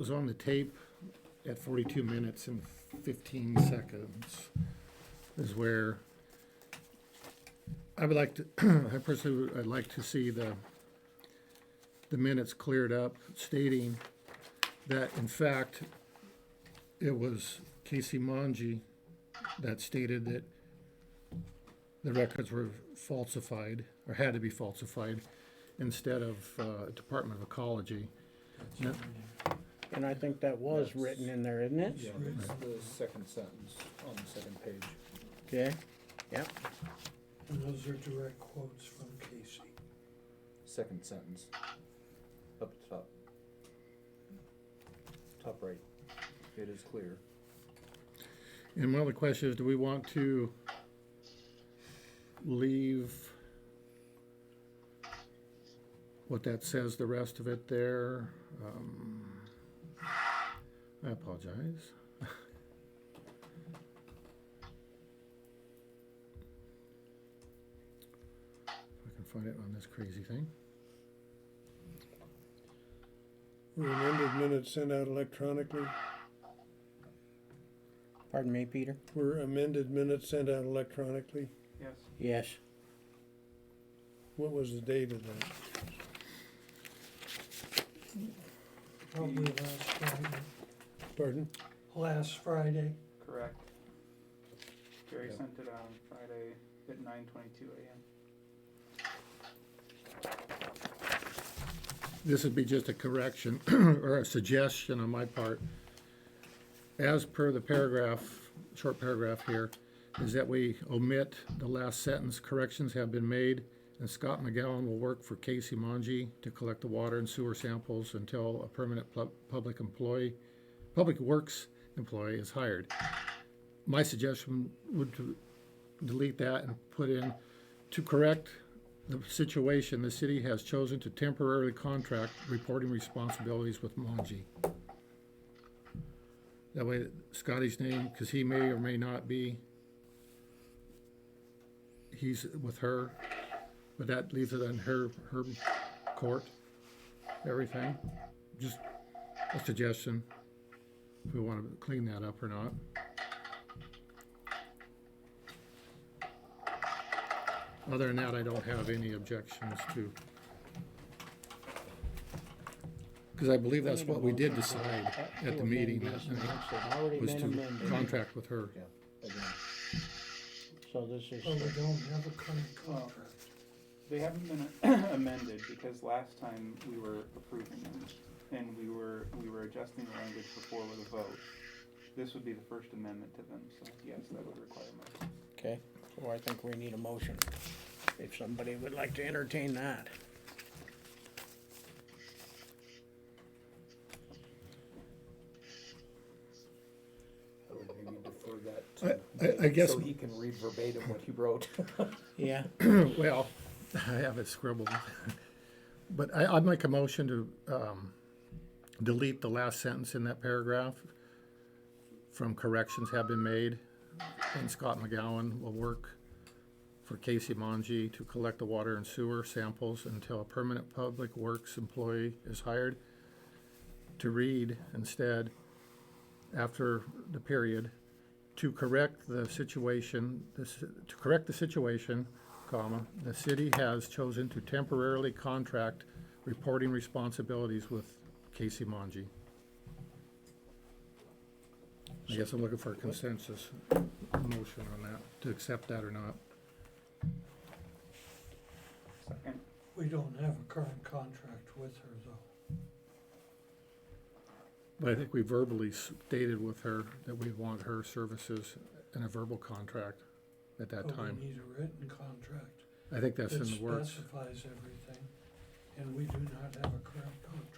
was on the tape at 42 minutes and 15 seconds is where I would like to, I personally I'd like to see the minutes cleared up stating that in fact it was Casey Manji that stated that the records were falsified or had to be falsified instead of Department of Ecology. Now, And I think that was written in there, isn't it? Yeah, it's the second sentence on the second page. Okay, yep. And those are direct quotes from Casey. Second sentence. Up at the top. Top right. It is clear. And one of the questions, do we want to leave what that says, the rest of it there? I apologize. If I can find it on this crazy thing. Were amended minutes sent out electronically? Pardon me, Peter? Were amended minutes sent out electronically? Yes. Yes. What was the date of that? Probably last Friday. Pardon? Last Friday. Correct. Gary Yeah. sent it on Friday at 9:22 a.m. This would be just a correction or a suggestion on my part. As per the paragraph, short paragraph here, is that we omit the last sentence, corrections have been made, and Scott McGowan will work for Casey Manji to collect the water and sewer samples until a permanent public works employee is hired. My suggestion would to delete that and put in, to correct the situation, the city has chosen to temporarily contract reporting responsibilities with Manji. That way, Scotty's name, because he may or may not be, he's with her, but that leaves it on her court, everything. Just a suggestion, if we want to clean that up or not. Other than that, I don't have any objections to. Because I believe that's what we did decide at the meeting last night, was to contract with her. Yeah, again. So this is, Oh, we don't have a current contract. They haven't been amended because last time we were approving them and we were adjusting the language before with a vote. This would be the first amendment to them, so yes, that would require a motion. okay, so I think we need a motion, if somebody would like to entertain that. I would maybe defer that to I guess, so he can read verbatim what he wrote. Yeah, well, I have it scribbled. But I'd make a motion to delete the last sentence in that paragraph from corrections have been made, and Scott McGowan will work for Casey Manji to collect the water and sewer samples until a permanent public works employee is hired. To read instead, after the period, to correct the situation, comma, the city has chosen to temporarily contract reporting responsibilities with Casey Manji. I guess I'm looking for a consensus motion on that, to accept that or not. Second. We don't have a current contract with her, though. But I think we verbally stated with her that we want her services in a verbal contract at that But time. we need a written contract I think that's that in the works. specifies everything, and we do not have a current contract.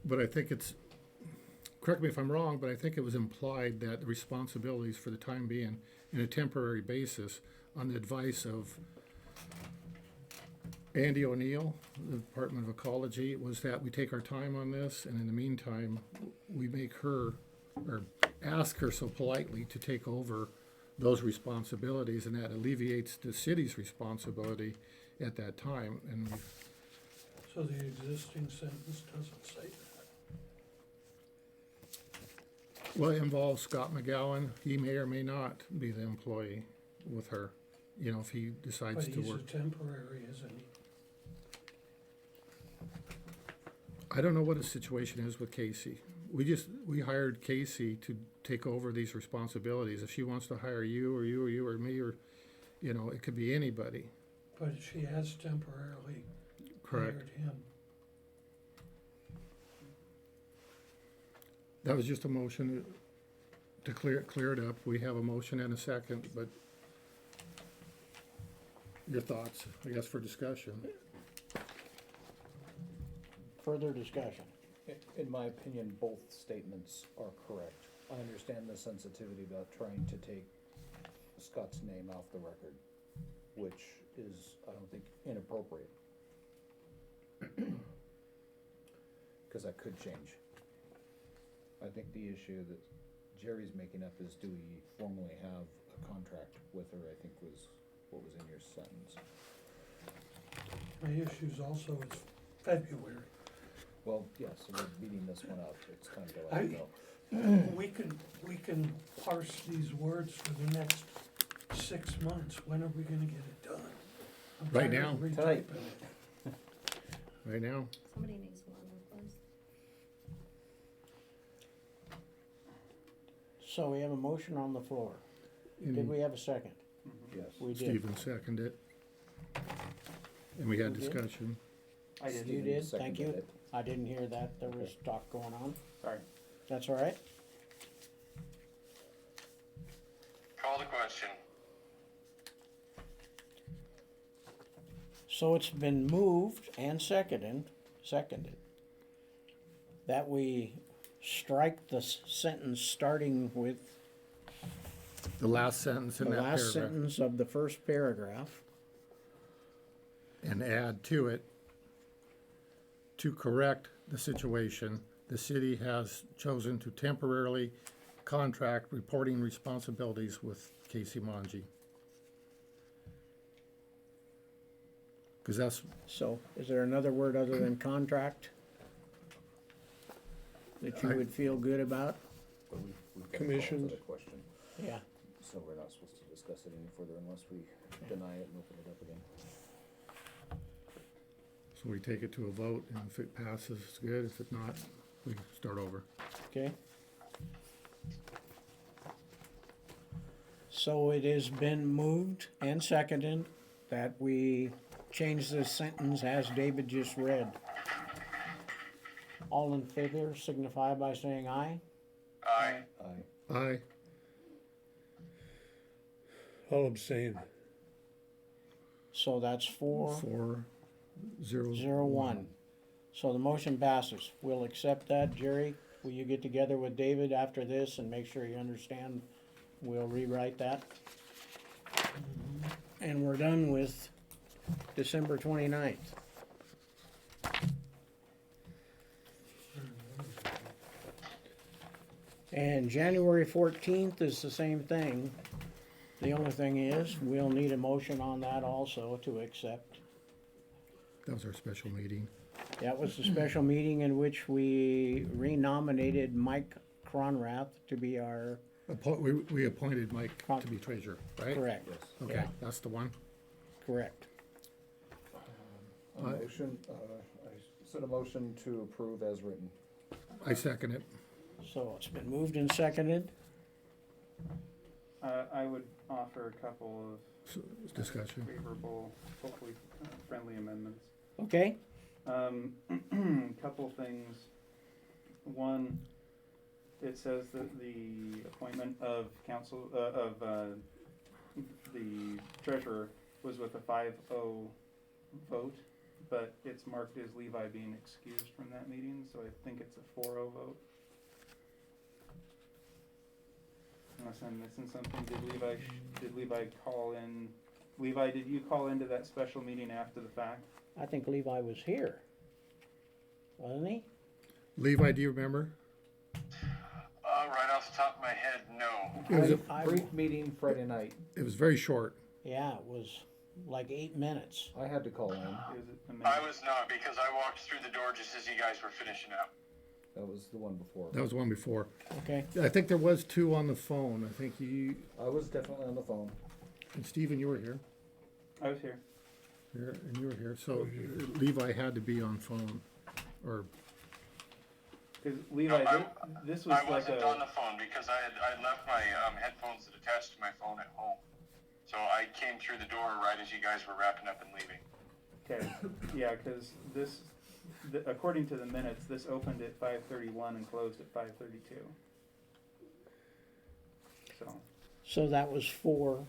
But I think it's, correct me if I'm wrong, but I think it was implied that the responsibilities for the time being, in a temporary basis, on the advice of Andy O'Neill, the Department of Ecology, was that we take our time on this, and in the meantime, we make her, or ask her so politely to take over those responsibilities, and that alleviates the city's responsibility at that time, and we've So the existing sentence doesn't say that. Well, it involves Scott McGowan. He may or may not be the employee with her, you know, if he But decides to he's a work. temporary, isn't he? I don't know what his situation is with Casey. We hired Casey to take over these responsibilities. If she wants to hire you or you or you or me or, you know, it could be anybody. But she has temporarily Correct. hired him. That was just a motion to clear it up. We have a motion and a second, but your thoughts, I guess, for discussion. Further discussion. In my opinion, both statements are correct. I understand the sensitivity about trying to take Scott's name off the record, which is, I don't think, inappropriate. Cause that could change. I think the issue that Jerry's making up is, do we formally have a contract with her, I think was what was in your sentence. My issues also is February. Well, yes, so we're beating this one up, it's time to I- let it go. We can parse these words for the next 6 months. When are we gonna get it done? I'm Right tired now. of Tonight. retyping it. Right now, Somebody needs one of those. So we have a motion on the floor. Did and we have a second? Yes. We did. Stephen seconded it. And we had Who did? discussion. I did. You did, thank Seconded you. it. I didn't hear that, there was talk going on. Sorry. That's all right? Call the question. So it's been moved and seconded, that we strike the sentence starting with The last sentence in the that last paragraph. sentence of the first paragraph. And add to it, to correct the situation, the city has chosen to temporarily contract reporting responsibilities with Casey Manji. Cause that's, So is there another word other than contract that you I- would feel good about? But we've got to call for Commissioned. the question, Yeah, so we're not supposed to discuss it any further unless we deny it and open it up again. so we take it to a vote, and if it passes, it's good, if it not, we start over. okay. So it has been moved and seconded that we change this sentence as David just read. All in favor signify by saying aye. Aye. Aye. Aye, I'll abstain. So that's 4-0-1. 4-0-1. So the motion passes. We'll accept that. Jerry, will you get together with David after this and make sure you understand? We'll rewrite that. And we're done with December 29th. And January 14th is the same thing. The only thing is, we'll need a motion on that also to accept. That was our special meeting. That was the special meeting in which we renominated Mike Cronrath to be our, We appointed Mike to be treasurer, right? correct, Yes. Okay, yeah. that's the one. correct. A motion, I said a motion to approve as written. I second it. So it's been moved and seconded. I would offer a couple So, discussion. of favorable, hopefully friendly amendments. Okay, Couple things. One, it says that the appointment of council, the treasurer was with a 5-0 vote, but it's marked as Levi being excused from that meeting, so I think it's a 4-0 vote. Unless I'm missing something, did Levi call in, Levi, did you call into that special meeting after the fact? I think Levi was here. Wasn't he? Levi, do you remember? Right off the top of my head, no. It was, I- Brief meeting Friday night, it was very short. Yeah, it was like 8 minutes. I had to call in. Is it a minute? I was not because I walked through the door just as you guys were finishing up. That was the one before. That was the one before. Okay, I think there was two on the phone. I think you, I was definitely on the phone. and Stephen, you were here. I was here. And you were here, so Levi had to be on phone, or, Cause Levi, No, this was I like wasn't on a, the phone because I left my headphones attached to my phone at home. So I came through the door right as you guys were wrapping up and leaving. okay, yeah, cause this, according to the minutes, this opened at 5:31 and closed at 5:32. so that was 4-0.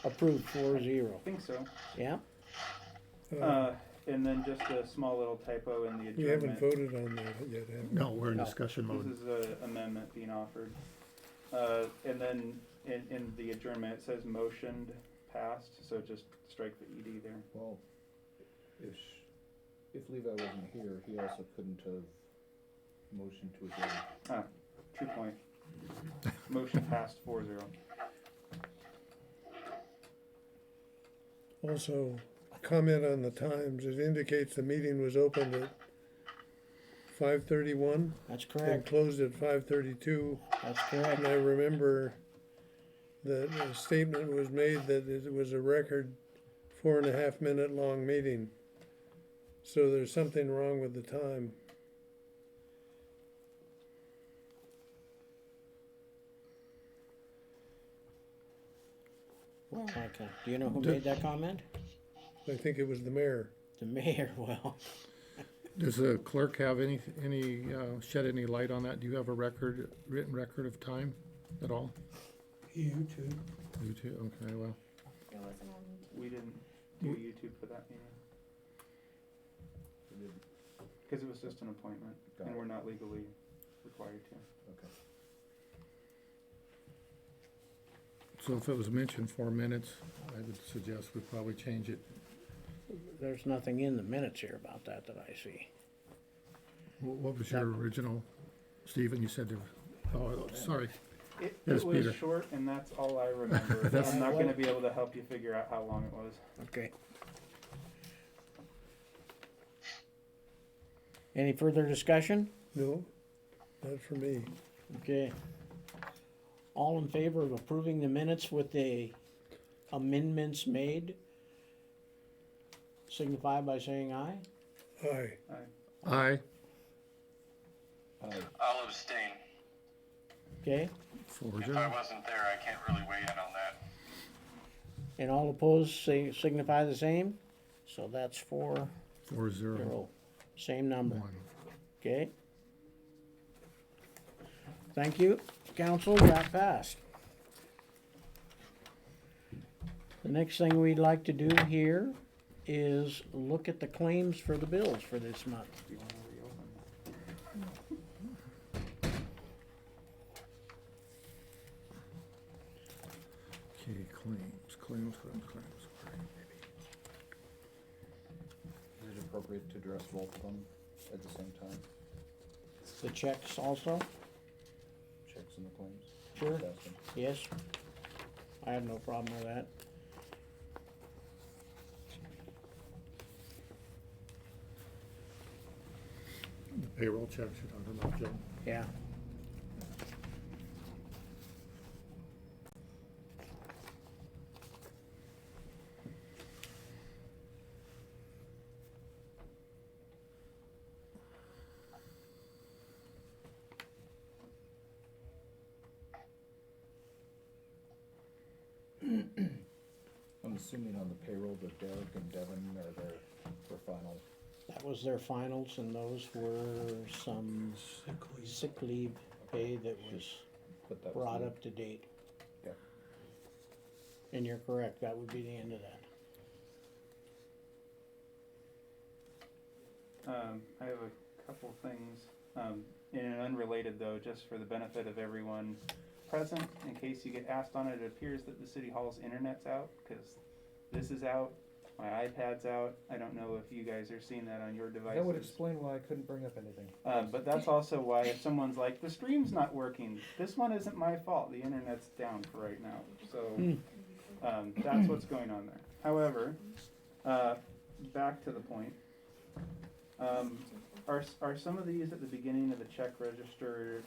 Approved 4-0. I think so. Yeah, And then just a small little typo in the We haven't adjournment. voted on that yet, have we? no, we're in No. discussion mode. This is a amendment being offered. And then in the adjournment, it says motioned passed, so just strike the ED there. Well, if Levi wasn't here, he also couldn't have motioned to adjourn. True point. Motion passed 4-0. Also, comment on the times, it indicates the meeting was opened at 5:31 that's and correct, closed at 5:32. that's correct. And I remember that a statement was made that it was a record 4.5 minute long meeting. So there's something wrong with the time. Well, okay, do you know who made that comment? I think it was the mayor. The mayor, well, Does the clerk have any, shed any light on that? Do you have a record, written record of time at all? You too. You too, okay, well, It wasn't on YouTube. We didn't do YouTube for that meeting, We didn't. because it was just an appointment, Got and it. we're not legally required to. Okay. so if it was mentioned 4 minutes, I would suggest we probably change it. there's nothing in the minutes here about that I see. What was your original, Stephen, you said there, oh, sorry. It Yes, was Peter. short, and that's all I remember. That's- I'm not gonna be able to help you figure out how long it was. Okay. Any further discussion? No, not for me. Okay. All in favor of approving the minutes with the amendments made? Signify by saying aye. Aye. Aye, I'll abstain. Okay, 4-0. If I wasn't there, I can't really weigh in on that. and all opposed say, signify the same? So that's 4-0, 4-0. same number, 1. okay? Thank you, council, that passed. The next thing we'd like to do here is look at the claims for the bills for this month. Do you wanna reopen? Okay, claims. Is it appropriate to address both of them at the same time? The checks also? Checks and the claims? Sure. Just asking. Yes. I have no problem with that. The payroll checks you're talking about, Joe. Yeah. I'm assuming on the payroll that Derek and Devin are there for final. That was their finals, and those were some sick leave pay that was But that was brought the- up to date. Yeah. And you're correct, that would be the end of that. I have a couple things, in an unrelated though, just for the benefit of everyone present, in case you get asked on it, it appears that the city hall's internet's out, cause this is out, my iPad's out, I don't know if you guys are seeing that on your devices. That would explain why I couldn't bring up anything. But that's also why if someone's like, the stream's not working, this one isn't my fault, the internet's down for right now, so, that's what's going on there. However, back to the point. Are some of these at the beginning of the check register,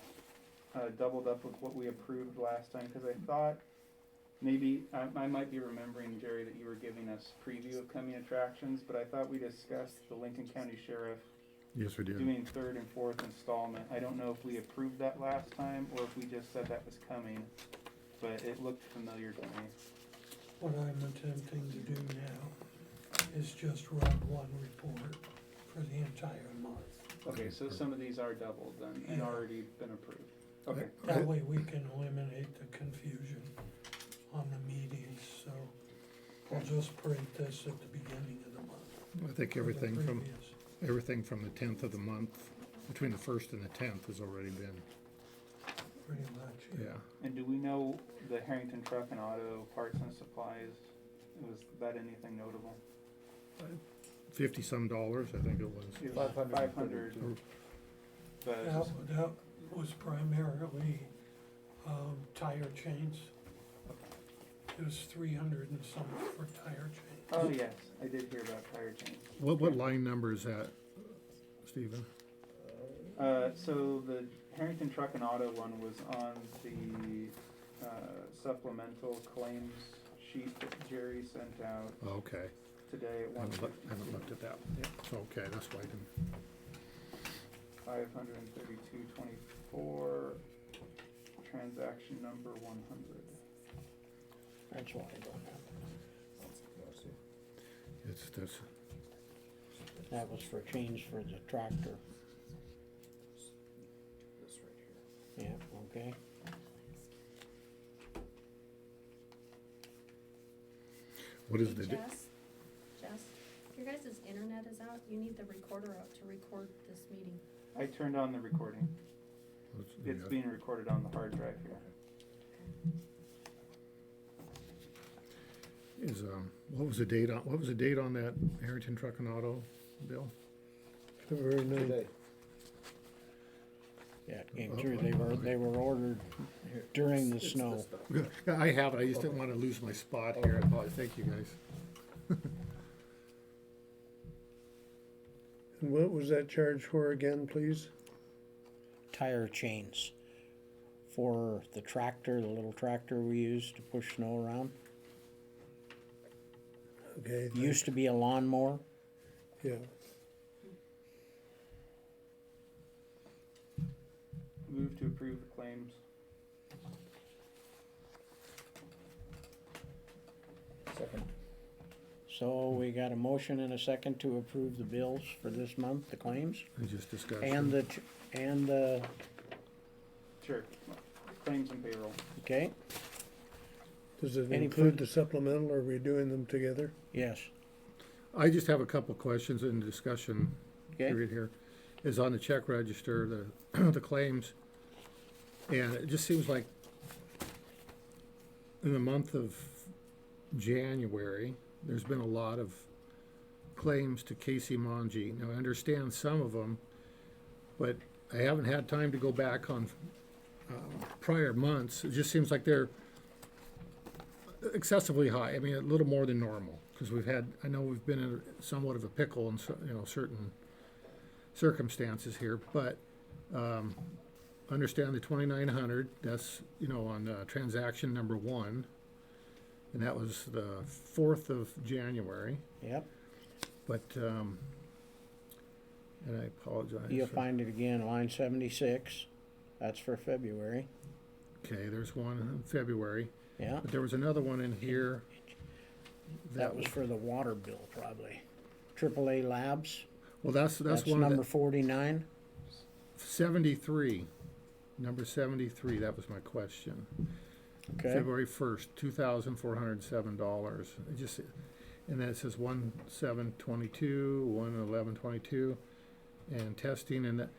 doubled up with what we approved last time? Cause I thought, maybe, I might be remembering, Jerry, that you were giving us preview of coming attractions, but I thought we discussed the Lincoln County Sheriff Yes, we did. doing third and fourth installment. I don't know if we approved that last time, or if we just said that was coming, but it looked familiar to me. What I'm attempting to do now is just run one report for the entire month. Okay, so some of these are doubled then, and Yeah. already been approved. Okay, That way we can eliminate the confusion on the meetings, so we'll just print this at the beginning of the month. I think for the previous. everything from the 10th of the month, between the 1st and the 10th has already been, Pretty much, yeah. and do we know the Harrington Truck and Auto parts and supplies, was that anything notable? 50-some dollars, I think it was. It was 500, but That was primarily, tire chains. It was 300 and some for tire chains. oh yes, I did hear about tire chains. What line number is that, Stephen? So the Harrington Truck and Auto one was on the supplemental claims sheet that Jerry sent out Oh, okay. today at I haven't 1:52. haven't looked at that. Okay, that's why I didn't. 532.24, transaction number 100. That's why I don't have It's this, it. That was for change for the tractor. This right here. Yeah, okay. what is the, di- Jess, if your guys' internet is out, you need the recorder out to record this meeting. I turned on the recording. what's It's the, being recorded on the hard drive here. what was the date on that Harrington Truck and Auto bill? February 9th. Today. Yeah, it came through, they were ordered during the snow. Yeah, I have it, I just didn't wanna lose my spot here, thank you guys. And what was that charge for again, please? Tire chains for the tractor, the little tractor we use to push snow around. Okay, Used to be a lawnmower. yeah. Move to approve the claims. Second. So we got a motion and a second to approve the bills for this month, the claims, It's just discussion. and the, Sure. Claims and payroll. okay, Does it Any include further- the supplemental, or are we doing them together? yes, I just have a couple questions in the discussion okay, period here, is on the check register, the, the claims. And it just seems like in the month of January, there's been a lot of claims to Casey Monge. Now, I understand some of them, but I haven't had time to go back on prior months. It just seems like they're excessively high. I mean, a little more than normal, because I know we've been in somewhat of a pickle in, certain circumstances here, but, understand the 2,900, that's, on, transaction number 1, and that was the 4th of January, yep. but, and I apologize. You'll find it again, line 76, that's for February, Okay, there's one in February, yeah. but there was another one in here. That was for the water bill, probably. AAA Labs, Well, that's that's one of number the, 49, 73, number 73, that was my question. okay, February 1st, $2,407. It just, and then it says 1/7/22, 1/11/22, and testing, and that,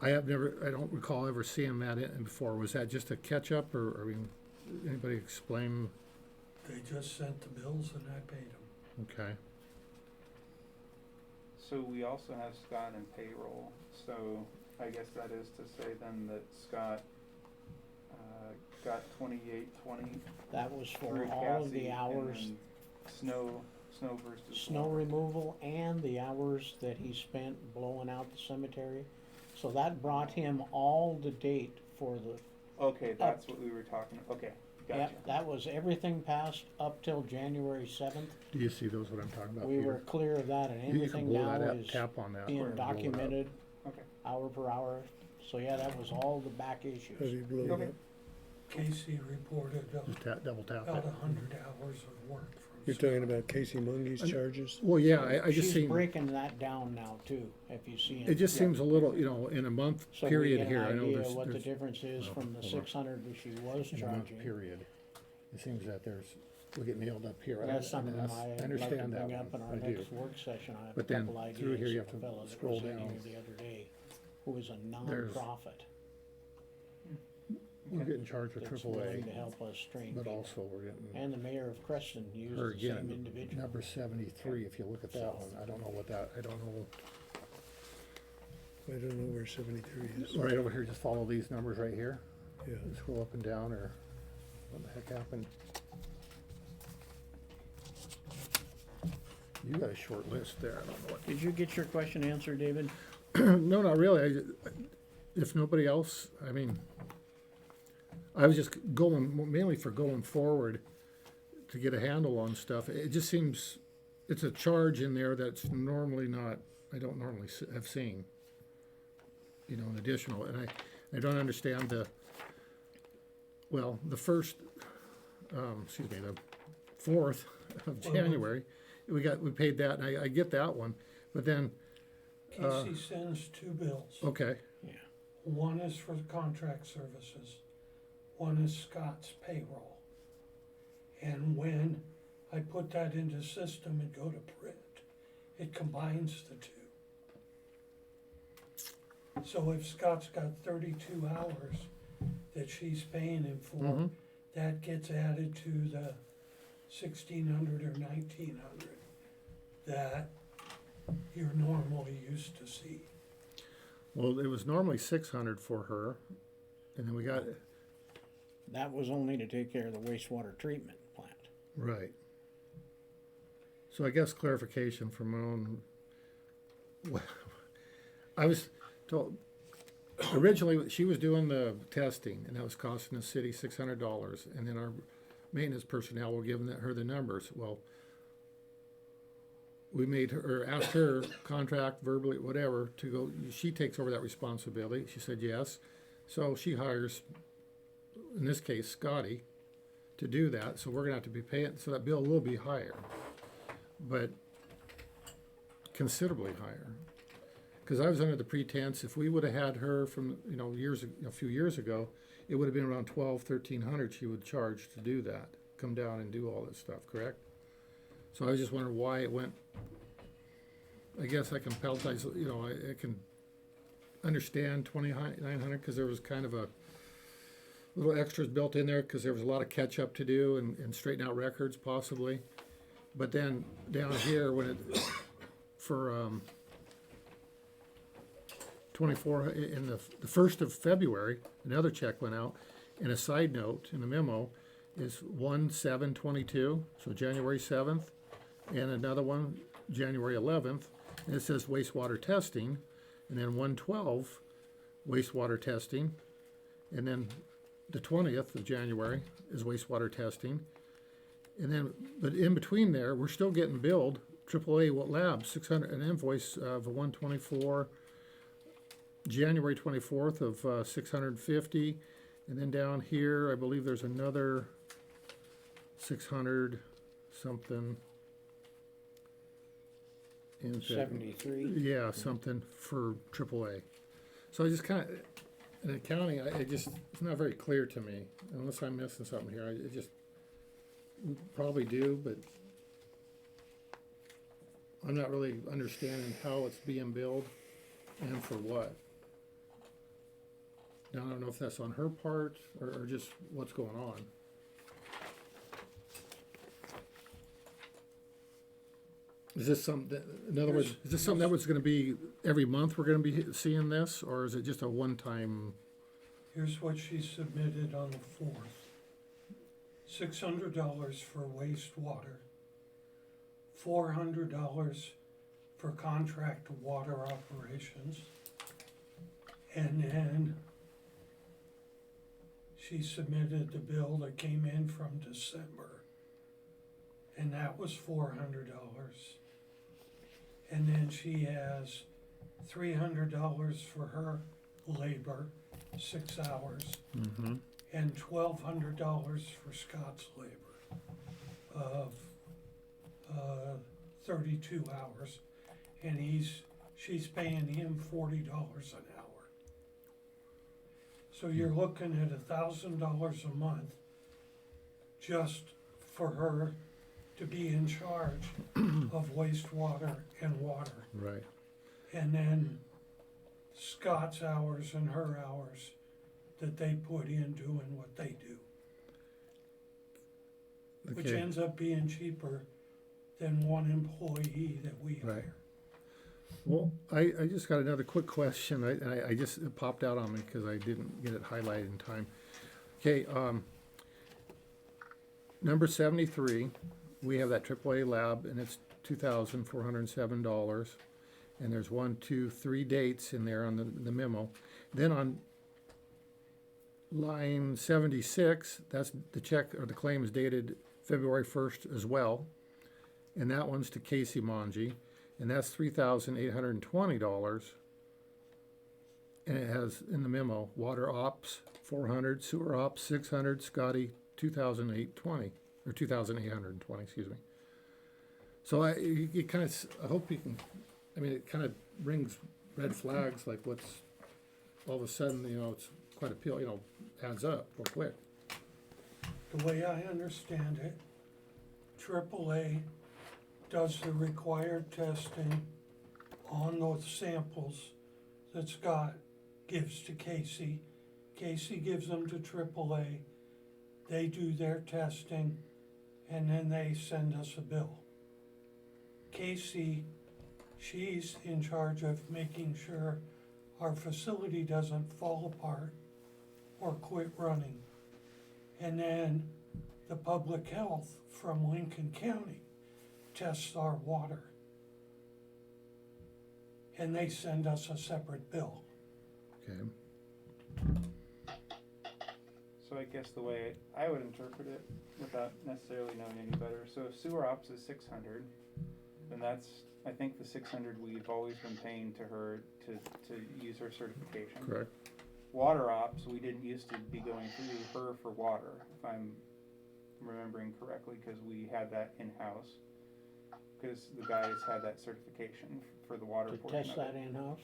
I don't recall ever seeing that in before. Was that just a catch-up, or, I mean, anybody explain? They just sent the bills and I paid them. Okay, So we also have Scott in payroll, so I guess that is to say then that Scott, got 2820 that was for through all of Cassie, the and hours, then snow versus snow water. removal and the hours that he spent blowing out the cemetery. So that brought him all to date for the, Okay, that's what we were talking, okay, gotcha. yeah, that was everything passed up till January 7th. Do you see those, what I'm talking about, We Peter? were clear of that, and You can everything blow now that up, is tap on that. being and blow it up. documented Okay. hour per hour. So yeah, that was all the back How do issues. you blow it Okay. up? Casey reported Just tap, double tap about it. 100 hours of work from. You're talking about Casey Mungy's charges? Well, yeah, I just She's seen, breaking that down now too, if you see it just seems a little, in a month So we period get here, an I know idea there's, what the there's, difference is well, from the hold on. 600 that she was in a month charging. period. It seems that there's, we get nailed up here. That's something I I'd like to understand that bring up in one, our I do. next work session. I have a But then couple ideas. through here you have of a to fellow that scroll was in down. here the other day, who is a There's- nonprofit We're getting charged with that's triple willing A, to help us train but people. also we're getting, And the mayor of Creston used her the same again, individual. number 73, if you look at that one, I don't know what that, I don't know. I don't know where 73 is. Right over here, just follow these numbers right here, Yeah. scroll up and down, or what the heck happened? You got a short list there, I don't know what. Did you get your question answered, David? No, not really. If nobody else, I mean, I was just going, mainly for going forward to get a handle on stuff. It just seems, it's a charge in there that's normally not, I don't normally have seen. An additional, and I don't understand the first, the 4th of January, we paid that, and I get that one, but then, Casey sends 2 bills. okay. One is for the contract services, one is Scott's payroll. And when I put that into system and go to print, it combines the two. So if Scott's got 32 hours that she's paying him for, Mhm. that gets added to the 1,600 or 1,900 that you're normally used to see. Well, it was normally 600 for her, and then we got, That was only to take care of the wastewater treatment plant. right. So I guess clarification from my own, I was told, originally, she was doing the testing, and that was costing the city $600, and then our maintenance personnel were giving her the numbers. Well, we made her, or asked her, contract verbally, whatever, to go, she takes over that responsibility. She said yes. So she hires, in this case, Scotty, to do that. So we're gonna have to be paying, so that bill will be higher, but considerably higher. Because I was under the pretense, if we would have had her from, a few years ago, it would have been around 1,100 she would charge to do that, come down and do all this stuff, correct? So I was just wondering why it went, I guess I can pelletize, I can understand 2,900, because there was kind of a little extras built in there, because there was a lot of catch-up to do and straighten out records possibly. But then down here, when it, for, 24, in the 1st of February, another check went out, and a side note in the memo is 1/7/22, so January 7th, and another one, January 11th, and it says wastewater testing, and then 1/12, wastewater testing, and then the 20th of January is wastewater testing, and then, but in between there, we're still getting billed, AAA Labs, 600, an invoice of 124, January 24th of 650, and then down here, I believe there's another 600 something. In Feb- 73. Yeah, something for AAA. So I just kind of, in accounting, it's not very clear to me, unless I'm missing something here. We probably do, but I'm not really understanding how it's being billed and for what. Now, I don't know if that's on her part or just what's going on. Is this something, in other words, is this something that was gonna be, every month we're gonna be seeing this, or is it just a one-time? Here's what she submitted on the 4th. $600 for wastewater, $400 for contract water operations. And then she submitted the bill that came in from December, and that was $400. And then she has $300 for her labor, 6 hours, and $1,200 for Scott's labor of 32 hours, and she's paying him $40 an hour. So you're looking at $1,000 a month just for her to be in charge of wastewater and water. Right. And then Scott's hours and her hours that they put in doing what they do, which Okay. ends up being cheaper than one employee that we Right. hire. Well, I just got another quick question. I just, it popped out on me because I didn't get it highlighted in time. Okay, number 73, we have that AAA lab and it's $2,407. And there's 1, 2, 3 dates in there on the memo. Then on line 76, that's the check or the claim is dated February 1st as well. And that one's to Casey Monge. And that's $3,820. And it has in the memo, water ops 400, sewer ops 600, Scotty 2,820 or 2,820, excuse me. So you kind of, I hope you can, I mean, it kind of rings red flags, like what's, all of a sudden, it's quite a adds up real quick. The way I understand it, AAA does the required testing on those samples that Scott gives to Casey. Casey gives them to AAA, they do their testing, and then they send us a bill. Casey, she's in charge of making sure our facility doesn't fall apart or quit running. And then the public health from Lincoln County tests our water. And they send us a separate bill. Okay. So I guess the way I would interpret it, without necessarily knowing any better, so if sewer ops is 600, then that's, I think the 600 we've always been paying to her to use her certification. Correct. Water ops, we didn't used to be going through her for water, if I'm remembering correctly, because we had that in-house. Because the guys had that certification for the water To portion test of it. that in-house?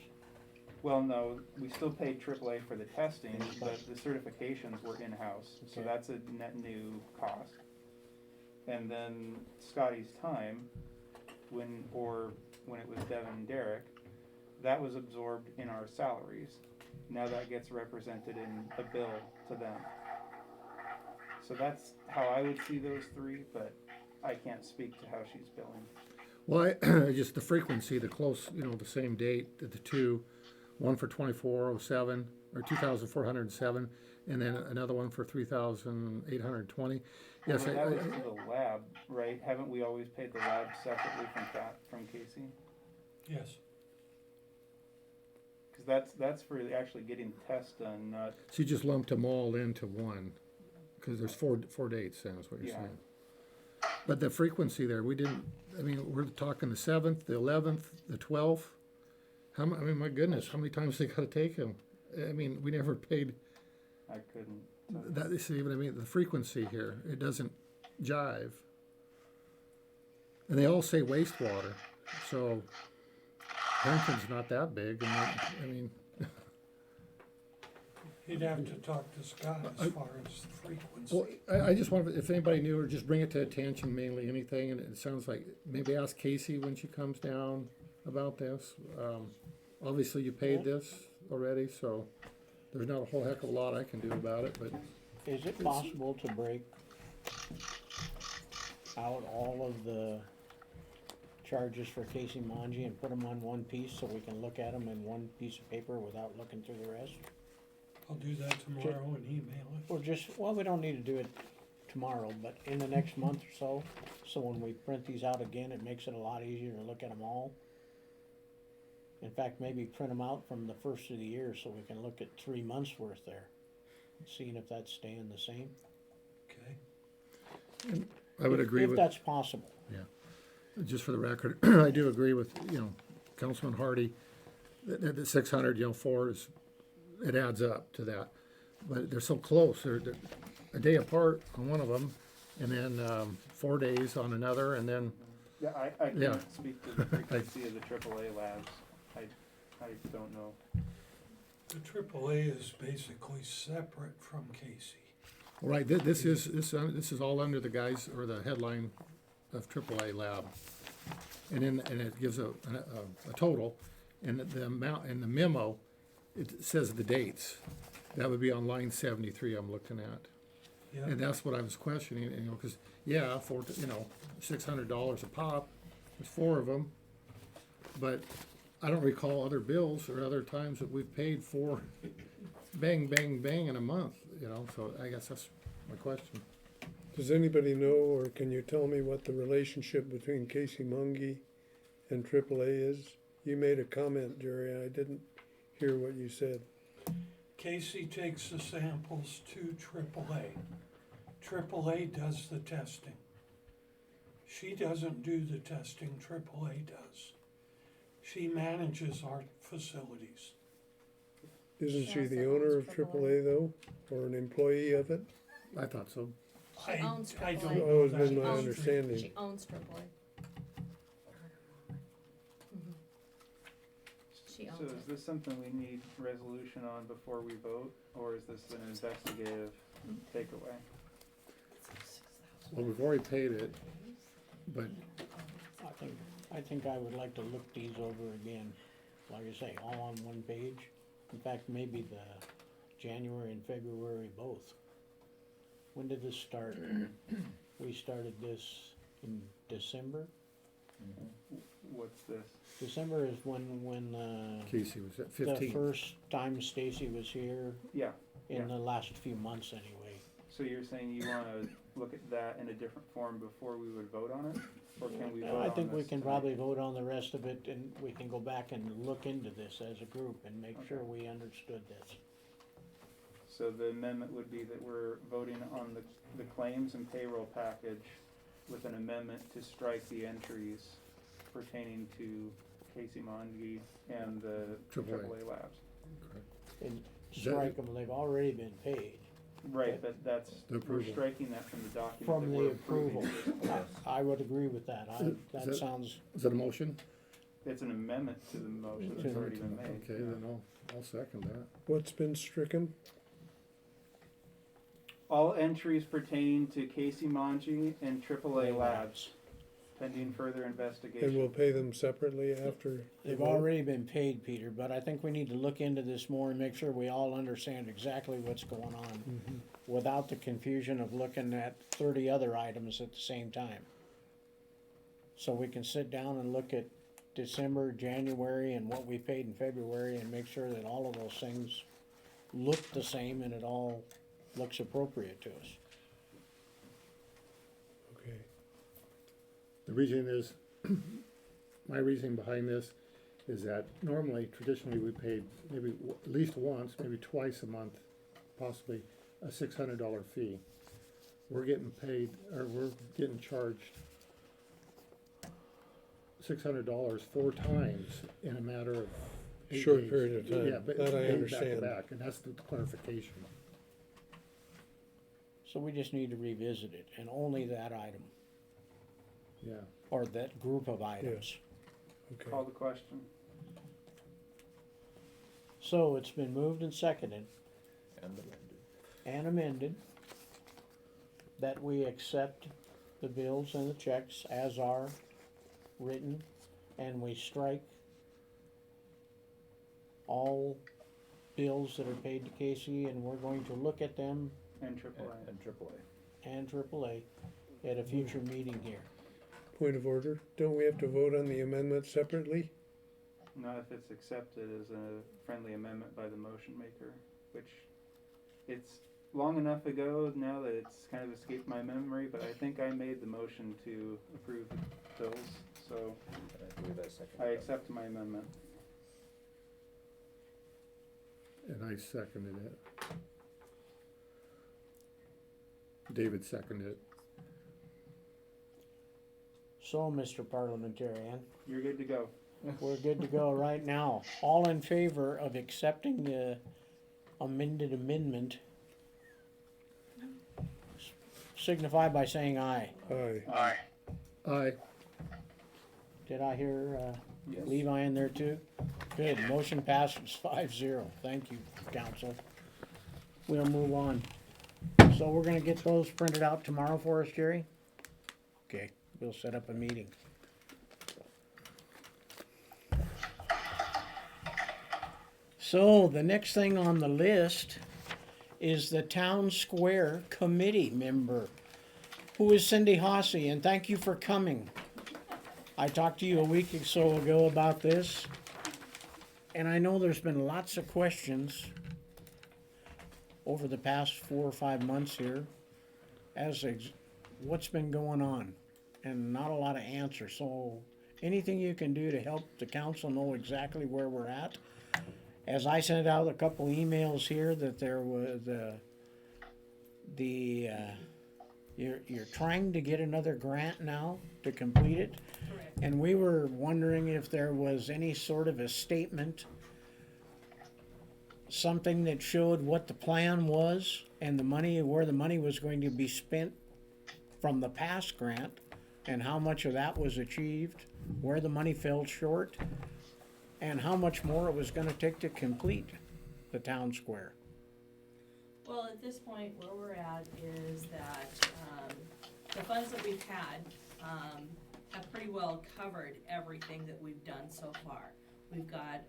Well, no, we still paid AAA for the testing, but the certifications were in-house, so Okay. that's a net new cost. And then Scotty's time, when it was Devin and Derek, that was absorbed in our salaries. Now that gets represented in a bill to them. So that's how I would see those three, but I can't speak to how she's billing. Well, just the frequency, the close, the same date, the two, one for 2407 or 2,407, and then another one for 3,820. Yes, Well, that was to the lab, right? Haven't we always paid the lab separately from Casey? Yes. Because that's for actually getting the test done, not, so you just lumped them all into one, because there's four dates, then is what you're Yeah. saying. But the frequency there, we didn't, we're talking the 7th, the 11th, the 12th. My goodness, how many times they gotta take them? We never paid, I couldn't. that, see what I mean, the frequency here, it doesn't jive. And they all say wastewater, so Huntington's not that big, You'd have to talk to Scott as far as the frequency. well, I just wonder if anybody knew, or just bring it to attention, mainly anything, and it sounds like, maybe ask Casey when she comes down about this. Obviously, you paid this already, so there's not a whole heck of a lot I can do about it, but Is it possible to break out all of the charges for Casey Monge and put them on one piece so we can look at them in one piece of paper without looking through the rest? I'll do that tomorrow and email it. Or we don't need to do it tomorrow, but in the next month or so, so when we print these out again, it makes it a lot easier to look at them all. In fact, maybe print them out from the first of the year so we can look at 3 months worth there, seeing if that's staying the same. Okay, I would agree If with, that's possible. just for the record, I do agree with, Councilman Hardy, that the 600, four is, it adds up to that. But they're so close, they're a day apart on one of them, and then 4 days on another, and then, Yeah, I Yeah. can't speak to the frequency of the AAA labs. I don't know. the AAA is basically separate from Casey. right, this is all under the guise, or the headline of AAA Lab. And it gives a total, and the amount, in the memo, it says the dates. That would be on line 73 I'm looking at. Yeah, And that's what I was questioning, because, yeah, for, $600 a pop, there's 4 of them. But I don't recall other bills or other times that we've paid for bang, bang, bang in a month, so I guess that's my question. Does anybody know, or can you tell me what the relationship between Casey Mungie and AAA is? You made a comment, Jerry, and I didn't hear what you said. Casey takes the samples to AAA. AAA does the testing. She doesn't do the testing, AAA does. She manages our facilities. Isn't she Yes, the it owner owns of AAA. AAA though, or an employee of it? I thought so. She owns I AAA. don't That know always that. been my owns- understanding. She owns AAA. She owns So is it. this something we need resolution on before we vote, or is this an investigative takeaway? Well, we've already paid it, but I think I would like to look these over again, like I say, all on one page. In fact, maybe the January and February both. When did this start? We started this in December? What's this? December is when, Casey was at the 15. first time Stacy was here, Yeah, in Yeah. the last few months anyway. so you're saying you wanna look at that in a different form before we would vote on it? Or can we vote on I think we this can tonight? probably vote on the rest of it, and we can go back and look into this as a group and make sure Okay. we understood this. So the amendment would be that we're voting on the claims and payroll package with an amendment to strike the entries pertaining to Casey Monge and the AAA. AAA labs. And Is that- strike them, they've already been paid. Right, but that's, The we're approval. striking that from the document From that the we're approving. approval. I would agree with that, Is that that- sounds, Is that a motion? It's an amendment to the motion that's already been made. Okay, then I'll second that. What's been stricken? All entries pertain to Casey Monge and AAA labs, pending further And investigation. we'll pay them separately after the they've vote? already been paid, Peter, but I think we need to look into this more and make sure we all understand exactly what's going on, without the confusion of looking at 30 other items at the same time. So we can sit down and look at December, January, and what we paid in February, and make sure that all of those things look the same and it all looks appropriate to us. Okay. The reason is, my reasoning behind this is that normally, traditionally, we paid maybe at least once, maybe twice a month, possibly a $600 fee. We're getting paid, or we're getting charged $600 4 times in a matter of 8 Short days. period of time. Yeah, but That I 8 understand. back-to-back, and that's the clarification. So we just need to revisit it, and only that item, Yeah. or that group of items. Okay. Call the question. So it's been moved and seconded. And amended. That we accept the bills and the checks as are written, and we strike all bills that are paid to Casey, and we're going to look at them And AAA. And AAA. and AAA at a future meeting here. Point of order, don't we have to vote on the amendment separately? Not if it's accepted as a friendly amendment by the motion maker, which it's long enough ago now that it's kind of escaped my memory, but I think I made the motion to approve the bills, so And I believe I seconded I that. accept my amendment. And I seconded it. David seconded it. So, Mr. Parliamentarian, You're good to go. we're good to go right now. All in favor of accepting the amended amendment, signify by saying aye. Aye. Aye. Aye. Did I hear, Yes. Levi in there too? Good, motion passes 5-0. Thank you, council. We'll move on. So we're gonna get those printed out tomorrow for us, Jerry? Okay, we'll set up a meeting. So the next thing on the list is the Town Square Committee member, who is Cindy Hossie, and thank you for coming. I talked to you a week or so ago about this, and I know there's been lots of questions over the past 4 or 5 months here as what's been going on, and not a lot of answers. So anything you can do to help the council know exactly where we're at. As I sent out a couple emails here that there was you're trying to get another grant now to complete it. Correct. And we were wondering if there was any sort of a statement, something that showed what the plan was and the money, where the money was going to be spent from the past grant, and how much of that was achieved, where the money fell short, and how much more it was gonna take to complete the town square. Well, at this point, where we're at is that, the funds that we've had, have pretty well covered everything that we've done so far. We've got,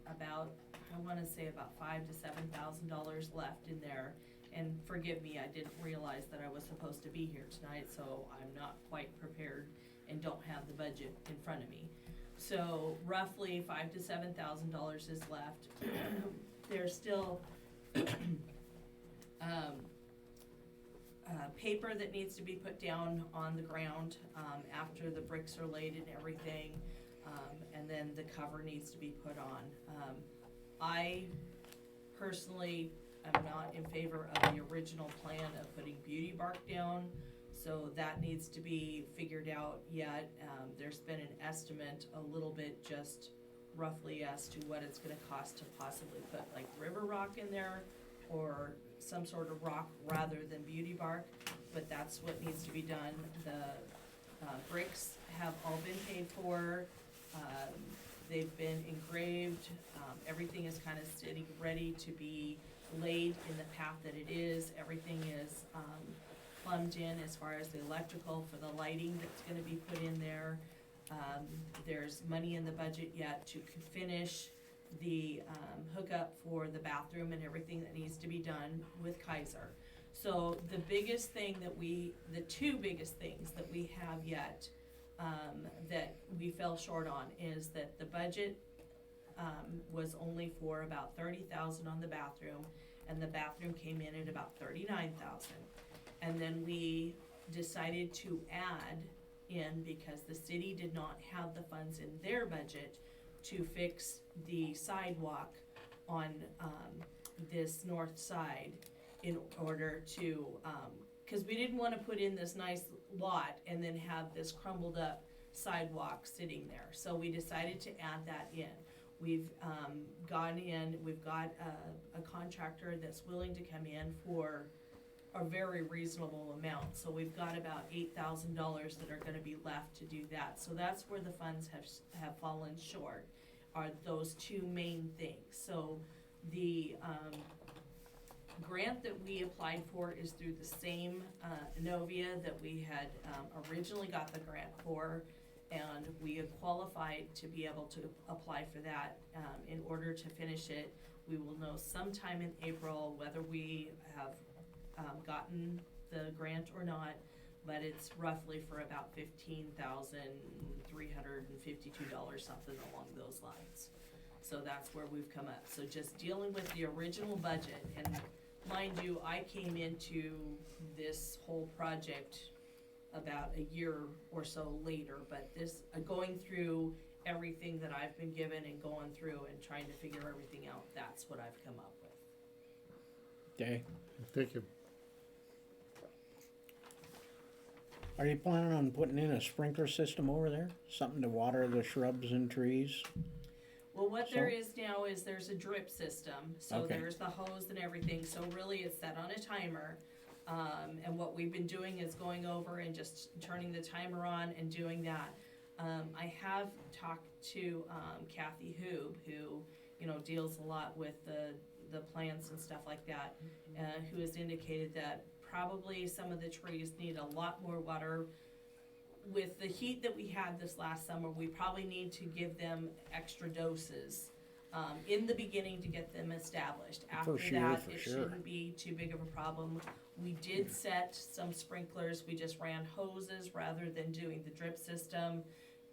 about, I wanna say about $5,000 to $7,000 left in there. And forgive me, I didn't realize that I was supposed to be here tonight, so I'm not quite prepared and don't have the budget in front of me. So roughly $5,000 to $7,000 is left. There's still paper that needs to be put down on the ground after the bricks are laid and everything, and then the cover needs to be put on. I personally am not in favor of the original plan of putting beauty bark down, so that needs to be figured out yet. There's been an estimate a little bit just roughly as to what it's gonna cost to possibly put like river rock in there or some sort of rock rather than beauty bark, but that's what needs to be done. The bricks have all been paid for, they've been engraved, everything is kind of sitting ready to be laid in the path that it is. Everything is plumbed in as far as the electrical for the lighting that's gonna be put in there. There's money in the budget yet to finish the hookup for the bathroom and everything that needs to be done with Kaiser. So the biggest thing that the two biggest things that we have yet that we fell short on is that the budget was only for about $30,000 on the bathroom, and the bathroom came in at about $39,000. And then we decided to add in, because the city did not have the funds in their budget to fix the sidewalk on this north side, in order to, cause we didn't wanna put in this nice lot and then have this crumbled up sidewalk sitting there. So we decided to add that in. We've gone in, we've got a contractor that's willing to come in for a very reasonable amount. So we've got about $8,000 that are gonna be left to do that. So that's where the funds have fallen short, are those two main things. So the grant that we applied for is through the same Novia that we had originally got the grant for, and we had qualified to be able to apply for that. In order to finish it, we will know sometime in April whether we have gotten the grant or not, but it's roughly for about $15,352, something along those lines. So that's where we've come up. So just dealing with the original budget, and mind you, I came into this whole project about a year or so later, but this, going through everything that I've been given and going through and trying to figure everything out, that's what I've come up with. Okay, Thank you. are you planning on putting in a sprinkler system over there? Something to water the shrubs and trees? Well, what there So- is now is there's a drip system, so Okay. there's the hose and everything, so really it's set on a timer. And what we've been doing is going over and just turning the timer on and doing that. I have talked to, Kathy Hoob, who, you know, deals a lot with the plants and stuff like that, who has indicated that probably some of the trees need a lot more water. With the heat that we had this last summer, we probably need to give them extra doses in the beginning to get them established. After sure, that, for it sure. shouldn't be too big of a problem. We did set some sprinklers, we just ran hoses rather than doing the drip system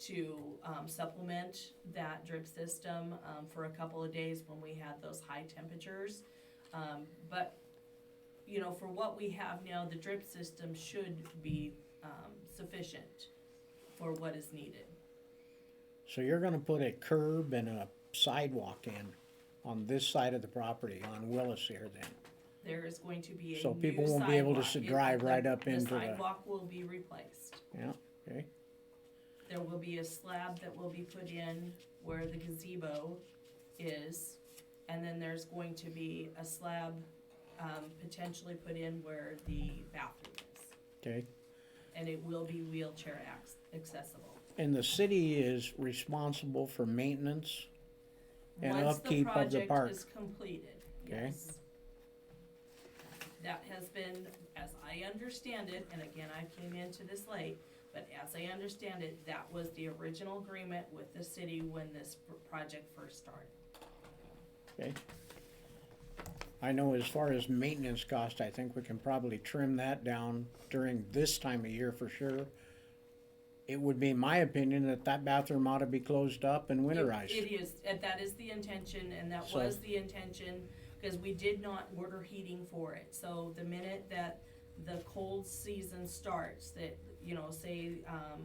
to supplement that drip system for a couple of days when we had those high temperatures. But, you know, for what we have now, the drip system should be sufficient for what is needed. So you're gonna put a curb and a sidewalk in on this side of the property on Willis here then? There is going to be a So new people won't be able to sidewalk. drive The- right up into the- The sidewalk will be replaced. Yeah, okay, There will be a slab that will be put in where the gazebo is, and then there's going to be a slab, potentially put in where the bathroom is. okay. And it will be wheelchair accessible. And the city is responsible for maintenance and upkeep of the Once the park? project is completed, Okay. yes. That has been, as I understand it, and again, I came into this late, but as I understand it, that was the original agreement with the city when this project first started. Okay. I know as far as maintenance cost, I think we can probably trim that down during this time of year for sure. It would be my opinion that that bathroom ought to be closed up and winterized. It is, and that is the intention, and that So- was the intention, because we did not order heating for it. So the minute that the cold season starts, that, you know, say,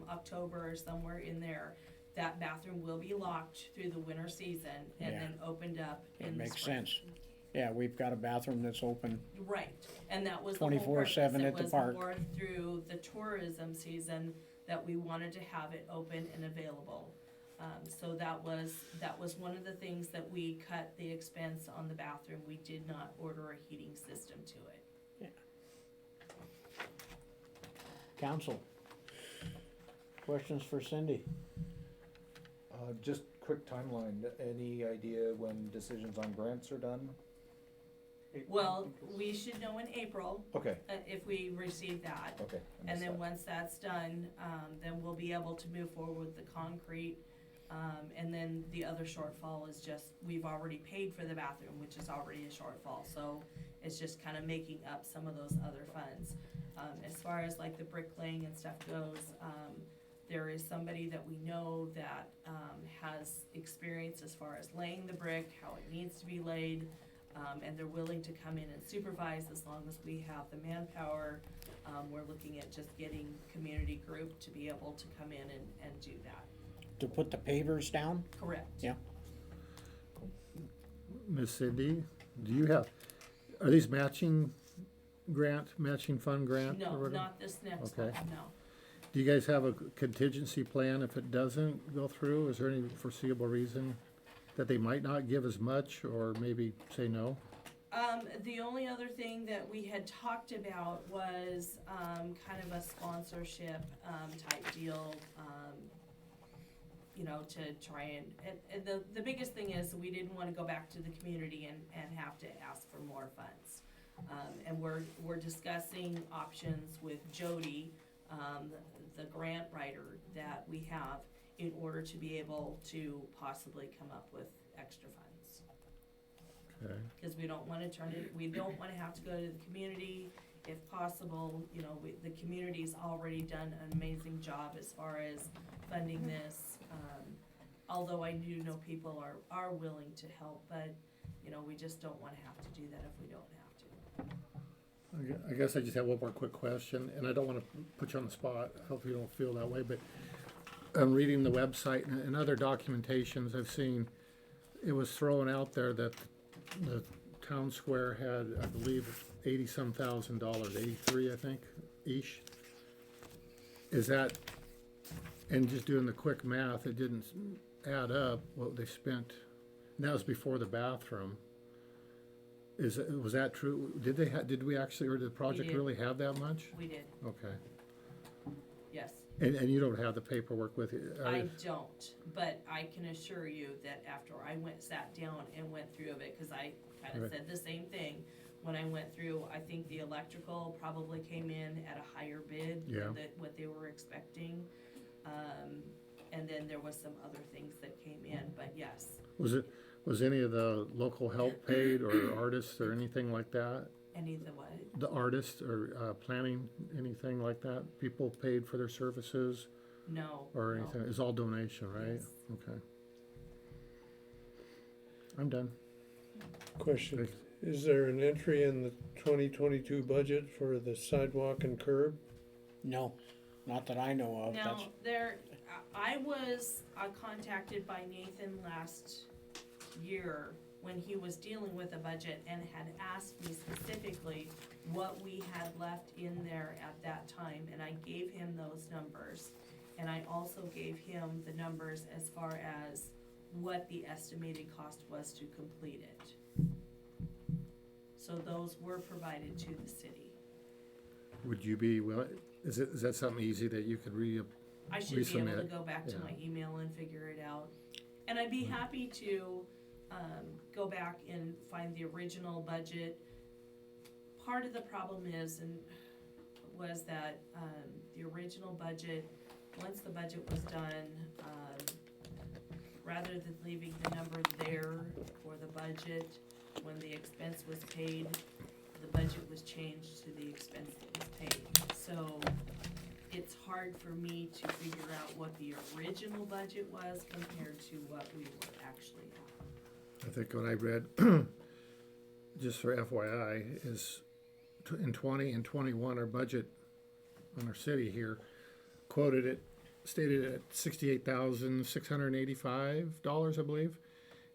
October or somewhere in there, that bathroom will be locked through the winter season and Yeah. then opened up It in the makes spring. sense. Yeah, we've got a bathroom that's open. Right, and that was the whole 24/7 purpose. at the park. It was more through the tourism season that we wanted to have it open and available. So that was one of the things that we cut the expense on the bathroom. We did not order a heating system to it. Council. Questions for Cindy? Just quick timeline, any idea when decisions on grants are done? Well, we should know in April, Okay, if we receive that. okay. I And missed then that. once that's done, then we'll be able to move forward with the concrete. And then the other shortfall is just, we've already paid for the bathroom, which is already a shortfall, so it's just kind of making up some of those other funds. As far as like the bricklaying and stuff goes, there is somebody that we know that, has experience as far as laying the brick, how it needs to be laid. And they're willing to come in and supervise as long as we have the manpower. We're looking at just getting community group to be able to come in and do that. To put the pavers down? Correct. Yeah. Miss Cindy, do you have, are these matching fund grant? or No, whatever? not this next one, Okay. no. Do you guys have a contingency plan if it doesn't go through? Is there any foreseeable reason that they might not give as much or maybe say no? The only other thing that we had talked about was, kind of a sponsorship, type deal, you know, to try and the biggest thing is we didn't wanna go back to the community and have to ask for more funds. And we're discussing options with Jody, the grant writer that we have, in order to be able to possibly come up with extra funds. Okay. Cause we don't wanna we don't wanna have to go to the community, if possible, you know, the community's already done an amazing job as far as funding this. Although I do know people are willing to help, but, you know, we just don't wanna have to do that if we don't have to. I guess I just have one more quick question, and I don't wanna put you on the spot, I hope you don't feel that way, but I'm reading the website and other documentations I've seen, it was thrown out there that the town square had, I believe, $80-some thousand, 83, I think, each. Is that, and just doing the quick math, it didn't add up what they spent, and that was before the bathroom. Was that true? Did we actually, or did the project did. really have that much? We did, Okay, yes. and you don't have the paperwork with you? I don't, but I can assure you that after I sat down and went through of it, cause I kinda Right. said the same thing. When I went through, I think the electrical probably came in at a higher bid Yeah. than what they were expecting. And then there was some other things that came in, but yes, Was any of the local help paid, or artists, or anything like that? any of the what? The artists, or planning, anything like that? People paid for their services, No. or no. anything? It's all donation, right? Yes. Okay. I'm done. Question, Thanks. is there an entry in the 2022 budget for the sidewalk and curb? No, not that I know of, that's, Now, I was contacted by Nathan last year when he was dealing with a budget and had asked me specifically what we had left in there at that time, and I gave him those numbers. And I also gave him the numbers as far as what the estimated cost was to complete it. So those were provided to the city. Would you be willing, is that something easy that you could I should be able to Resubmit, go back to yeah. my email and figure it out. And I'd be happy to, go back and find the original budget. Part of the problem was that, the original budget, once the budget was done, rather than leaving the number there for the budget, when the expense was paid, the budget was changed to the expense that was paid. So it's hard for me to figure out what the original budget was compared to what we were actually at. I think what I read, just for FYI, is in 20 and 21, our budget on our city here stated at $68,685, I believe.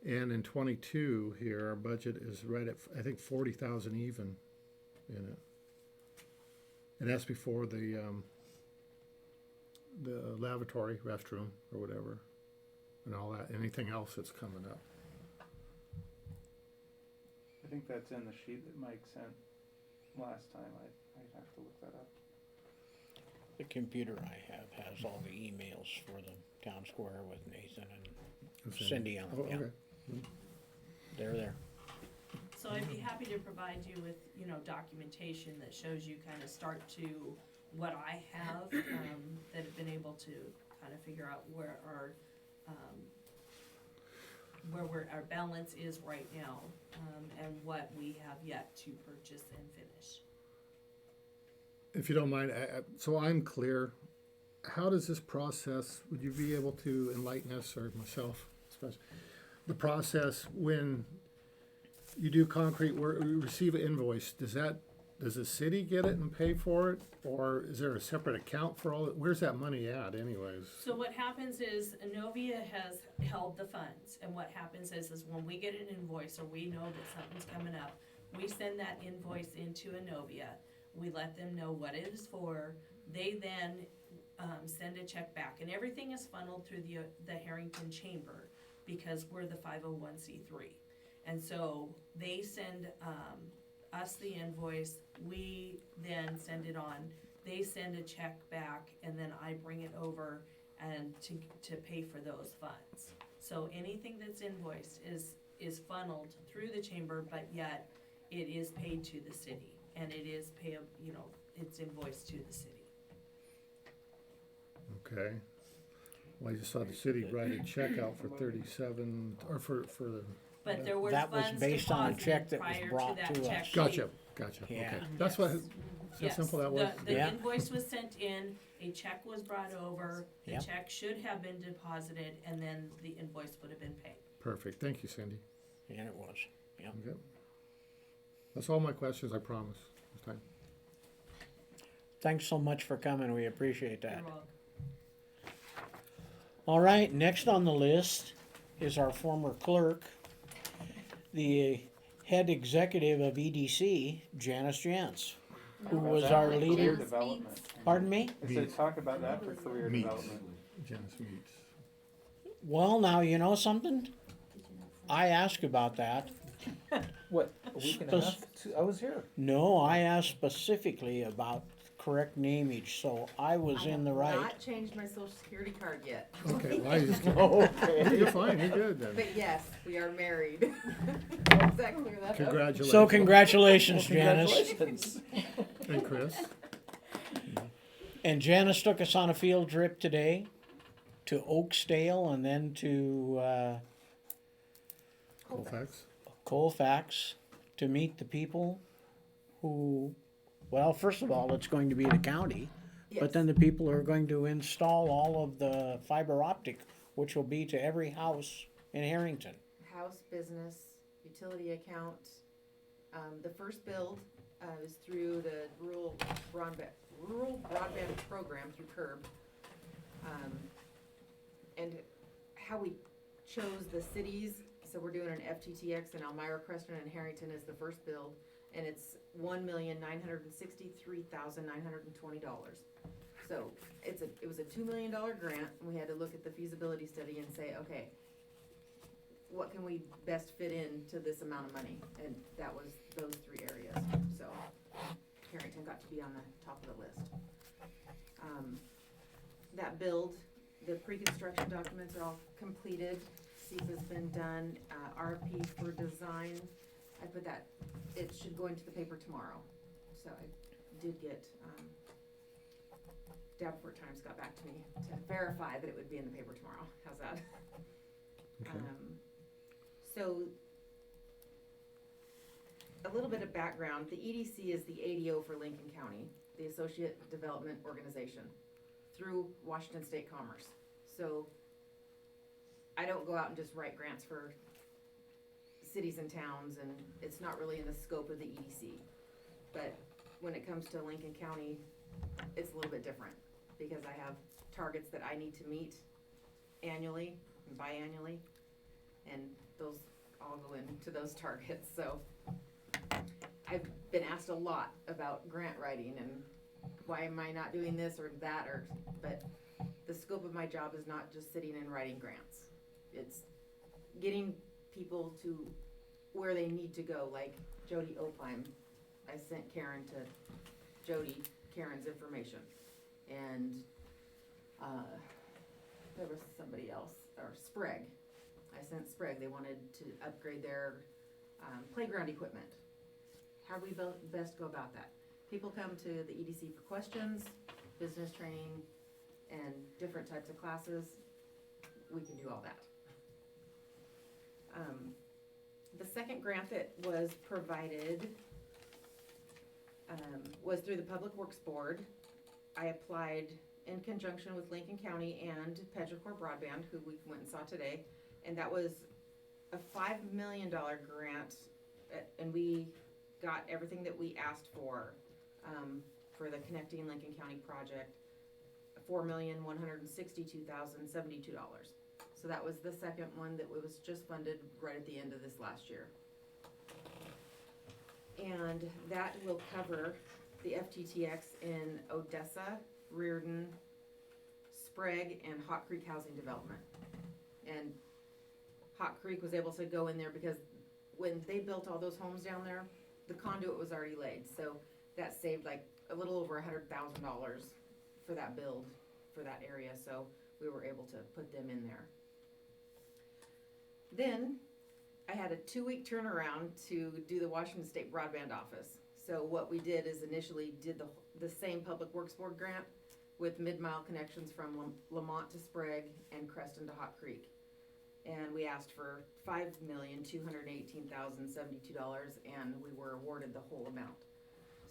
And in 22 here, our budget is right at, I think, 40,000 even in it. And that's before the lavatory restroom or whatever, and all that, anything else that's coming up. I think that's in the sheet that Mike sent last time. I'd have to look that up. the computer I have has all the emails for the town square with Nathan and Cindy on Oh, it, yeah, okay. they're there. So I'd be happy to provide you with, documentation that shows you kind of start to what I have, that have been able to kind of figure out where our balance is right now, and what we have yet to purchase and finish. If you don't mind, so I'm clear, how does this process, would you be able to enlighten us, or myself, especially, the process when you do concrete work, you receive an invoice, does the city get it and pay for it? Or is there a separate account for all, where's that money at anyways? So what happens is Inovia has held the funds, and what happens is when we get an invoice or we know that something's coming up, we send that invoice into Inovia. We let them know what it is for. They then send a check back, and everything is funneled through the Harrington Chamber because we're the 501c3. And so they send us the invoice, we then send it on, they send a check back, and then I bring it over and to pay for those funds. So anything that's invoiced is funneled through the chamber, but yet it is paid to the city, and it is it's invoiced to the city. Okay. Well, I just saw the city write a check out for 37, or for the, But there was That was funds based on a check deposited that was prior brought to that to check us. gotcha, okay. Yeah. That's what, Yes. how simple that was? The Yeah. invoice was sent in, a check was brought over, the Yep. check should have been deposited, and then the invoice would have been paid. Perfect, thank you, Cindy. And it was, yeah. Okay. That's all my questions, I promise, this time. Thanks so much for coming, we appreciate that. You're welcome. All right, next on the list is our former clerk, the head executive of EDC, Janice Jantz, who was our Career leader. development. Pardon me? I said, talk about that for career Meats. development. Janice Meats. Well, now, you know something? I asked about that. What, a week and a half? I was here. No, I asked specifically about correct nameage, so I was in the I right. have not changed my social security card yet. Okay, well, I just, Okay. you're fine, you're good then. But yes, we are married. Does that clear that up? Congratulations. So congratulations, Janice. Congratulations. And Chris? And Janice took us on a field trip today to Oakstale and then to Colfax? Colfax to meet the people who, well, first of all, it's going to be the county, but Yes. then the people are going to install all of the fiber optic, which will be to every house in Harrington. House, business, utility account. The first build is through the rural broadband program through CURB. And how we chose the cities, so we're doing an FTTX in Elmira, Creston, and Harrington is the first build, and it's $1,963,920. So it was a $2 million grant, and we had to look at the feasibility study and say, okay, what can we best fit into this amount of money? And that was those three areas, so Harrington got to be on the top of the list. That build, the pre-construction documents are all completed, SEPA's been done, RFP for design, I put that, it should go into the paper tomorrow. So I did get, Davenport Times got back to me to verify that it would be in the paper tomorrow, how's that? Okay. So, a little bit of background, the EDC is the ADO for Lincoln County, the Associate Development Organization, through Washington State Commerce. So, I don't go out and just write grants for cities and towns, and it's not really in the scope of the EDC. But when it comes to Lincoln County, it's a little bit different, because I have targets that I need to meet annually and biannually, and those all go into those targets, so. I've been asked a lot about grant writing and why am I not doing this or that, but the scope of my job is not just sitting and writing grants. It's getting people to where they need to go, like Jody Opheim. I sent Karen to Jody, Karen's information. And, there was somebody else, or Sprague. I sent Sprague, they wanted to upgrade their, playground equipment. How do we best go about that? People come to the EDC for questions, business training, and different types of classes. We can do all that. The second grant that was provided was through the Public Works Board. I applied in conjunction with Lincoln County and Petrichor Broadband, who we went and saw today, and that was a $5 million grant, and we got everything that we asked for the Connecting Lincoln County project, $4,162,072. So that was the second one that was just funded right at the end of this last year. And that will cover the FTTX in Odessa, Reardon, Sprague, and Hot Creek Housing Development. And Hot Creek was able to go in there because when they built all those homes down there, the conduit was already laid, so that saved like a little over $100,000 for that build, for that area, so we were able to put them in there. Then, I had a 2-week turnaround to do the Washington State Broadband Office. So what we did is initially did the same Public Works Board grant with mid-mile connections from Lamont to Sprague and Creston to Hot Creek. And we asked for $5,218,072, and we were awarded the whole amount.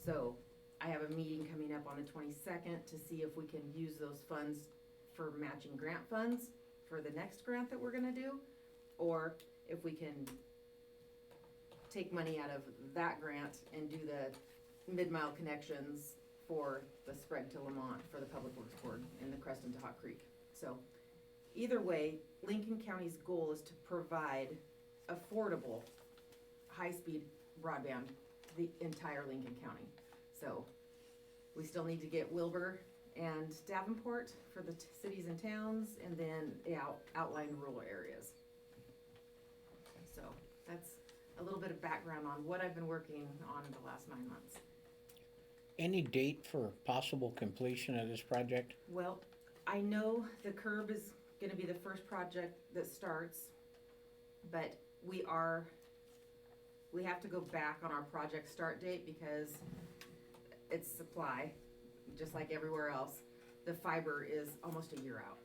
So I have a meeting coming up on the 22nd to see if we can use those funds for matching grant funds for the next grant that we're gonna do, or if we can take money out of that grant and do the mid-mile connections for the Sprague to Lamont for the Public Works Board and the Creston to Hot Creek. So either way, Lincoln County's goal is to provide affordable, high-speed broadband to the entire Lincoln County. So we still need to get Wilbur and Davenport for the cities and towns, and then the outlying rural areas. So that's a little bit of background on what I've been working on in the last 9 months. Any date for possible completion of this project? Well, I know the curb is gonna be the first project that starts, but we have to go back on our project start date because it's supply, just like everywhere else. The fiber is almost a year out.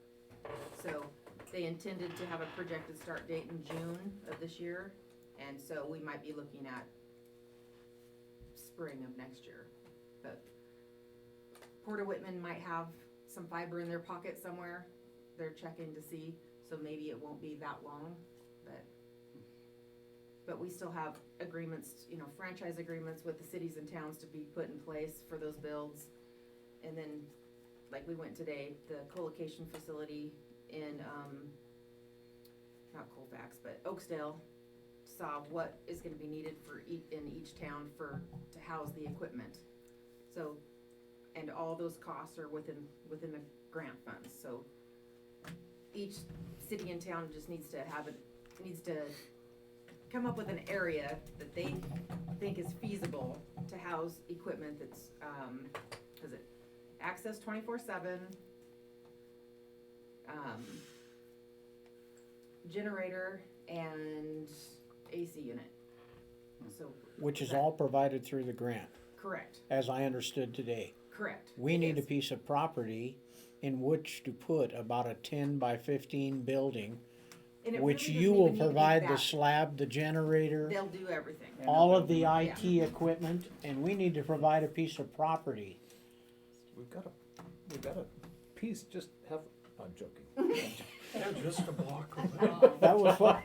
So they intended to have a projected start date in June of this year, and so we might be looking at spring of next year. But Porter Whitman might have some fiber in their pocket somewhere. They're checking to see, so maybe it won't be that long, but we still have agreements, you know, franchise agreements with the cities and towns to be put in place for those builds. And then, like we went today, the co-location facility in, not Colfax, but Oakdale, saw what is gonna be needed for in each town to house the equipment. So, and all those costs are within the grant funds, so each city and town just needs to come up with an area that they think is feasible to house equipment that's, is it access 24/7, generator and AC unit. So, Which is all provided through the grant, correct, as I understood today. correct. We It need a is. piece of property in which to put about a 10 by 15 building, And it which really you doesn't will even need to be provide the that. slab, the generator, They'll do everything. And all a of the building. IT equipment, and we need to provide a piece of property. We've got a piece, just have, I'm joking. Yeah, just a block away. That was what,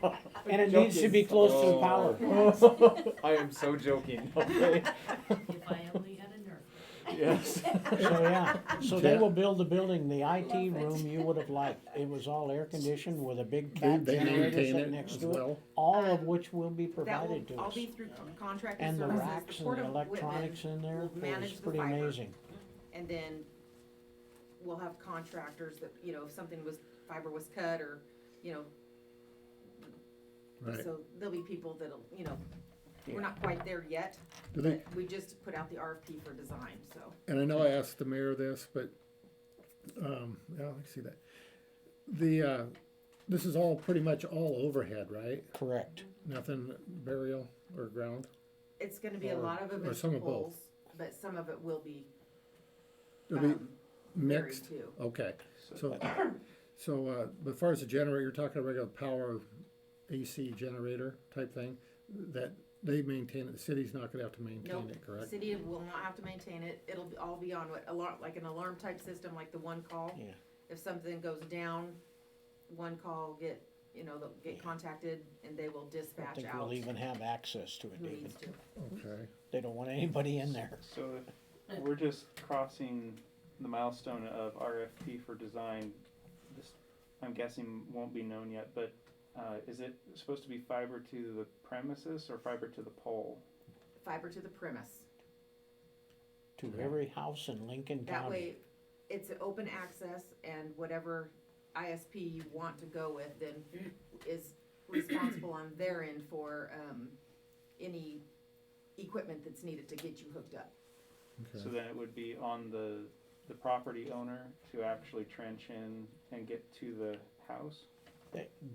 and it needs to be close to the power. I am so joking, okay? If I only had a nerve. Yes. So, yeah, so they will build the building, the IT room you would have liked. It was all air conditioned with a big cat They generator maintain sitting it next as to it. well. All of which will be That will provided to all us. be through contracted And the services. racks and Port the of Whitman electronics in there will manage is the pretty fiber. amazing. And then we'll have contractors that, you know, if fiber was cut or, you know, Right. so there'll be people that'll, you know, we're not quite there yet, Do they, but we just put out the RFP for design, so. and I know I asked the mayor this, but, yeah, I see that. This is all, pretty much all overhead, right? Correct. Nothing burial or ground? It's gonna be a Or- lot of it or is some of both. poles, but some of it will be, It'll be buried mixed? too. Okay, so, but as far as the generator, you're talking a regular power AC generator type thing, that they maintain it, the city's not gonna have to maintain Nope, it, correct? city will not have to maintain it, all be on like an alarm type system, like the one call. Yeah. If something goes down, one call they'll get contacted and they will I dispatch think out we'll even have access to it, who David. needs to. Okay, They don't want anybody in there. So if we're just crossing the milestone of RFP for design. This, I'm guessing, won't be known yet, but is it supposed to be fiber to the premises or fiber to the pole? Fiber to the premise. To every house in Lincoln That County. way, it's an open access and whatever ISP you want to go with then is responsible on their end for, any equipment that's needed to get you hooked up. So okay. then it would be on the property owner to actually trench in and get to the house?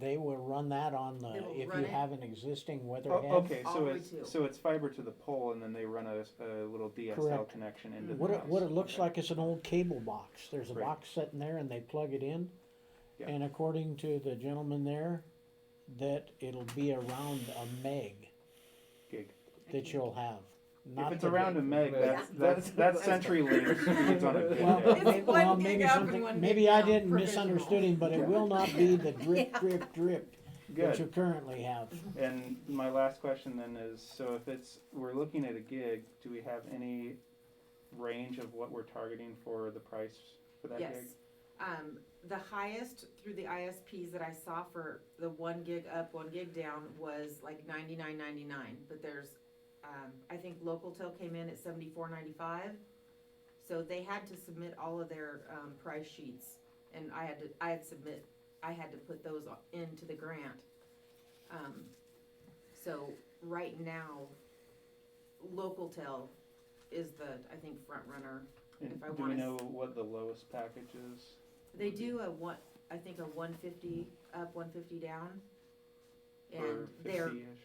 They will run that on the, They will if run you it. have an existing Oh, weatherhead. okay, All so the way it's, to. so it's fiber to the pole and then they run a little DSL Correct. connection into the What house? it looks Okay. like is an old cable box. There's a Right. box sitting there and they plug it in. Yeah. And according to the gentleman there, that it'll be around a meg Gig. that you'll have. If Not it's the around big- a meg, Yeah. that's CenturyLink speeds on a good Well, day. It's maybe, one well, gig maybe up and something, one maybe gig I down, didn't provisional. misunderstood him, but it will not be the drip, drip, drip that you Good. currently have. And my last question then is, so if we're looking at a gig, do we have any range of what we're targeting for the price for that Yes. gig? The highest through the ISPs that I saw for the 1 gig up, 1 gig down was like $99.99, but there's, I think Localtel came in at $74.95. So they had to submit all of their, price sheets, and I had to put those into the grant. So right now, Localtel is the, I think, front runner. And If I do we wanna know what the lowest package is? They do I think a 150 up, 150 down. And Or their 50-ish?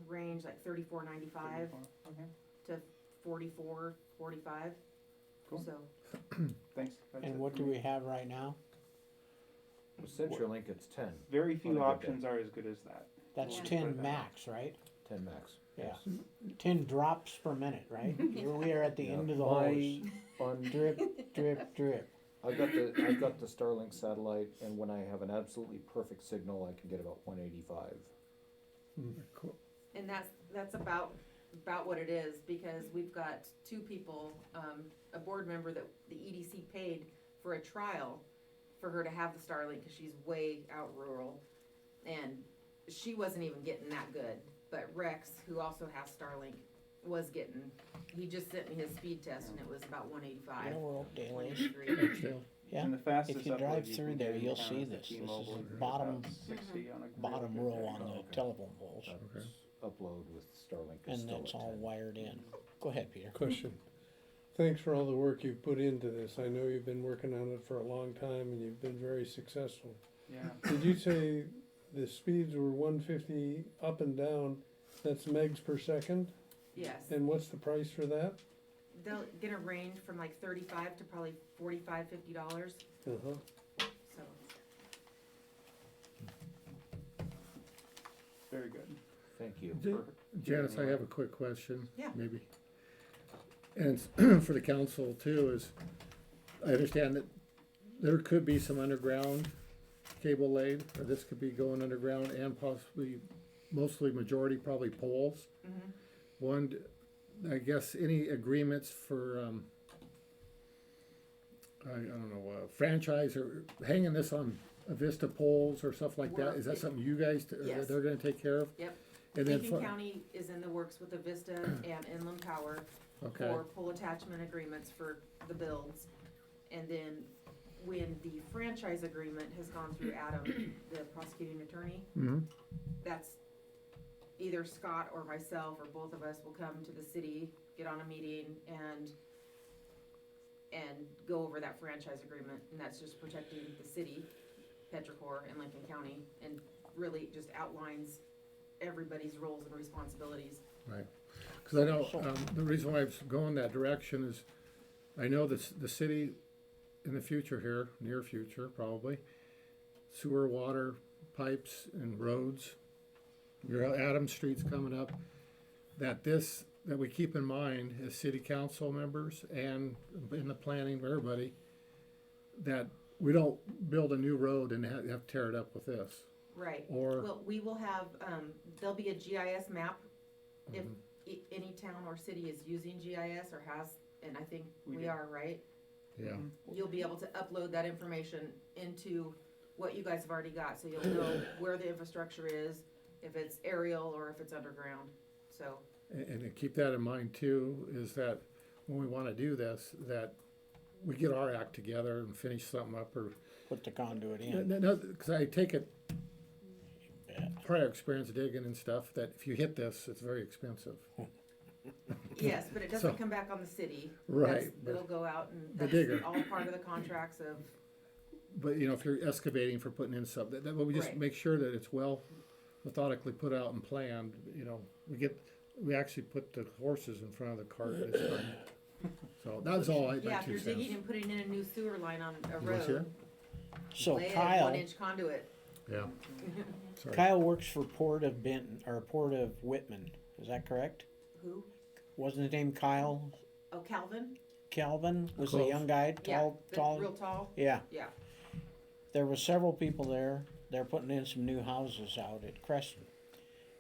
range like 34.95 Okay, to 44, 45. Cool. So, thanks. That's And it what for do me. we have right now? With CenturyLink, it's 10, Very On a few good options are as good as that. That's Yeah. 10 Put it that way. max, right? 10 max. Yeah. yes. 10 drops per minute, right? Here we are at the Yeah, end of the my- hose. On, Drip, drip, drip. I've got the Starlink satellite, and when I have an absolutely perfect signal, I can get about 185. Cool. and that's about what it is, because we've got 2 people, a board member that the EDC paid for a trial for her to have the Starlink, cause she's way out rural, and she wasn't even getting that good. But Rex, who also has Starlink, was getting, he just sent me his speed test and it was about 185. Yeah, we're up daily. 183. Still, Yeah. And the fastest If you upload drive you through can there, get in you'll town see is the this. This is T-Mobile. the It's bottom- about 60 on a Bottom really good row day. on the Okay. telephone poles. That's upload with Starlink is And still that's at all 10. wired in. Go ahead, Peter. Question. Thanks for all the work you've put into this. I know you've been working on it for a long time and you've been very successful. Yeah, Did you say the speeds were 150 up and down? That's megs per second? Yes. And what's the price for that? They'll gonna range from like 35 to probably $45, $50. Uh-huh. So, very good. Thank you. Ja- For Janice, I giving have me a quick question. Yeah. Maybe. And it's for the council too, is I understand that there could be some underground cable laid, or this could be going underground and possibly, mostly majority probably poles. mhm. One, I guess any agreements for, I don't know, franchise or hanging this on Vista poles or stuff like that? We're- Is that something you guys, Yes. they're gonna take care of? Yep. And then, Lincoln fi- County is in the works with the Vista and Inland Power okay, for pole attachment agreements for the builds. And then when the franchise agreement has gone through Adam, the prosecuting attorney, mhm, that's either Scott or myself or both of us will come to the city, get on a meeting and go over that franchise agreement. And that's just protecting the city, Petrichor and Lincoln County, and really just outlines everybody's roles and responsibilities. right. Cause I know, the reason why I was going that direction is, I know the city in the future here, near future probably, sewer, water, pipes and roads, your Adams Street's coming up, that we keep in mind as city council members and in the planning for everybody, that we don't build a new road and have to tear it up with this, Right. or, Well, we will have, there'll be a GIS map if Mhm. any town or city is using GIS or has, and I think We we do. are, right? yeah, You'll be able to upload that information into what you guys have already got, so you'll know where the infrastructure is, if it's aerial or if it's underground, so. and to keep that in mind too, is that when we wanna do this, that we get our act together and finish something up, or, Put the conduit in. cause I take it, prior experience digging and stuff, that if you hit this, it's very expensive. Yes, but it doesn't So- come back on the city. Right, That's- but It'll go out and the that's digger. all part of the contracts of, But, you know, if you're excavating for putting in something, that we just Right. make sure that it's well methodically put out and planned, you know, we actually put the horses in front of the cart this time. So that's all my yeah, if 2 you're cents. digging and putting in a new sewer line on a What's that? road, So lay a Kyle, 1-inch conduit. Yeah. Sorry. Kyle works for Port of Benton, or Port of Whitman, is that correct? Who? Wasn't his name Kyle? Oh, Calvin? Calvin was the Close. young guy, Yeah, tall, the tall? real tall, Yeah, yeah. there were several people there, they're putting in some new houses out at Creston.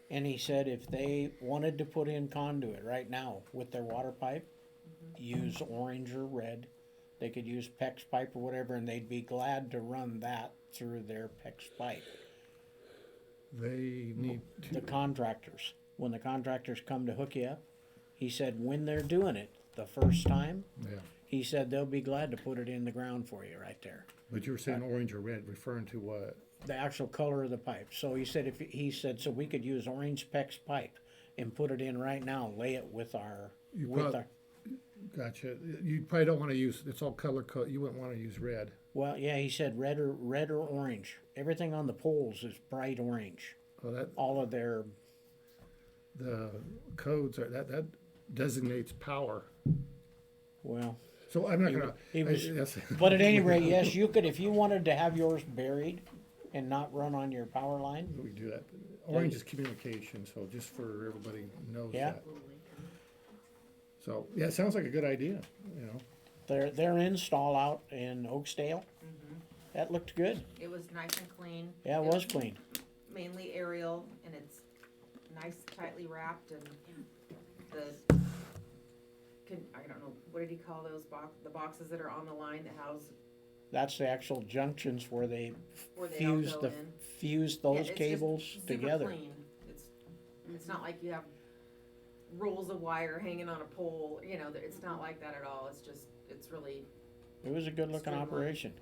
And he said if they wanted to put in conduit right now with their water pipe, use orange or red. They could use PEX pipe or whatever, and they'd be glad to run that through their PEX pipe. They need The contractors, when the contractors come to hook you up, he said when they're doing it the first time, yeah. he said they'll be glad to put it in the ground for you right there. But you were saying orange or red, referring to what? The actual color of the pipe. So he said so we could use orange PEX pipe and put it in right now, lay it with our, You with prob- our, Gotcha. You probably don't wanna use, it's all color code, you wouldn't wanna use red. well, yeah, he said red or orange. Everything on the poles is bright orange. Well, that, All of their, the codes are, that designates power. well, So I'm not gonna. he was- yes. but at any rate, yes, you could, if you wanted to have yours buried and not run on your power line, We do that. Orange is communication, so just for everybody knows Yeah. that. So, yeah, it sounds like a good idea, you know. their install out in Oaksdale, that looked good. It was nice and clean. Yeah, it was clean. Mainly aerial, and it's nice tightly wrapped, and the, I don't know, what did he call those the boxes that are on the line that house, That's the actual junctions where they where they all fuse go the, in? fuse Yeah, those it's just cables super together. clean. It's not like you have rolls of wire hanging on a pole, you know, it's not like that at all, it's really, It was a good looking Streamlined. operation.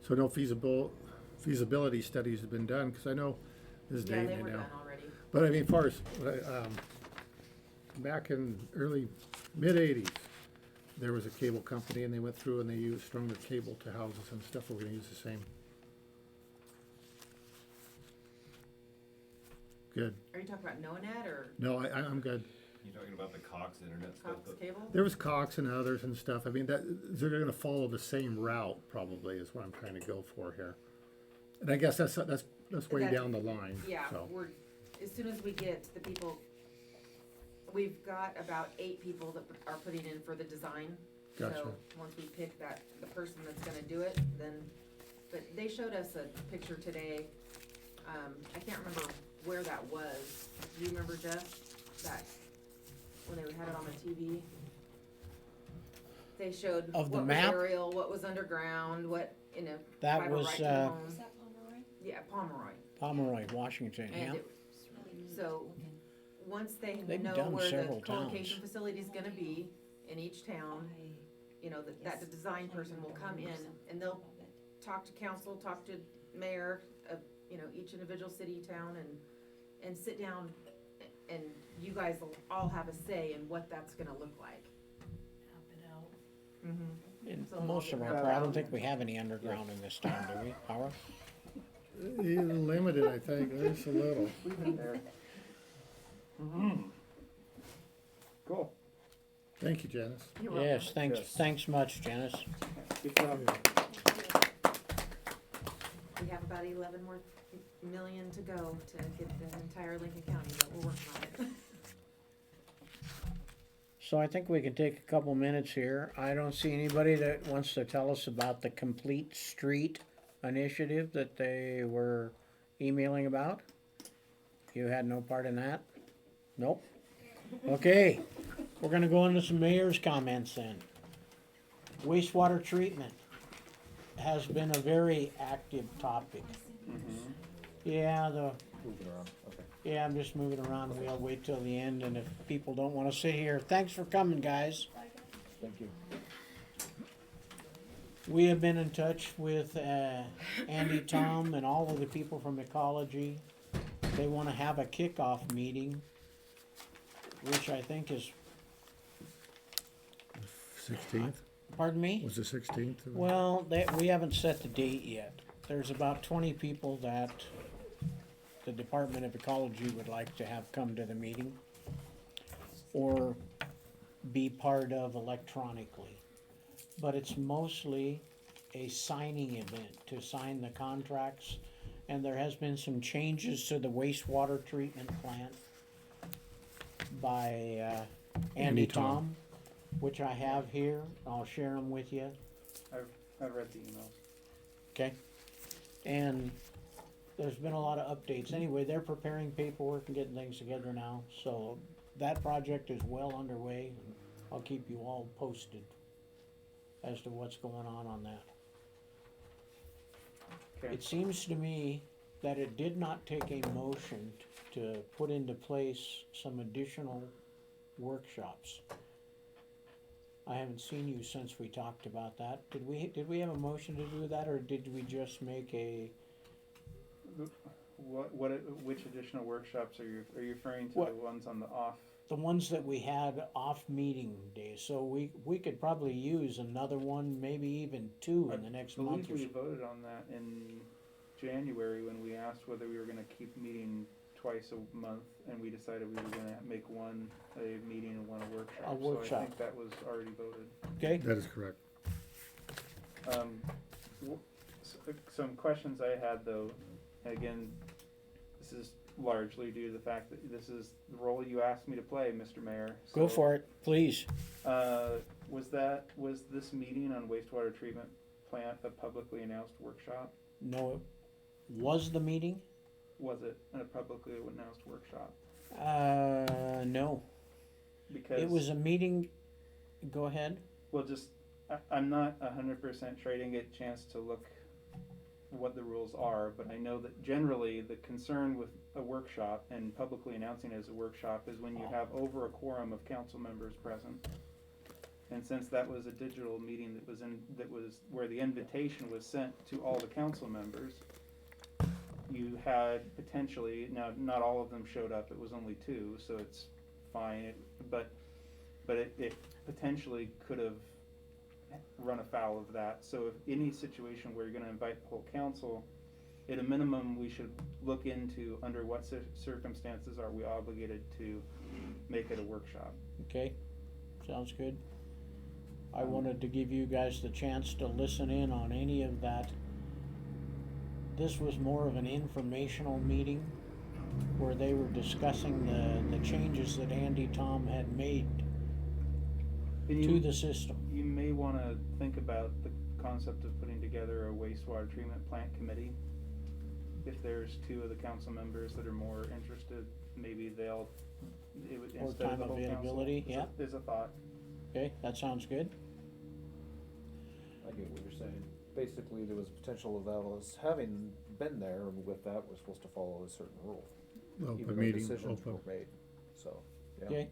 So no feasibility studies have been done, cause I know this is yeah, dating they it were now. done already. But I mean, far as, back in mid-80s, there was a cable company and they went through and they strung their cable to houses and stuff. We're gonna use the same. Good. Are you talking about NONET or No, I'm good. You talking about the Cox internet stuff? Cox Cable? There was Cox and others and stuff. I mean, they're gonna follow the same route probably is what I'm trying to go for here. And I guess that's way That's- down the line, Yeah, so. as soon as we get the people, we've got about 8 people that are putting in for the design. Gotcha. So, once we pick the person that's gonna do it, then, but they showed us a picture today, I can't remember where that was. Do you remember, Jeff, that, when they had it on the TV? They showed Of the what was map? aerial, what was underground, what, That private was, right to home. Is that Pomeroy? Yeah, Pomeroy. Pomeroy, Washington, yeah. And so, once they They've know done where the several co-location towns. facility is gonna be in each town, you know, that the design person will come in and they'll talk to council, talk to mayor of, you know, each individual city, town, and sit down, and you guys will all have a say in what that's gonna look like. Map it out. In So most of we'll our, get I don't think we have any underground in this town, do we, Howard? Limited, I think, there's a little. We've been there. Cool. Thank you, Janice. You're welcome. Yes, Yes. thanks much, Janice. Good job. We have about 11 more million to go to get the entire Lincoln County, but we're working on it. So I think we can take a couple minutes here. I don't see anybody that wants to tell us about the Complete Street initiative that they were emailing about. You had no part in that? Nope. Okay, we're gonna go into some mayor's comments then. Wastewater treatment has been a very active topic. Yeah, Moving around, okay. yeah, I'm just moving around. We'll wait till the end, and if people don't wanna sit here, thanks for coming, guys. Thank you. We have been in touch with Andy, Tom, and all of the people from Ecology. They wanna have a kickoff meeting, which I think is, 16th, pardon me? was the 16th? Well, we haven't set the date yet. There's about 20 people that the Department of Ecology would like to have come to the meeting or be part of electronically. But it's mostly a signing event to sign the contracts. And there has been some changes to the wastewater treatment plant by Andy Tom, which I have here. I'll share them with you. I've read the emails. Okay. And there's been a lot of updates. Anyway, they're preparing paperwork and getting things together now, so that project is well underway. And I'll keep you all posted as to what's going on that. Okay. It seems to me that it did not take a motion to put into place some additional workshops. I haven't seen you since we talked about that. Did we have a motion to do that, or did we just make a, Which additional workshops are you referring to? What? The ones on the off? the ones that we had off meeting days? So we could probably use another one, maybe even two in the next I month believe or we so. voted on that in January when we asked whether we were gonna keep meeting twice a month, and we decided we were gonna make one a meeting and one a workshop. A So I workshop. think that was already voted. Okay, That is correct. Some questions I had though, and again, this is largely due to the fact that this is the role you asked me to play, Mr. Mayor. go So, for it, please. was this meeting on wastewater treatment plant a publicly announced workshop? No, it was the meeting? Was it a publicly announced workshop? No, Because it was a meeting, go ahead. well, I'm not 100% sure. I didn't get a chance to look what the rules are, but I know that generally the concern with a workshop and publicly announcing it as a workshop is when you have over a quorum of council members present. And since that was a digital meeting that was where the invitation was sent to all the council members, you had potentially, now not all of them showed up, it was only two, so it's fine, but it potentially could have run afoul of that. So if any situation where you're gonna invite the whole council, at a minimum, we should look into under what circumstances are we obligated to make it a workshop. Okay, sounds good. I wanted to give you guys the chance to listen in on any of that. This was more of an informational meeting where they were discussing the changes that Andy Tom had made And to the system. You may wanna think about the concept of putting together a wastewater treatment plant committee. If there's two of the council members that are more interested, maybe it would, Or instead of time the whole council. availability, yeah. Is a thought. Okay, that sounds good. I get what you're saying. Basically, there was potential of us having been there, and with that, we're supposed to follow a certain rule. Even Open though meeting, decisions open. were made, so, yeah. Okay.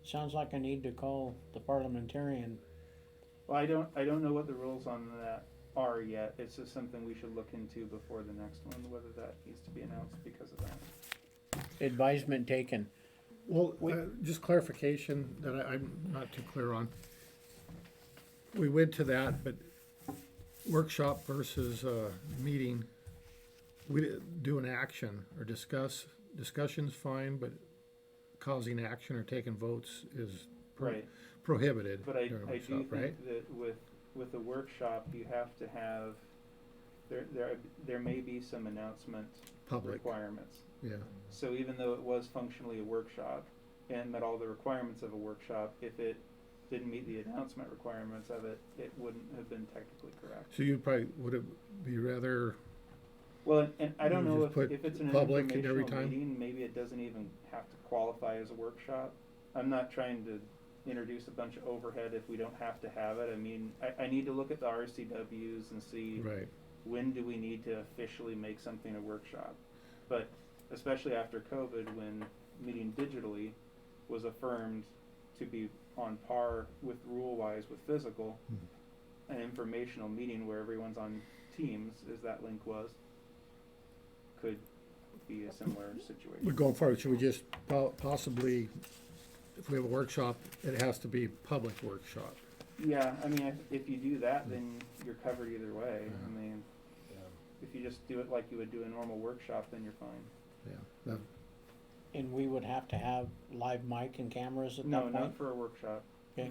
Sounds like I need to call the parliamentarian. Well, I don't know what the rules on that are yet. It's just something we should look into before the next one, whether that needs to be announced because of that. Advisement taken. Well, just clarification that I'm not too clear on. We went to that, but workshop versus, meeting, we didn't do an action or discussion's fine, but causing action or taking votes is Right. prohibited But I during a do workshop, right? think that with a workshop, you have to have, there may be some announcement Public, requirements. yeah. So even though it was functionally a workshop and met all the requirements of a workshop, if it didn't meet the announcement requirements of it, it wouldn't have been technically correct. So you probably, would it be rather, Well, and I don't You know just put if it's an public in every informational time? meeting, maybe it doesn't even have to qualify as a workshop. I'm not trying to introduce a bunch of overhead if we don't have to have it. I mean, I need to look at the RCWs and see right, when do we need to officially make something a workshop. But especially after COVID, when meeting digitally was affirmed to be on par with rule-wise with physical, an informational meeting where everyone's on Teams, as that link was, could be a similar situation. but going forward, should we just possibly, if we have a workshop, it has to be public workshop? Yeah, I mean, if you do that, then you're covered either way. I mean, Yeah. if you just do it like you would do a normal workshop, then you're fine. Yeah, that, And we would have to have live mic and cameras at No, that not point? for a workshop. Okay,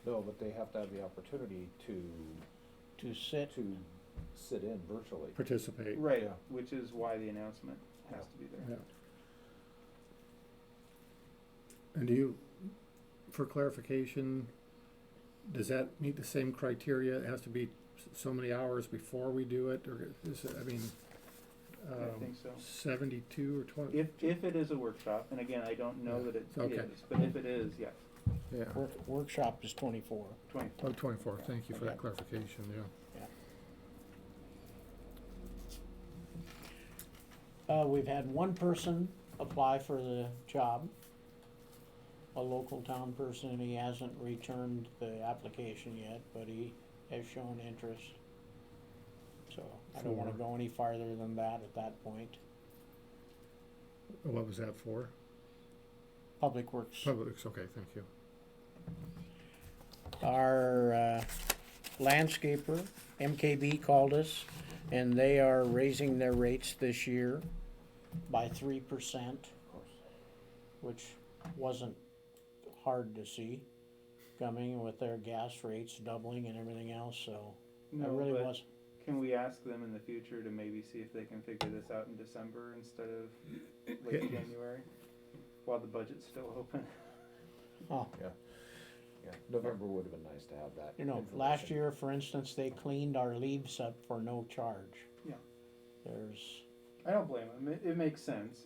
No, but they have to have the opportunity to to sit, sit in virtually. participate. Right, Yeah. which is why the announcement has to be there. Yeah. And do you, for clarification, does that meet the same criteria? It has to be so many hours before we do it, or is it, I mean, I think so. 72 or 20? If it is a workshop, and again, I don't know that it Okay. is, but if it is, yes, Yeah, Workshop is 24. 20. oh, 24, thank you for that Okay. clarification, yeah. We've had one person apply for the job, a local town person, and he hasn't returned the application yet, but he has shown interest. So I don't wanna For- go any farther than that at that point. What was that for? Public Works. Public, okay, thank you. Our landscaper, MKB, called us, and they are raising their rates this year by 3%, which wasn't hard to see coming with their gas rates doubling and everything else, so it No, really but was. can we ask them in the future to maybe see if they can figure this out in December instead of late January? While the budget's still open? Oh, Yeah, November would have been nice to have that. you know, last information. year, for instance, they cleaned our leaves up for no charge. Yeah. There's, I don't blame them. It makes sense.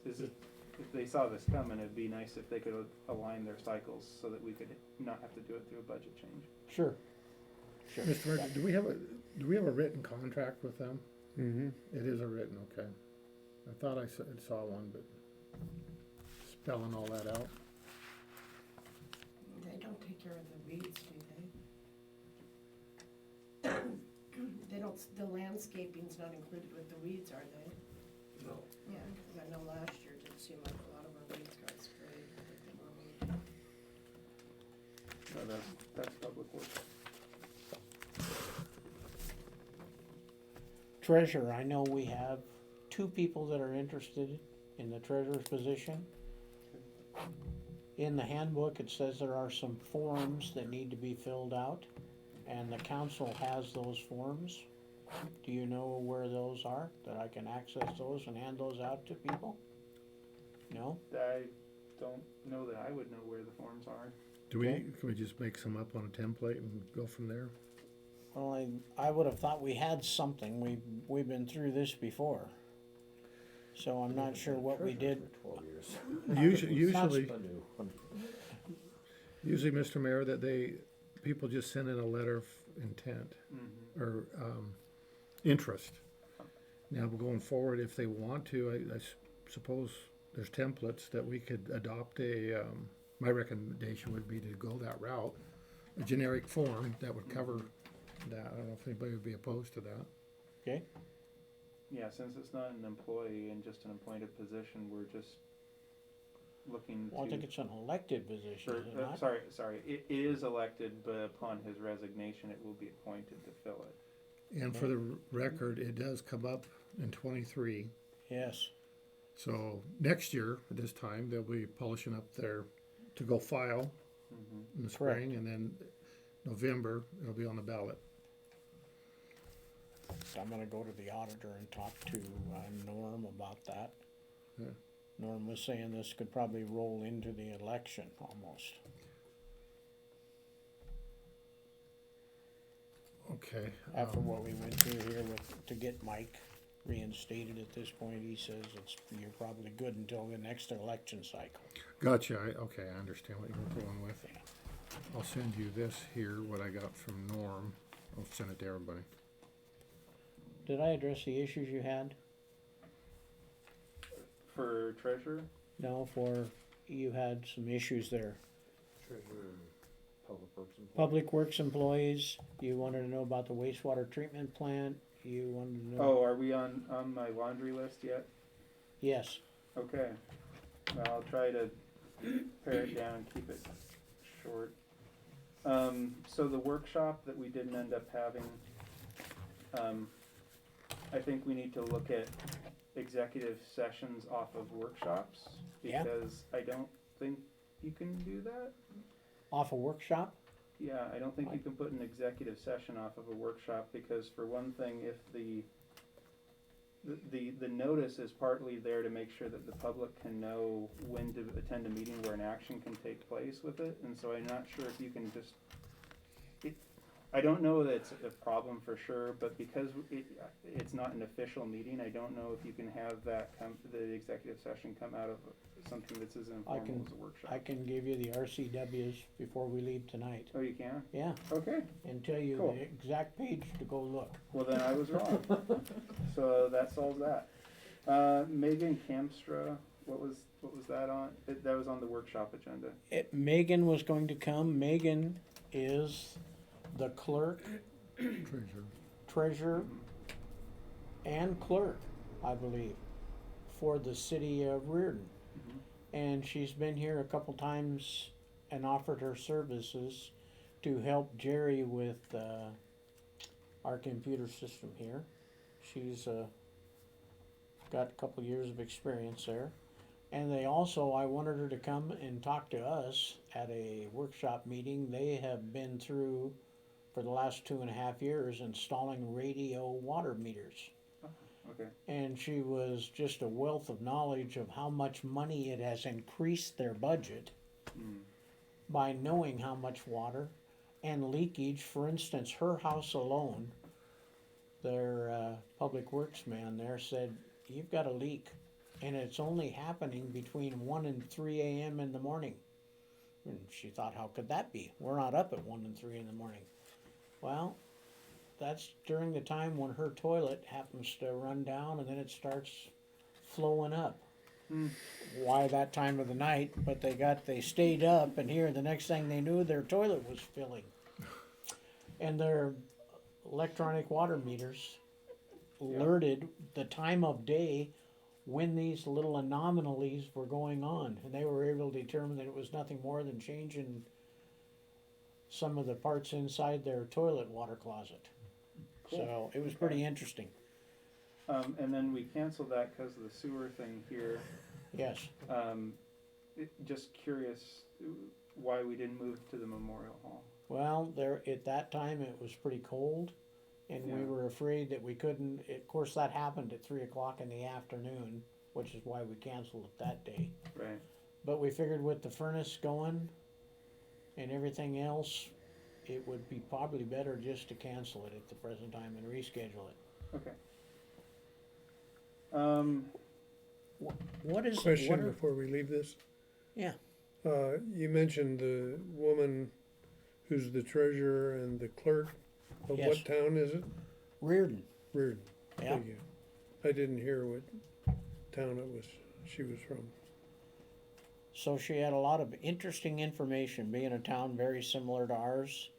If they saw this coming, it'd be nice if they could align their cycles so that we could not have to do it through a budget change. sure. Sure. Mr. Murphy, do we have a written contract with them? Mm-hmm. It is a written, okay. I thought I saw one, but spelling all that out. They don't take care of the weeds, do they? They don't, the landscaping's not included with the weeds, are they? No. Yeah, cause I know last year it did seem like a lot of our weeds got sprayed, but they were weed. So that's public works. Treasurer, I know we have two people that are interested in the treasurer's position. In the handbook, it says there are some forms that need to be filled out, and the council has those forms. Do you know where those are, that I can access those and hand those out to people? No? I don't know that I would know where the forms are. Do we, Okay. can we just make some up on a template and go from there? Well, I would have thought we had something, we've been through this before. So I'm not sure what we did. For 12 years. Usually, Anew. usually, Mr. Mayor, that people just send in a letter of intent Mm-hmm. or, interest. Now, going forward, if they want to, I suppose there's templates that we could adopt my recommendation would be to go that route. A generic form that would cover that. I don't know if anybody would be opposed to that. Okay, Yeah, since it's not an employee and just an appointed position, we're just looking well, I think to. it's an elected position, is it not? Sorry, it is elected, but upon his resignation, it will be appointed to fill it. And for the record, it does come up in 23. Yes, So next year, at this time, they'll be polishing up their to go file in the Correct. spring, and then November, it'll be on the ballot. I'm gonna go to the auditor and talk to Norm about that. Yeah. Norm was saying this could probably roll into the election almost. Okay. After what we went through here to get Mike reinstated at this point, he says you're probably good until the next election cycle. Gotcha. Okay, I understand what you were going with. I'll send you this here, what I got from Norm. I'll send it to everybody. Did I address the issues you had? For treasurer, No, you had some issues there. Treasurer, Public Works employee. Public Works employees, you wanted to know about the wastewater treatment plant, you wanted to know. oh, are we on my laundry list yet? Yes, Okay, well, I'll try to pare it down and keep it short. So the workshop that we didn't end up having, I think we need to look at executive sessions off of workshops. Yeah. Because I don't think you can do that. off a workshop, Yeah, I don't think you can put an executive session off of a workshop, because for one thing, if the notice is partly there to make sure that the public can know when to attend a meeting where an action can take place with it, and so I'm not sure if you can just, I don't know that it's a problem for sure, but because it's not an official meeting, I don't know if you can have that the executive session come out of something that's as informal can- as a workshop. I can give you the RCWs before we leave tonight. Oh, you can? Yeah, Okay, and tell you Cool. the exact page to go look. well then I was wrong. So that solves that. Megan Kamstra, what was that on? That was on the workshop agenda. Megan was going to come. Megan is the clerk, treasurer, and clerk, I believe, for the city of Reardon. Mhm. And she's been here a couple times and offered her services to help Jerry with our computer system here. She's got a couple years of experience there. And they also, I wanted her to come and talk to us at a workshop meeting. They have been through, for the last 2.5 years, installing radio water meters. Okay. And she was just a wealth of knowledge of how much money it has increased their budget Mm. by knowing how much water and leakage. For instance, her house alone, their public works man there said, you've got a leak, and it's only happening between 1 and 3 a.m. in the morning. And she thought, how could that be? We're not up at 1 and 3 in the morning. Well, that's during the time when her toilet happens to run down and then it starts flowing up. Hmm. Why that time of the night? But they stayed up, and here the next thing they knew, their toilet was filling. And their electronic water meters alerted the time of day when these little anomalies were going on, and they were able to determine that it was nothing more than changing some of the parts inside their toilet water closet. Cool. So it was pretty interesting. And then we canceled that because of the sewer thing here. Yes. Just curious why we didn't move to the Memorial Hall. Well, there at that time it was pretty cold, and we Yeah. were afraid that we couldn't. Of course, that happened at 3 o'clock in the afternoon, which is why we canceled it that day. Right. But we figured with the furnace going and everything else, it would be probably better just to cancel it at the present time and reschedule it. Okay. What is Question what are, before we leave this. Yeah. You mentioned the woman who's the treasurer and the clerk of Yes. what town is it? Reardon? Reardon. Yeah. Thank you. I didn't hear what town she was from. So she had a lot of interesting information, being a town very similar to ours,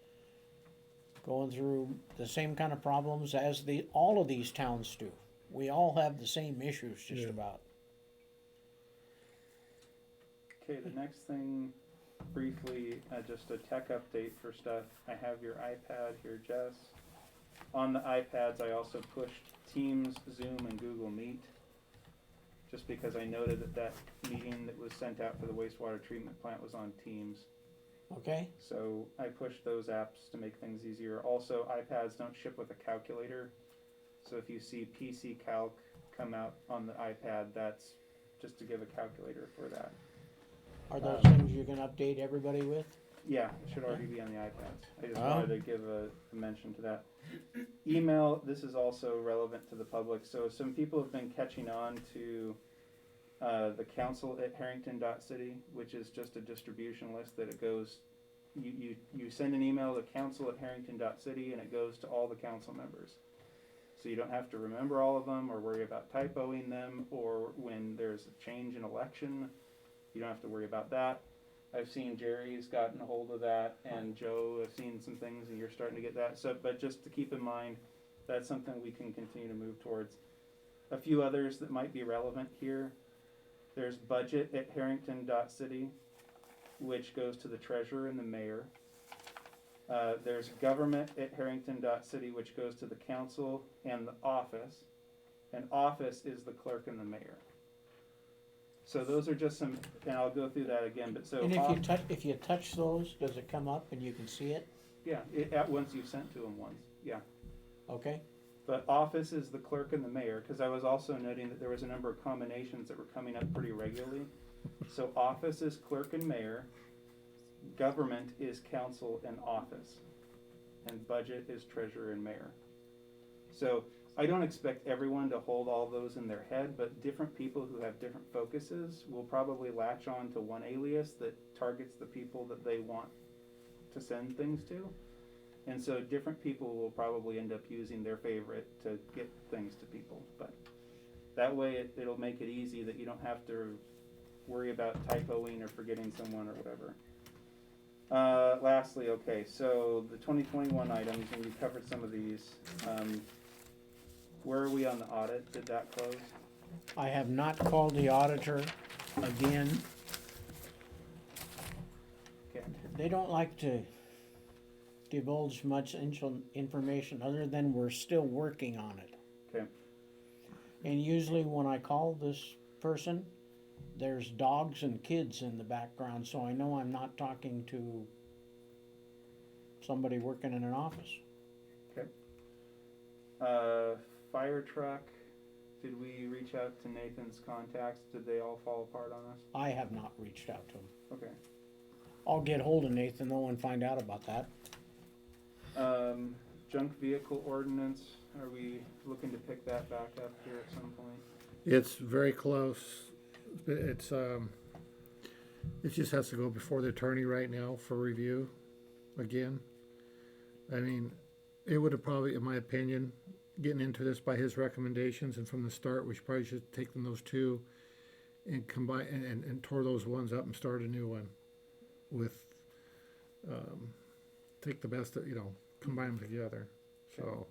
going through the same kind of problems as all of these towns do. We all have the same issues, just Yeah. about. Okay, the next thing, briefly, just a tech update for stuff. I have your iPad here, Jess. On the iPads, I also pushed Teams, Zoom, and Google Meet. Just because I noted that meeting that was sent out for the wastewater treatment plant was on Teams. Okay? So I pushed those apps to make things easier. Also, iPads don't ship with a calculator. So if you see PC Calc come out on the iPad, that's just to give a calculator for that. Are those things you can update everybody with? Yeah, it should already be on the iPads. I just Oh. wanted to give a mention to that. Email, this is also relevant to the public. So some people have been catching on to the council at Harrington.city, which is just a distribution list that it goes, you send an email to council at Harrington.city and it goes to all the council members. So you don't have to remember all of them or worry about typoing them, or when there's a change in election, you don't have to worry about that. I've seen Jerry's gotten a hold of that, and Joe, I've seen some things, and you're starting to get that. So, but just to keep in mind, that's something we can continue to move towards. A few others that might be relevant here. There's budget at Harrington.city, which goes to the treasurer and the mayor. There's government at Harrington.city, which goes to the council and the office. And office is the clerk and the mayor. So those are just some, and I'll go through that again, but so. And if you touch those, does it come up and you can see it? Yeah, once you've sent to them once, yeah. Okay? But office is the clerk and the mayor, because I was also noting that there was a number of combinations that were coming up pretty regularly. So office is clerk and mayor, government is council and office. and budget is treasurer and mayor. So I don't expect everyone to hold all those in their head, but different people who have different focuses will probably latch on to one alias that targets the people that they want to send things to. And so different people will probably end up using their favorite to get things to people. But that way it'll make it easy that you don't have to worry about typoing or forgetting someone or whatever. Lastly, okay, so the 2021 items, and you covered some of these. Where are we on the audit? Did that close? I have not called the auditor again. Okay. They don't like to divulge much information other than we're still working on it. Okay. And usually when I call this person, there's dogs and kids in the background, so I know I'm not talking to somebody working in an office. Fire truck, did we reach out to Nathan's contacts? Did they all fall apart on us? I have not reached out to him. Okay. I'll get hold of Nathan though and find out about that. Junk vehicle ordinance, are we looking to pick that back up here at some point? It's very close. It's, it just has to go before the attorney right now for review again. I mean, it would have probably, in my opinion, getting into this by his recommendations and from the start, we should probably should take them those two and combine and tore those ones up and start a new one with, take the best, combine them together. So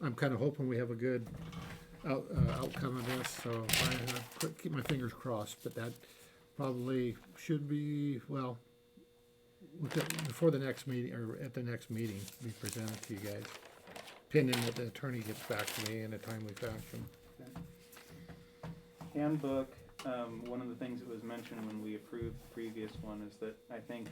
I'm kind of hoping we have a good outcome of this, so I keep my fingers crossed, but that probably should be, well, before the next meeting, or at the next meeting, be presented to you guys, pending that the attorney gets back to me in a timely fashion. Handbook, one of the things that was mentioned when we approved the previous one is that I think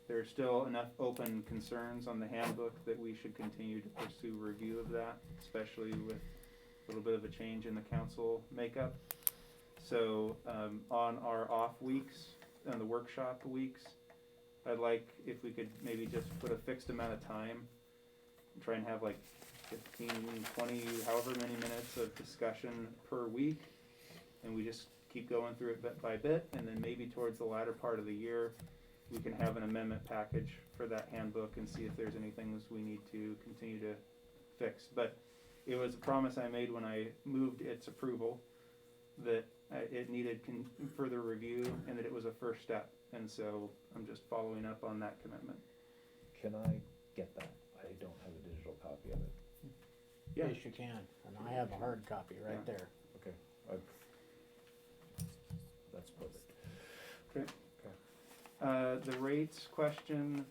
there's still enough open concerns on the handbook that we should continue to pursue review of that, especially with a little bit of a change in the council makeup. So on our off weeks and the workshop weeks, I'd like if we could maybe just put a fixed amount of time and try and have like 15, 20, however many minutes of discussion per week, and we just keep going through it bit by bit, and then maybe towards the latter part of the year we can have an amendment package for that handbook and see if there's any things we need to continue to fix. But it was a promise I made when I moved its approval that it needed further review and that it was a first step, and so I'm just following up on that commitment. Can I get that? I don't have a digital copy of it. Yeah. Yes, you can, and I have a hard copy right Yeah. there. Okay, that's perfect. Okay. Okay. The rates question,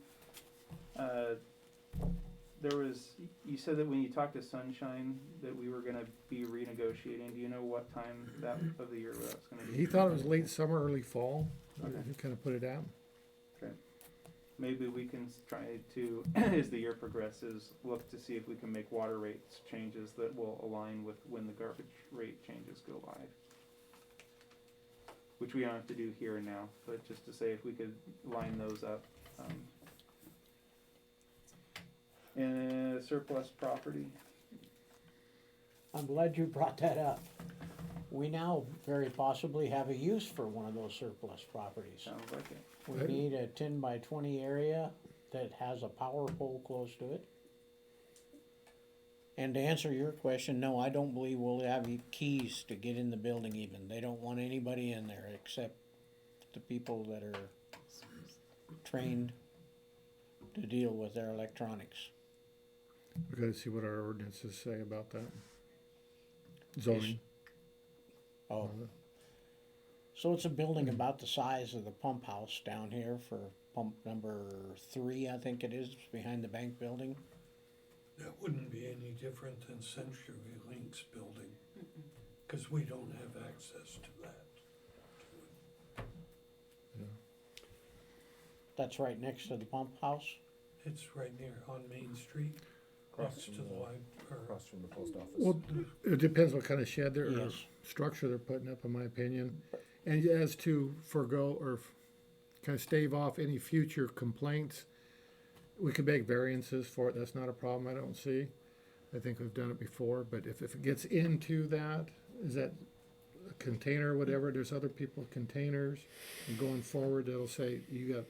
you said that when you talked to Sunshine that we were gonna be renegotiating. Do you know what time that of the year that's gonna be? He thought it was late summer, early fall. Okay. He kind of put it out. Okay. Maybe we can try to, as the year progresses, look to see if we can make water rates changes that will align with when the garbage rate changes go live. Which we don't have to do here and now, but just to say if we could line those up. And surplus property, I'm glad you brought that up. We now very possibly have a use for one of those surplus properties. sounds like it. We Right. need a 10 by 20 area that has a power pole close to it. And to answer your question, no, I don't believe we'll have keys to get in the building even. They don't want anybody in there except the people that are trained to deal with their electronics. We gotta see what our ordinances say about that. Zoning. Oh. So it's a building about the size of the pump house down here for pump number 3, I think it is, behind the bank building. That wouldn't be any different than CenturyLink's building, cause we don't have access to that. That's right next to the pump house. It's right near on Main Street, Across next from to the across from the post office. Well, it depends what kind of shed or Yes. structure they're putting up, in my opinion. And as to forego or kind of stave off any future complaints, we could make variances for it, that's not a problem, I don't see. I think we've done it before, but if it gets into that, is that a container or whatever, there's other people with containers, and going forward, they'll say, you got,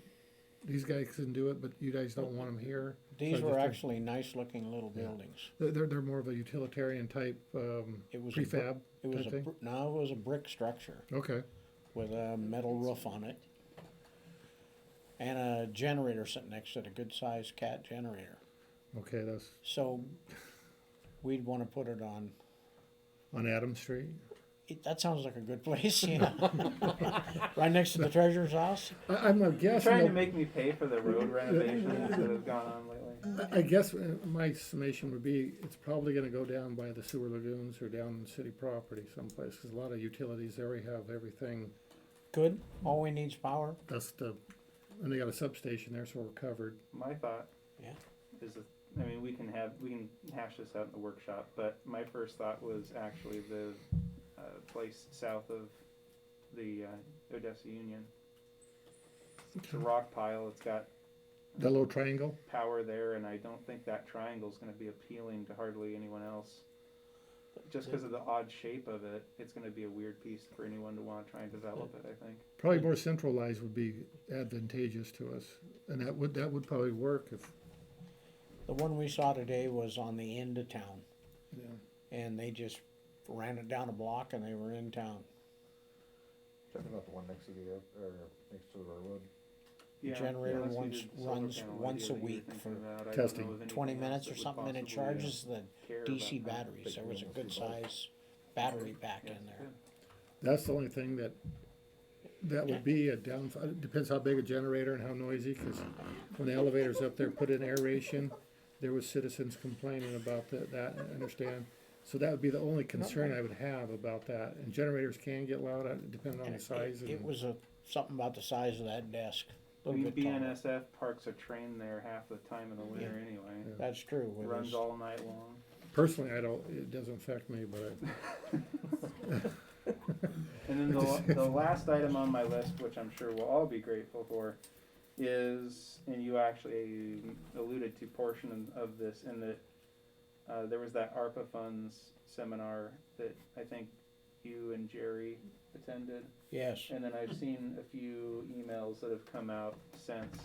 these guys can do it, but you guys don't want them here. These So I were just- actually nice-looking little buildings. They're more of a utilitarian type, It was a brick- prefab It was type a, thing? no, it was a brick structure Okay, with a metal roof on it. And a generator sitting next to it, a good-sized cat generator. okay, that's So we'd wanna put it on, on Adams Street. that sounds like a good place, yeah. Right next to the treasurer's house? I'm You're guessing, trying to that- make me pay for the road renovations that have gone on lately. I guess my summation would be, it's probably gonna go down by the sewer lagoons or down in city property someplace, cause a lot of utilities already have everything. Good, all we need's power. That's and they got a substation there, so we're covered. My thought Yeah. is that, I mean, we can hash this out in the workshop, but my first thought was actually the place south of the Odessa Union. It's a rock pile, it's got The little triangle, power there, and I don't think that triangle's gonna be appealing to hardly anyone else. Just because of the odd shape of it, it's gonna be a weird piece for anyone to wanna try and develop it, I think. probably more centralized would be advantageous to us, and that would probably work if, The one we saw today was on the end of town, yeah. and they just ran it down a block and they were in town. Talking about the one next to the, or next to the railroad. Yeah, Generator unless we once- did solar runs panel once idea a that you were week thinking for about. I don't testing. know of anything 20 else minutes that or would something, and it possibly, charges the care DC about that. batteries. There was a Big good ones, too, both. size battery pack Yeah, in there. good. That's the only thing that would be a downside. It depends how big a generator and how noisy, cause when the elevator's up there, put in aeration, there was citizens complaining about that, I understand. So that would be the only concern I would have about that, and generators can get loud, depending on And the size. It and- was something about the size of that desk. I Little mean, bit taller. BNSF parks a train there half the time in the winter anyway. Yeah. That's true. with Runs his- all night long. Personally, it doesn't affect me, but And then the last item on my list, which I'm sure we'll all be grateful for, is, and you actually alluded to portion of this, in that there was that ARPA funds seminar that I think you and Jerry attended. Yes. And then I've seen a few emails that have come out since.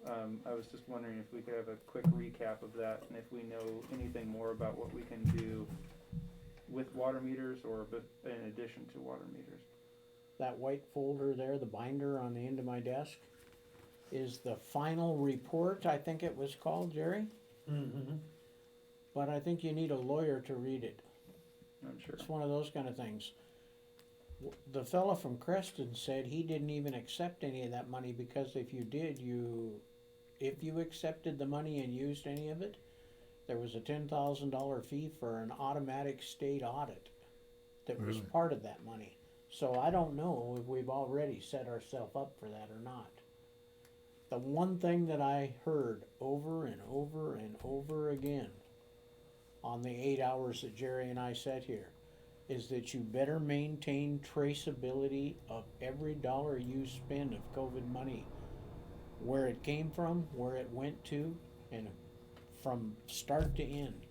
I was just wondering if we could have a quick recap of that, and if we know anything more about what we can do with water meters or in addition to water meters. That white folder there, the binder on the end of my desk, is the final report, I think it was called, Jerry? Mm-hmm. But I think you need a lawyer to read it. I'm sure. It's one of those kind of things. The fella from Creston said he didn't even accept any of that money because if you did, if you accepted the money and used any of it, there was a $10,000 fee for an automatic state audit that was Really? part of that money. So I don't know if we've already set ourselves up for that or not. The one thing that I heard over and over and over again on the 8 hours that Jerry and I sat here is that you better maintain traceability of every dollar you spend of COVID money, where it came from, where it went to, and from start to end,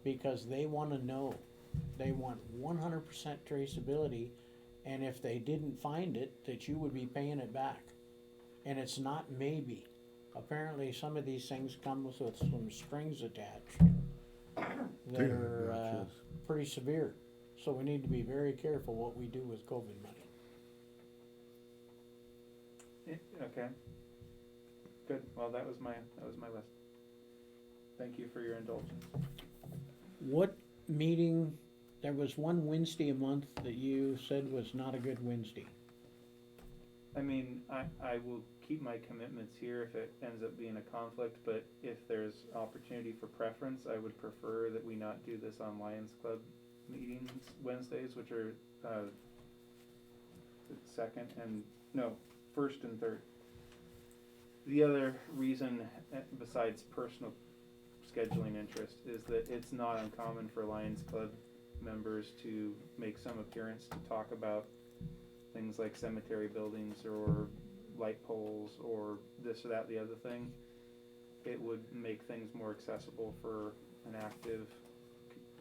because they want to know. They want 100% traceability, and if they didn't find it, that you would be paying it back. And it's not maybe. Apparently some of these things come with some strings attached that are pretty severe. So we need to be very careful what we do with COVID money. Okay. Good. Well, that was my list. Thank you for your indulgence. What meeting, there was one Wednesday a month that you said was not a good Wednesday. I mean, I will keep my commitments here if it ends up being a conflict, but if there's opportunity for preference, I would prefer that we not do this on Lions Club meetings Wednesdays, which are first and third. The other reason, besides personal scheduling interest, is that it's not uncommon for Lions Club members to make some appearance to talk about things like cemetery buildings or light poles or this or that, the other thing. it would make things more accessible for an active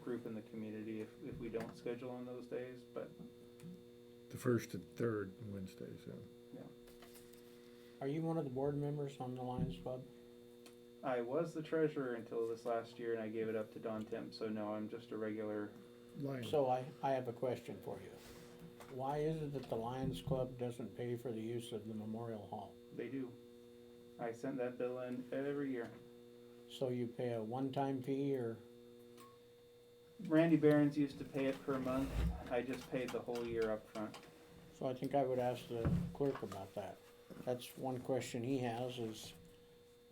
group in the community if we don't schedule on those days, but The first and third Wednesdays, yeah. Are you one of the board members on the Lions Club? I was the treasurer until this last year and I gave it up to Don Tim, so no, I'm just a regular. Lion. So I have a question for you. Why is it that the Lions Club doesn't pay for the use of the Memorial Hall? They do. I send that bill in every year. So you pay a one-time fee, or, Randy Barons used to pay it per month. I just paid the whole year up front. so I think I would ask the clerk about that. That's one question he has, is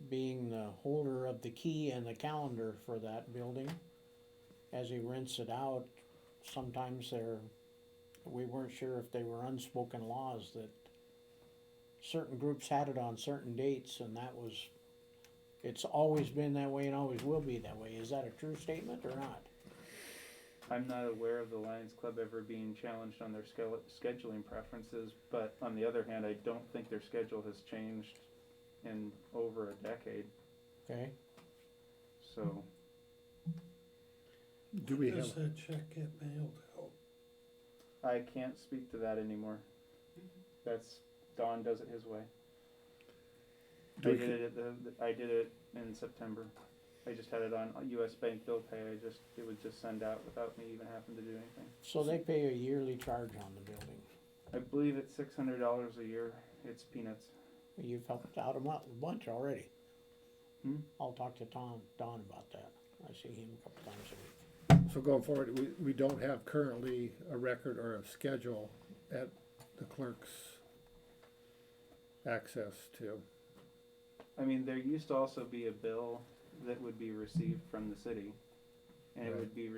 being the holder of the key and the calendar for that building. As he rents it out, sometimes we weren't sure if they were unspoken laws that certain groups had it on certain dates, and it's always been that way and always will be that way. Is that a true statement or not? I'm not aware of the Lions Club ever being challenged on their scheduling preferences, but on the other hand, I don't think their schedule has changed in over a decade, Okay, so. Do we Does have, that check get mailed out? I can't speak to that anymore. That's, Don does it his way. Do I we- did it I did it in September. I just had it on US Bank bill pay. It would just send out without me even having to do anything. so they pay a yearly charge on the building. I believe it's $600 a year. It's peanuts. You've helped out a bunch already. Hmm? I'll talk to Don about that. I see him a couple times a week. so going forward, we don't have currently a record or a schedule at the clerk's access to. I mean, there used to also be a bill that would be received from the city, and it Right. would be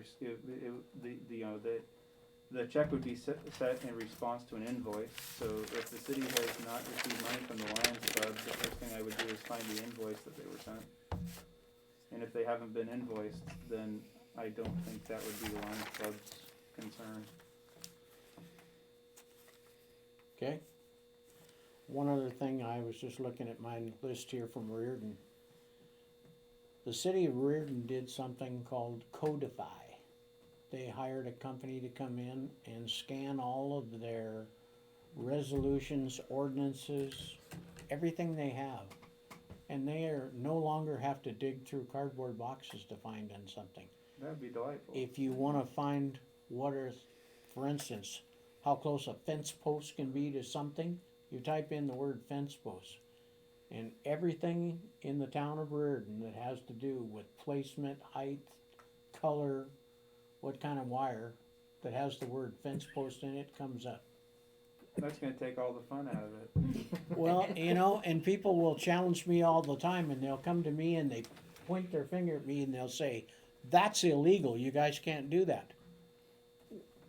the check would be set in response to an invoice. So if the city has not received money from the Lions Club, the first thing I would do is find the invoice that they were sent. And if they haven't been invoiced, then I don't think that would be the Lions Club's concern. Okay? One other thing, I was just looking at my list here from Reardon. The city of Reardon did something called Codify. They hired a company to come in and scan all of their resolutions, ordinances, everything they have. And they no longer have to dig through cardboard boxes to find something. That'd be delightful. If you wanna find for instance, how close a fence post can be to something, you type in the word fence post. And everything in the town of Reardon that has to do with placement, height, color, what kind of wire, that has the word fence post in it, comes up. That's gonna take all the fun out of it. Well, and people will challenge me all the time, and they'll come to me and they point their finger at me and they'll say, "That's illegal, you guys can't do that."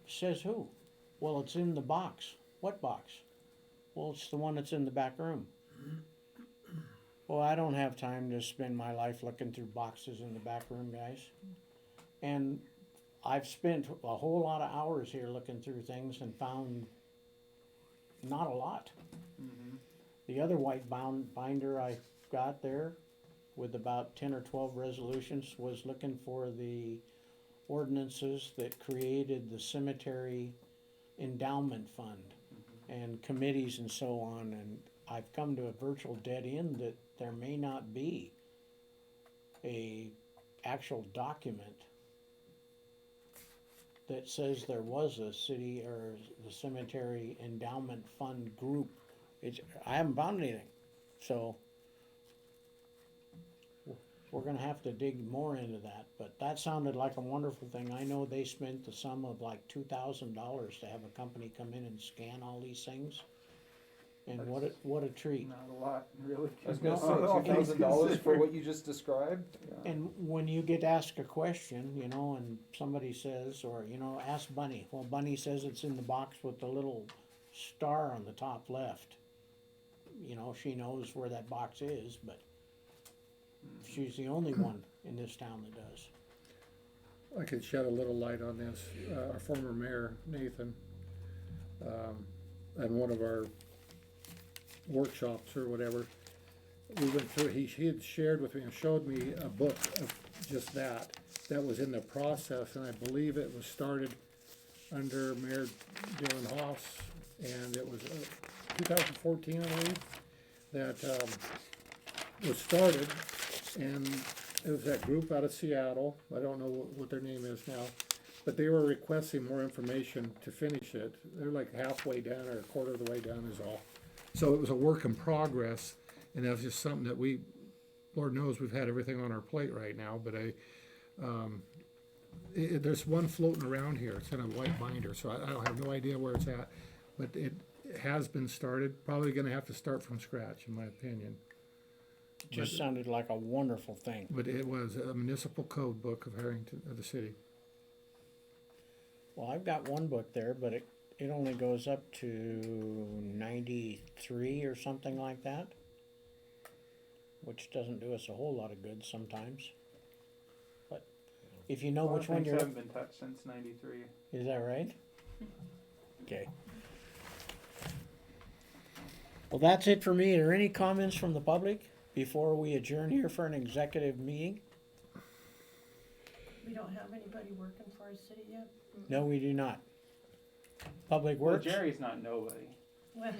Says who? Well, it's in the box. What box? Well, it's the one that's in the back room. Well, I don't have time to spend my life looking through boxes in the back room, guys. And I've spent a whole lot of hours here looking through things and found not a lot. Mm-hmm. The other white binder I got there with about 10 or 12 resolutions was looking for the ordinances that created the cemetery endowment fund and committees and so on, and I've come to a virtual dead end that there may not be a actual document that says there was a city or the cemetery endowment fund group. I haven't found anything, so we're gonna have to dig more into that, but that sounded like a wonderful thing. I know they spent the sum of like $2,000 to have a company come in and scan all these things. And what a treat. Not a lot, really. I was gonna No, say All things $2,000 for considered. what you just described? And when you get asked a question, and somebody says, or, ask Bunny. Well, Bunny says it's in the box with the little star on the top left. She knows where that box is, but she's the only one in this town that does. I could shed a little light on this. Our former mayor, Nathan, at one of our workshops or whatever, we went through, he had shared with me and showed me a book of just that was in the process, and I believe it was started under Mayor Dylan Hoffs, and it was 2014, I believe, that was started, and it was that group out of Seattle, I don't know what their name is now, but they were requesting more information to finish it. They're like halfway down or a quarter of the way down is all. So it was a work in progress, and that was just something that we, Lord knows, we've had everything on our plate right now, but there's one floating around here, it's in a white binder, so I don't have no idea where it's at, but it has been started, probably gonna have to start from scratch, in my opinion. Just sounded like a wonderful thing. But it was a municipal code book of Harrington, of the city. Well, I've got one book there, but it only goes up to 93 or something like that, which doesn't do us a whole lot of good sometimes. But if you know A lot of which one things you're, haven't been touched since '93. is that right? Okay. Well, that's it for me. Are there any comments from the public before we adjourn here for an executive meeting? We don't have anybody working for our city yet? No, we do not. Public Well, Works? Jerry's not nobody. Well,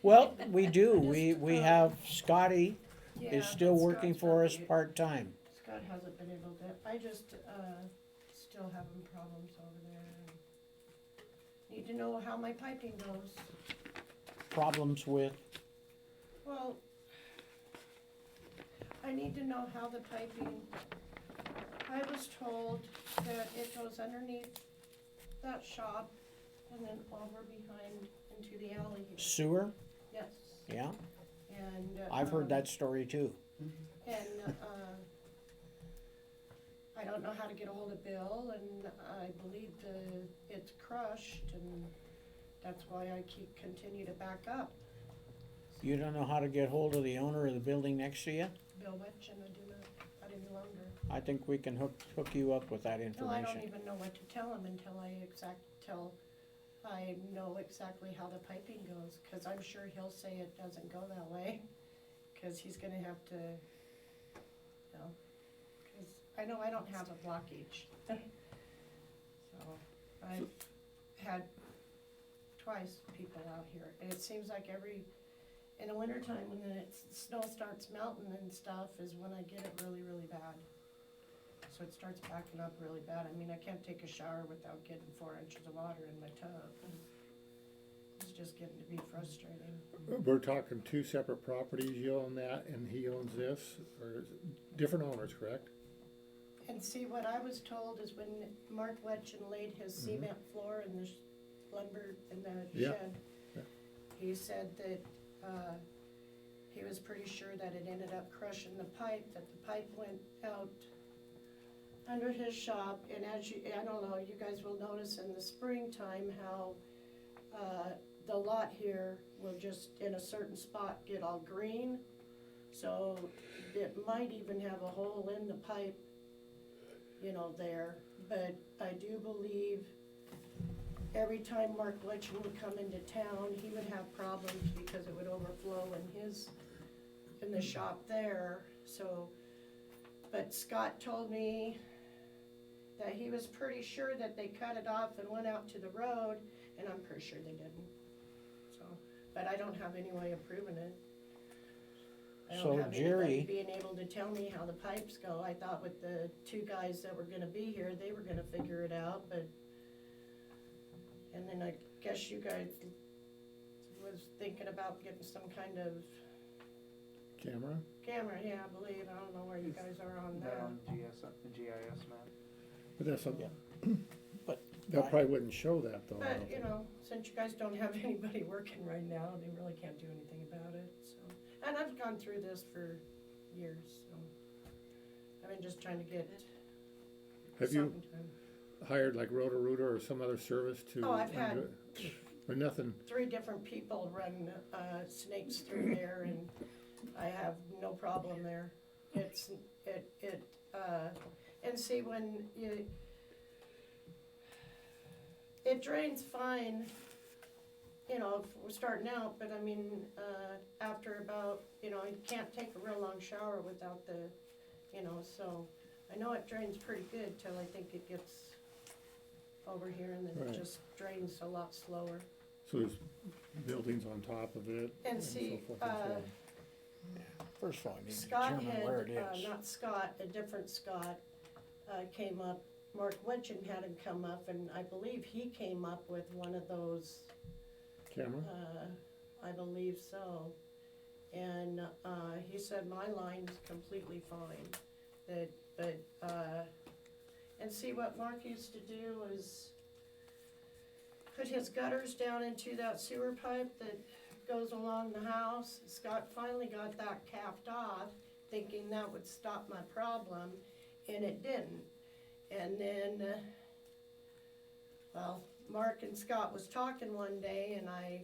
Well, we do. We have Scotty yeah, is still but working Scott's for us probably- part-time. Scott hasn't been able to, I just, still having problems over there. Need to know how my piping goes. Problems with, Well, I need to know how the piping, I was told that it goes underneath that shop and then over behind into the alley here. sewer, Yes, yeah, and. I've heard that story too. And, I don't know how to get a hold of Bill, and I believe it's crushed, and that's why I continue to back up. You don't know how to get hold of the owner of the building next to you? Bill Witch, and I do not any longer. I think we can hook you up with that No, I information. don't even know what to tell him until I know exactly how the piping goes, cause I'm sure he'll say it doesn't go that way, cause he's gonna have to, you know, cause I know I don't have a blockage. So, I've had twice people out here, and it seems like in the wintertime, when the snow starts melting and stuff, is when I get it really, really bad. So it starts backing up really bad. I mean, I can't take a shower without getting 4 inches of water in my tub. It's just getting to be frustrating. We're talking two separate properties, you own that and he owns this, or is it different owners, correct? And see, what I was told is when Mark Letchin laid his cement floor in the lumber in the Yeah. shed, Yeah. he said that, he was pretty sure that it ended up crushing the pipe, that the pipe went out under his shop, and I don't know, you guys will notice in the springtime how, the lot here will just, in a certain spot, get all green. So it might even have a hole in the pipe, you know, there, but I do believe every time Mark Letchin would come into town, he would have problems because it would overflow in the shop there, so. But Scott told me that he was pretty sure that they cut it off and went out to the road, and I'm pretty sure they didn't. So, but I don't have any way of proving it. I So, don't have anybody Jerry- being able to tell me how the pipes go. I thought with the two guys that were gonna be here, they were gonna figure it out, but. And then I guess you guys was thinking about getting some kind of Camera? camera, yeah, I believe. I don't know where you guys are on That that. on GIS map. But that's a, But that probably wouldn't show that though. I don't But, you think. know, since you guys don't have anybody working right now, they really can't do anything about it, so. And I've gone through this for years, so. I've been just trying to get Have you something done. hired like Roto-Rooter or some other service to? Oh, I've had- undo it? But nothing, 3 different people run, snakes through there, and I have no problem there. And see, when it drains fine you know, if we're starting out, but I mean, after about, you know, you can't take a real long shower without the, you know, so I know it drains pretty good till I think it gets over here and then Right. it just drains a lot slower. So there's buildings on top of it. And so see, forth and so on. First of all, I need to Scott determine where it had, is. not Scott, a different Scott, came up, Mark Winchon had him come up, and I believe he came up with one of those, Camera? I believe so. And, he said my line's completely fine, and see what Mark used to do is put his gutters down into that sewer pipe that goes along the house. Scott finally got that capped off, thinking that would stop my problem, and it didn't. And then, well, Mark and Scott was talking one day, and I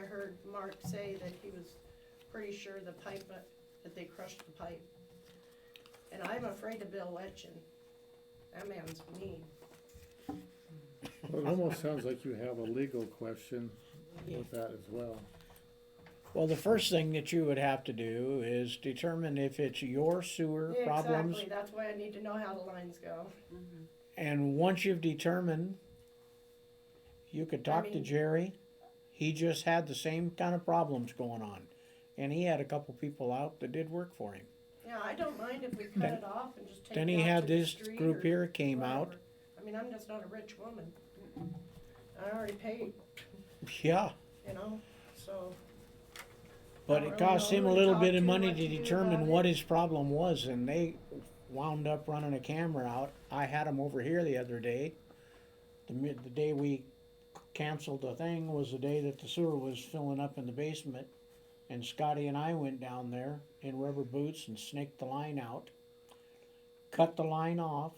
heard Mark say that he was pretty sure the pipe, that they crushed the pipe. And I'm afraid of Bill Letchin. That man's mean. Well, it almost sounds like you have a legal question with that as well. Well, the first thing that you would have to do is determine if it's your sewer Yeah, problems. exactly, that's why I need to know how the lines go. And once you've determined, you could talk to mean- Jerry. He just had the same kind of problems going on. And he had a couple people out that did work for him. Yeah, I don't mind if we cut Then- it off and just take Then it he out had to the this street group or here came out. whatever. I mean, I'm just not a rich woman. I already paid, Yeah, you know, so. but don't it really cost know him who a to little talk bit of to, money what to to do determine about what it. his problem was, and they wound up running a camera out. I had him over here the other day. The day we canceled the thing was the day that the sewer was filling up in the basement. And Scotty and I went down there in rubber boots and snaked the line out, cut the line off,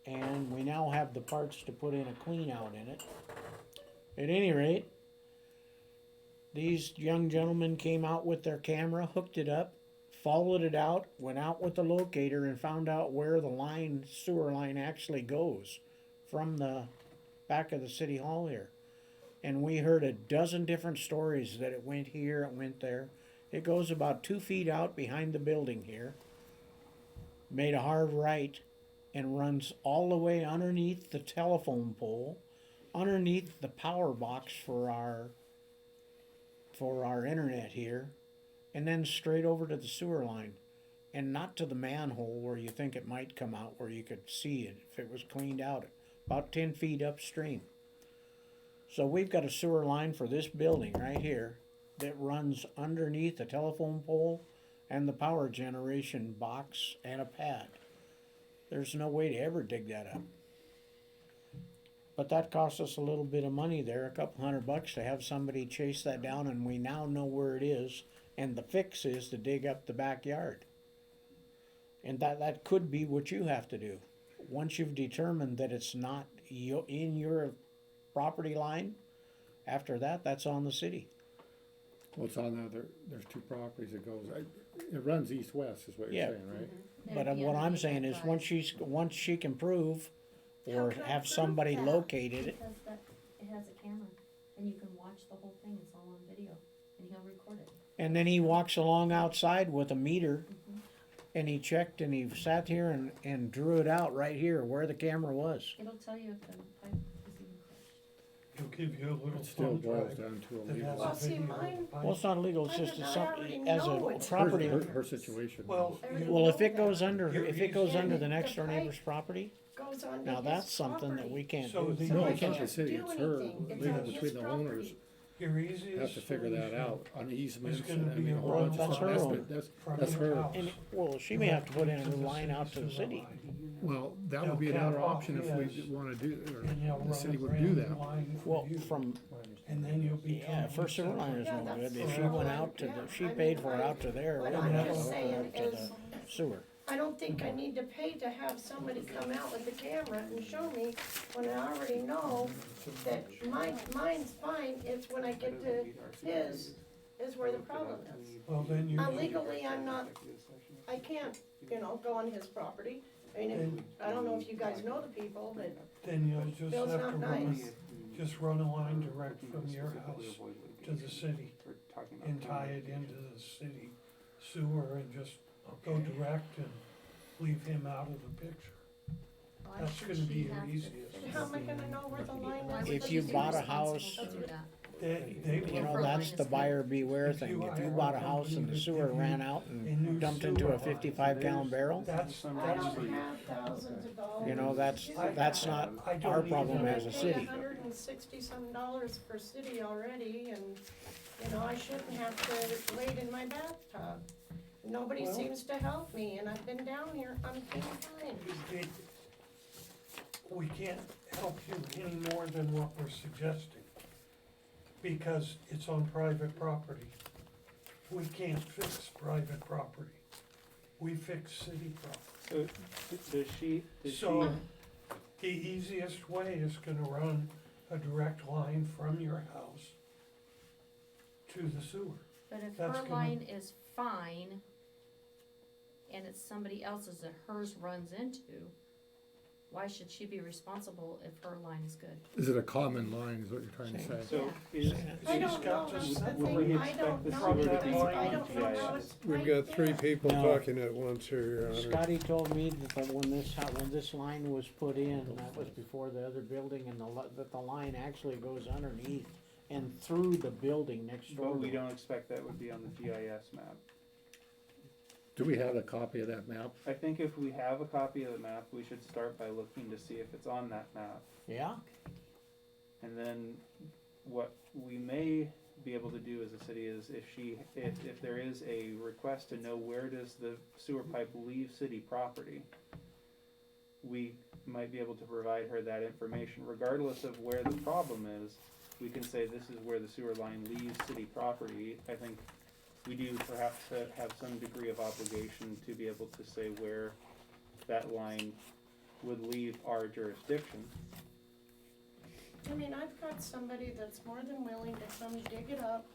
and we now have the parts to put in a clean out in it. At any rate, these young gentlemen came out with their camera, hooked it up, followed it out, went out with the locator and found out where the sewer line actually goes from the back of the city hall here. And we heard a dozen different stories that it went here, it went there. It goes about 2 feet out behind the building here, made a hard right, and runs all the way underneath the telephone pole, underneath the power box for our internet here, and then straight over to the sewer line, and not to the manhole where you think it might come out, where you could see it if it was cleaned out, about 10 feet upstream. So we've got a sewer line for this building right here that runs underneath the telephone pole and the power generation box and a pad. There's no way to ever dig that up. But that cost us a little bit of money there, a couple $100 to have somebody chase that down, and we now know where it is, and the fix is to dig up the backyard. And that could be what you have to do. Once you've determined that it's not in your property line, after that, that's on the city. Well, it's on the other, there's two properties it goes, it runs east-west is what you're Yeah. saying, right? But what I'm saying is, once she can prove, How or can I have prove somebody that? located it, Because it has a camera, and you can watch the whole thing, it's all on video, and he'll record it. and then he walks along outside with a meter, and he checked and he sat here and drew it out right here where the camera was. It'll tell you if the pipe is even crushed. He'll give you a little It still thumb boils drive down to a that legal. has Well, a see, video of mine- the pipe. Well, it's not illegal, it's I just already something, know as it's- a property. Her situation. Well, I already you- Well, if know it goes that. under, You're if it goes using- under the The next door pipe neighbor's property, Goes onto now his that's something that property. we can't So do. the- So No, I it's not the can't city, do it's her, anything. It's legal on his between the owners, property. your easiest have to figure that solution out on easements gonna and I be mean, a a whole run bunch of That's stuff. her That's, own. from that's your her. house. And, well, she may have to put in a new line out to the city. Well, that would be They'll another cap off option if we his, wanna do, And you'll or the run city a would brand do new that. line for Well, you, from, and then you'll be. yeah, first sewer line is Yeah, no that's good. If she fine. went out to Yeah, the, she I paid mean, for it out to there, what we I'm would have to just hook her saying up to is- the sewer. I don't think I need to pay to have somebody come out with the camera and show me when I already know that mine's fine, it's when I get to his is where the problem is. Well, then you. Legally, I can't, go on his property. I mean, I don't know if you guys know the people, but Then you'll just Bill's have not to run, nice. just run a line direct Looking from to your specifically house avoid to the litigation. city We're talking about and tie it into the city sewer and just go direct and leave him out of the picture. Why That's should gonna she be your have to easiest. fix And how am I gonna know where the line Why is? would If she you be bought a responsible house- to do that? They You know, will- that's the buyer beware If thing. you If you hire bought a a house and company the to sewer give you ran out a and new dumped into sewer a line. 55-gallon barrel, That's, I that's, don't have thousands of dollars. you know, that's not I don't our either. problem as a I city. pay $160-some for city already, and, you know, I shouldn't have to wait in my bathtub. Nobody Well- seems to help me, and I've been down here umpteen times. we can't help you any more than what we're suggesting, because it's on private property. We can't fix private property. We fix city property. So, does she, So, the easiest way is gonna run a direct line from your house to the sewer. But if That's her gonna- line is fine, and it's somebody else's that hers runs into, why should she be responsible if her line is good? Is it a common line, is what you're trying to say? so is, I She's don't got know, to that's the s- would thing, we I expect don't the know, sewer to because be I on don't know how GIS? it's We've right got three there. people No. talking at once here, Your Honor. Scotty told me that when this line was put in, that was before the other building, and that the line actually goes underneath and through the building next door. but we to it. don't expect that would be on the GIS map. Do we have a copy of that map? I think if we have a copy of the map, we should start by looking to see if it's on that map. Yeah? And then what we may be able to do as a city is if there is a request to know where does the sewer pipe leave city property, we might be able to provide her that information regardless of where the problem is. We can say this is where the sewer line leaves city property. I think we do perhaps have some degree of obligation to be able to say where that line would leave our jurisdiction. I mean, I've got somebody that's more than willing to come dig it up,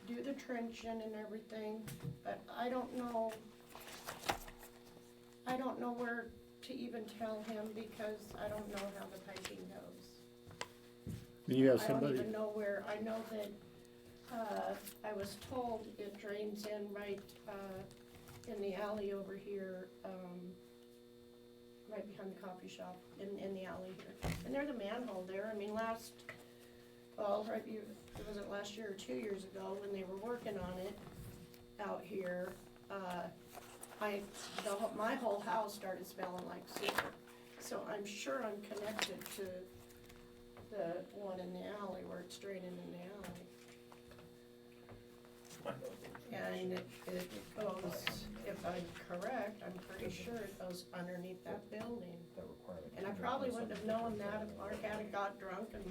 do the trenching and everything, but I don't know where to even tell him because I don't know how the piping goes. You have I don't somebody, even know where, I know that, I was told it drains in right, in the alley over here, right behind the coffee shop, in the alley here. And there's a manhole there, I mean, was it last year or 2 years ago, when they were working on it out here, my whole house started smelling like sewer. So I'm sure I'm connected to the one in the alley where it's draining in the alley. And it goes, if I'm correct, I'm pretty sure it goes underneath that building. That requirement. And I probably wouldn't have known that if Mark hadn't got drunk and,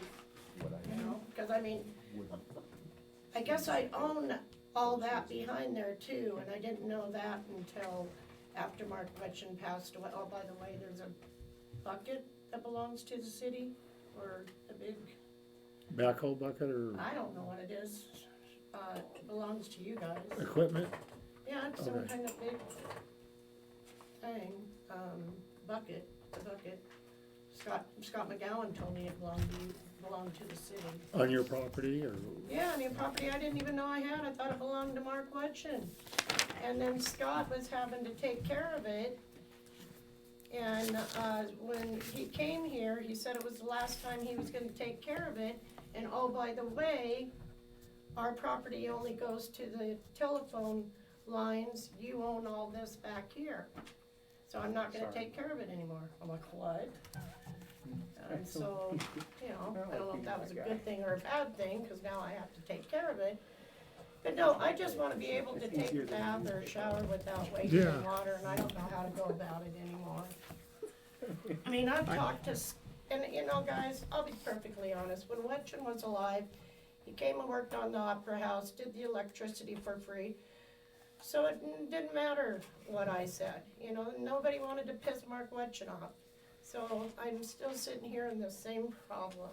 you know, cause I mean, I guess I own all that behind there too, and I didn't know that until after Mark Wetchen passed away. Oh, by the way, there's a bucket that belongs to the city, or a big, backhoe bucket or I don't know what it is, it belongs to you guys. equipment? Yeah, it's some Okay. kind of big thing, bucket, a bucket. Scott McGowan told me it belonged to the city. On your property or? Yeah, on your property I didn't even know I had, I thought it belonged to Mark Wetchen. And then Scott was having to take care of it. And, when he came here, he said it was the last time he was gonna take care of it. And oh, by the way, our property only goes to the telephone lines, you own all this back here. So I'm not gonna Sorry. take care of it anymore. I'm like, what? And so, you know, I don't know if that was a good thing or a bad thing, cause now I have to take care of it. But no, I just wanna be able to take a bath or a shower without wasting Yeah. water, and I don't know how to go about it anymore. I mean, I've talked to, and you know, guys, I'll be perfectly honest, when Wetchen was alive, he came and worked on the Opera House, did the electricity for free. So it didn't matter what I said, you know, nobody wanted to piss Mark Wetchen off. So I'm still sitting here in the same problem.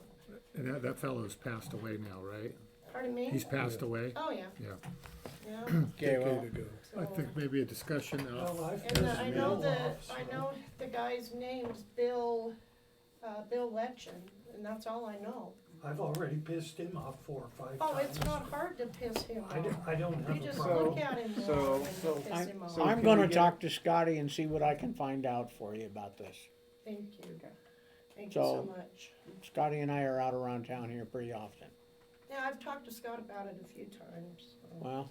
And that fellow's passed away now, right? Pardon me? He's passed away? Oh, yeah, Yeah. yeah. Okay, well, Decade ago. I So- think maybe a discussion of, Well, I've And got I a know mailbox, I know the guy's name's Bill Wetchen, and that's all I know. I've already pissed him off 4 or 5 Oh, times. it's not hard to piss him I don't, off. I don't have You a just problem. look at him So- wrong and so- you piss him off. so can can we we gonna get- talk to Scotty and see what I can find out for you about this. Thank you. Thank you so So- much. Scotty and I are out around town here pretty often. Yeah, I've talked to Scott about it a few times. So. Well,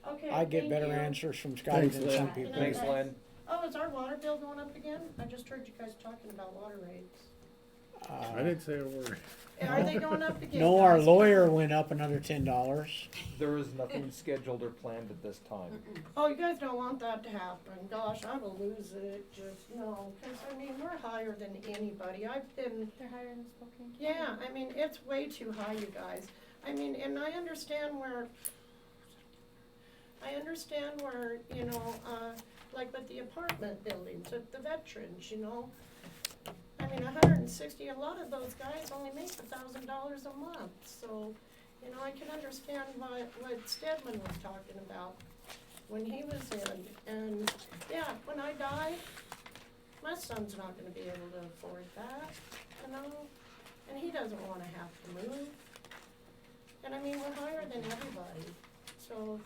Okay, I get thank better you. answers from Scotty Thanks, than Lynn. some people. Thanks, Len. Oh, is our water bill going up again? I just heard you guys talking about water rates. I didn't say a word. Are they going up again? No, our guys? lawyer went up another $10. There is nothing scheduled or planned at this time. Oh, you guys don't want that to happen. Gosh, I will lose it. Just, no. Cause I mean, we're higher than anybody. I've been, They're higher in Spokane. yeah, I mean, it's way too high, you guys. I mean, and I understand where, you know, like with the apartment buildings, with the veterans, you know. I mean, 160, a lot of those guys only make $1,000 a month, so, you know, I can understand what Stedman was talking about when he was in. And, yeah, when I die, my son's not gonna be able to afford that, you know? And he doesn't wanna have to move. And I mean, we're higher than everybody, so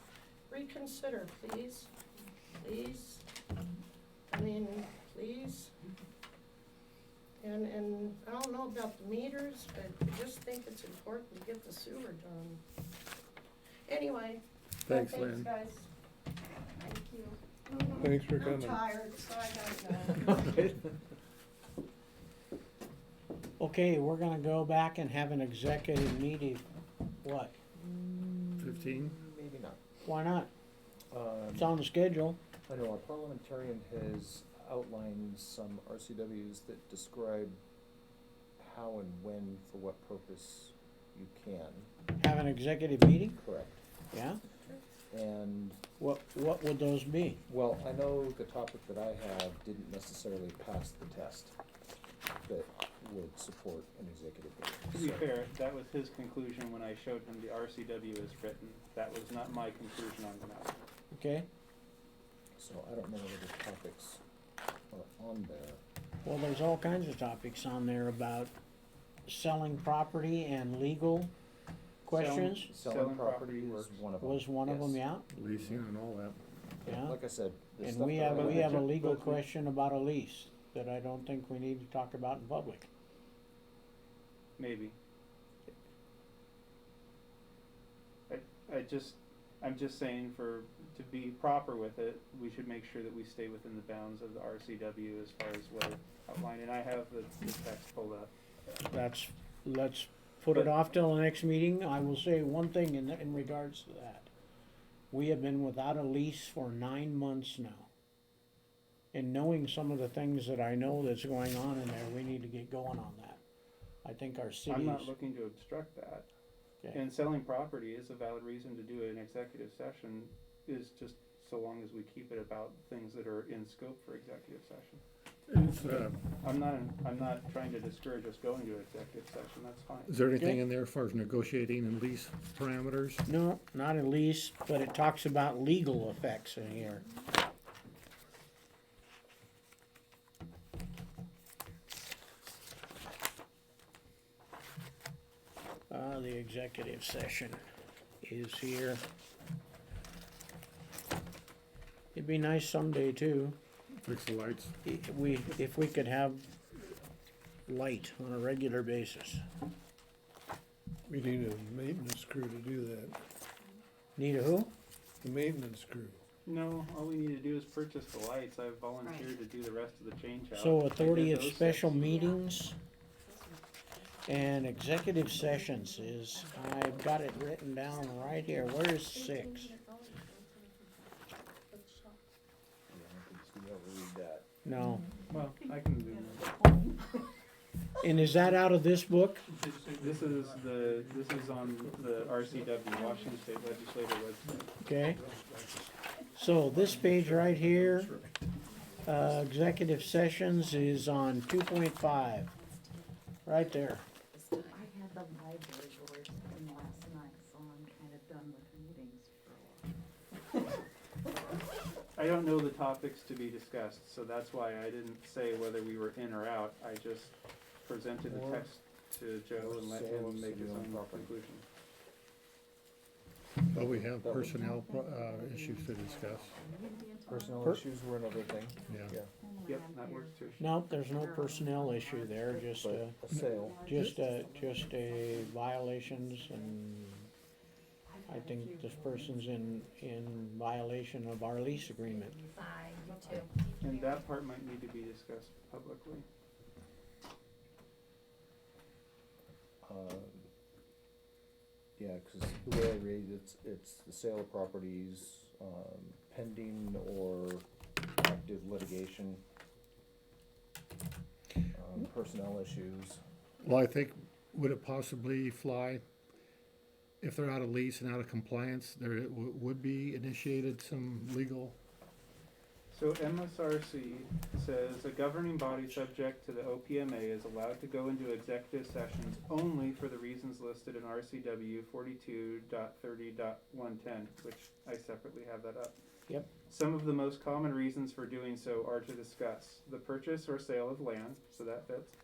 reconsider, please, please. I mean, please. And I don't know about the meters, but I just think it's important to get the sewer done. Anyway. Thanks, Lynn. guys. Thank you. Thanks for I'm coming. tired, so I gotta go. Okay, we're gonna go back and have an executive meeting. What? 15? Maybe not. Why not? Um, It's on the schedule. I know our parliamentarian has outlined some RCWs that describe how and when, for what purpose you can. Have an executive meeting? Correct. Yeah? And, What would those be? well, I know the topic that I have didn't necessarily pass the test that would support an executive To meeting. be fair, that was his conclusion when I showed him the RCW as written. That was not my conclusion on the matter. Okay? So I don't know whether the topics are on there. Well, there's all kinds of topics on there about selling property and legal questions. Selling property property was one of them. Was one of them, yes. yeah? Leasing and all that. Yeah. Like I said, the And stuff we that have, I we have- have a legal But we- question about a lease that I don't think we need to talk about in public. Maybe. I'm just saying to be proper with it, we should make sure that we stay within the bounds of the RCW as far as what it outlined, and I have the text pulled up. Let's put it But- off till the next meeting. I will say one thing in regards to that. We have been without a lease for 9 months now. And knowing some of the things that I know that's going on in there, we need to get going on that. I think our I'm cities, not looking to obstruct that. okay, And selling property is a valid reason to do an executive session, is just so long as we keep it about things that are in scope for executive session. Is, I'm not trying to discourage us going to executive session, that's fine. is there anything Okay. in there as far as negotiating and lease parameters? no, not a lease, but it talks about legal effects in here. The executive session is here. It'd be nice someday too, Fix the lights? if we could have light on a regular basis. We need a maintenance crew to do that, Need a who? the maintenance crew. No, all we need to do is purchase the lights, I've volunteered to do the rest of the change out. So I did authority of those special six. meetings and executive sessions is, I've got it written down right here, where's 6? Yeah, I don't think you'll ever read that. No, Well, I can do that. and is that out of this book? This is on the RCW, Washington State Legislature website. Okay. So this page right here, executive sessions is on 2.5, right there. I had the library board in last night, so I'm kind of done with meetings for a while. I don't know the topics to be discussed, so that's why I didn't say whether we were in or out, I just presented the Or- text to Joe and let Sale of him make his city-owned own property. conclusion. Well, we have personnel, issues to discuss, Personnel issues were another thing, yeah. yeah, Yep, that works too. Nope, there's no personnel issue there, just, but a sale, just a violations, and I think this person's in violation of our lease agreement. I do too. And that part might need to be discussed publicly. yeah, cause the way I read it's the sale of properties, pending or active litigation, personnel issues. Well, I think, would it possibly fly, if they're out of lease and out of compliance, there would be initiated some legal, So MSRC says a governing body subject to the OPMA is allowed to go into executive sessions only for the reasons listed in RCW 42.30.110, which I separately have that up. Yep. Some of the most common reasons for doing so are to discuss the purchase or sale of land, so that fits,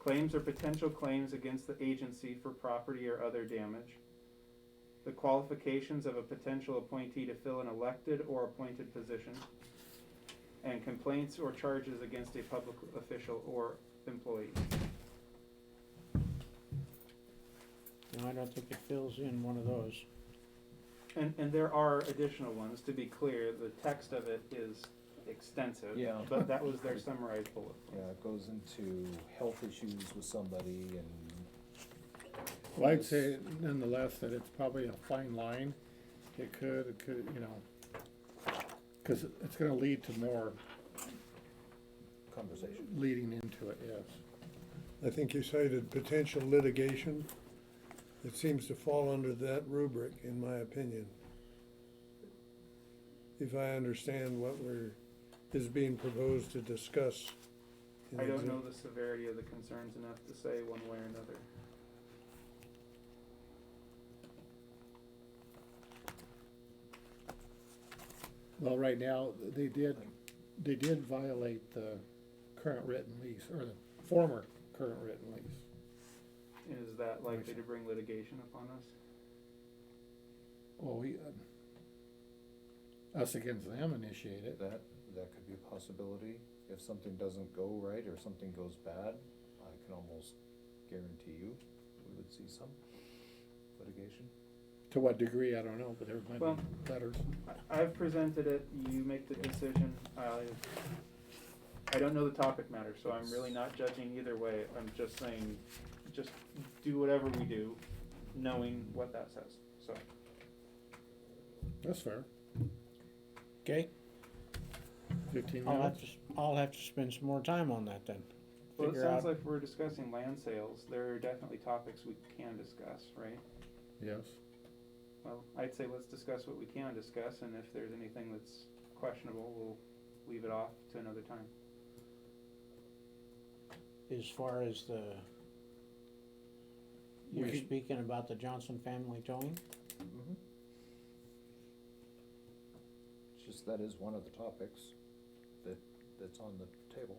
claims or potential claims against the agency for property or other damage, the qualifications of a potential appointee to fill an elected or appointed position, and complaints or charges against a public official or employee. No, I don't think it fills in one of those. And there are additional ones, to be clear, the text of it is extensive. Yeah. But that was their summarized bullet Yeah, points. it goes into health issues with somebody and. well, I'd say nonetheless that it's probably a fine line. It could, you know, cause it's gonna lead to more Conversation. leading into it, yes. I think you cited potential litigation. It seems to fall under that rubric, in my opinion. If I understand what is being proposed to discuss. in I don't exec- know the severity of the concerns enough to say one way or another. Well, right now, they did violate the current written lease, or the former current written lease. Is that likely to bring litigation upon us? Well, us against them initiate it. That could be a possibility. If something doesn't go right or something goes bad, I can almost guarantee you we would see some litigation. To what degree, I don't know, but there might Well, be letters. I've presented it, you make the decision. I don't know the topic matter, so I'm really not judging either way. I'm just saying, just do whatever we do, knowing what that says, so. That's fair. Okay, 15 I'll minutes. have to spend some more time on that then. Well, it Figure sounds out- like we're discussing land sales. There are definitely topics we can discuss, right? Yes. Well, I'd say let's discuss what we can discuss, and if there's anything that's questionable, we'll leave it off to another time. As far as you're speaking about the Johnson family towing? Mm-hmm. It's just that is one of the topics that's on the table,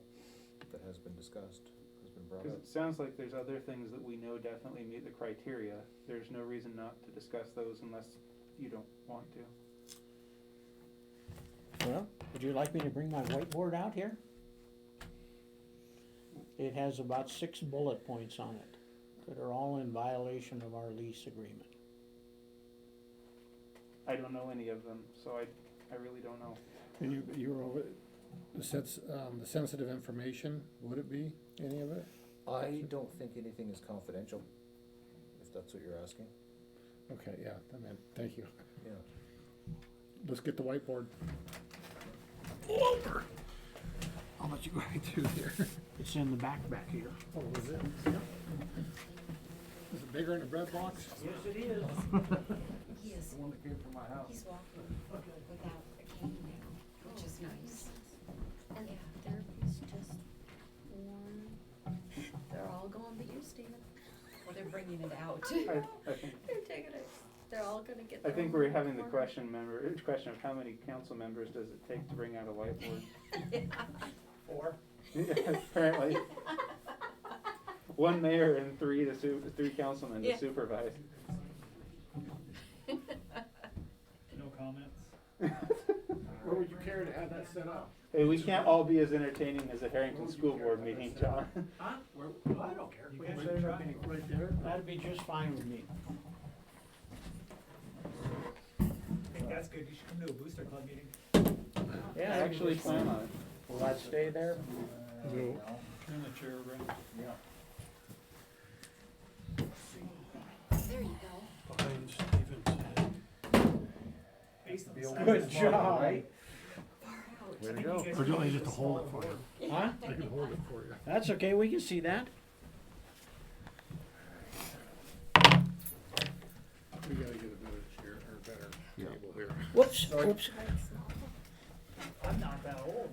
that has been discussed, has been brought Because up. it sounds like there's other things that we know definitely meet the criteria. There's no reason not to discuss those unless you don't want to. Well, would you like me to bring my whiteboard out here? It has about 6 bullet points on it that are all in violation of our lease agreement. I don't know any of them, so I really don't know. And you were over, the sensitive information, would it be, any of it? I don't think anything is confidential, if that's what you're asking. Okay, yeah, I meant, thank you. Yeah. Let's get the whiteboard. Over. I'll let you go right through here. It's in the back here. Oh, is it? Yep. Is it bigger in the bread box? Yes, it is. He is, The one that came from my house. he's walking without a cane now, which is nice. And therapies just worn, they're all going but you, Stephen. Well, they're bringing it out. I think They're taking it, they're all gonna get I their think own we're having the corner. question of how many council members does it take to bring out a whiteboard? 4. Apparently. one mayor and three councilmen Yeah. to supervise. No comments? Where would you care to have that set up? Hey, we can't all be as entertaining as a Harrington School Board meeting, John. Huh? I don't care. We can set it up right there. That'd be just fine with me. I think that's good, you should come to a booster club meeting. I actually plan on it. Will that stay there? Turn the chair around. There you go. Behind Stevens' head. Based on the Good size of the job. model, right? Way to go. Or do you want me just to hold it for you? Huh? I can hold it for you. That's okay, we can see that. We gotta get a better chair, or better table here. Whoops, whoops. I'm not that old,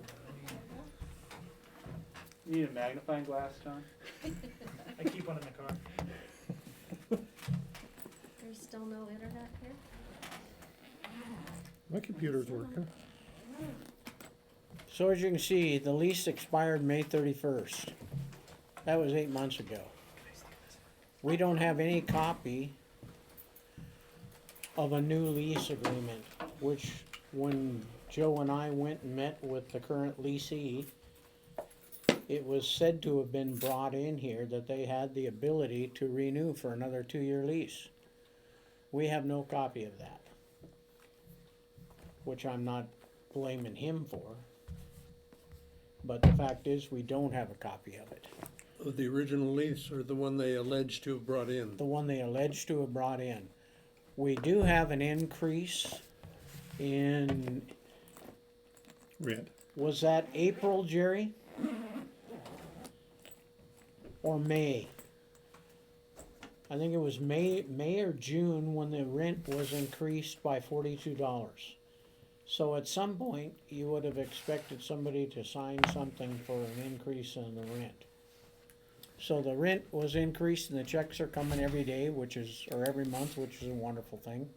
You need a magnifying glass, John? I keep one in the car. There's still no internet here? My computer's working. So as you can see, the lease expired May 31st. That was 8 months ago. We don't have any copy of a new lease agreement, which when Joe and I went and met with the current leasee, it was said to have been brought in here that they had the ability to renew for another 2-year lease. We have no copy of that, which I'm not blaming him for. But the fact is, we don't have a copy of it. Of the original lease or the one they allege to have brought in? The one they alleged to have brought in. We do have an increase in, Rent. was that April, Jerry? Or May? I think it was May or June when the rent was increased by $42. So at some point, you would have expected somebody to sign something for an increase in the rent. So the rent was increased and the checks are coming every day, or every month, which is a wonderful thing.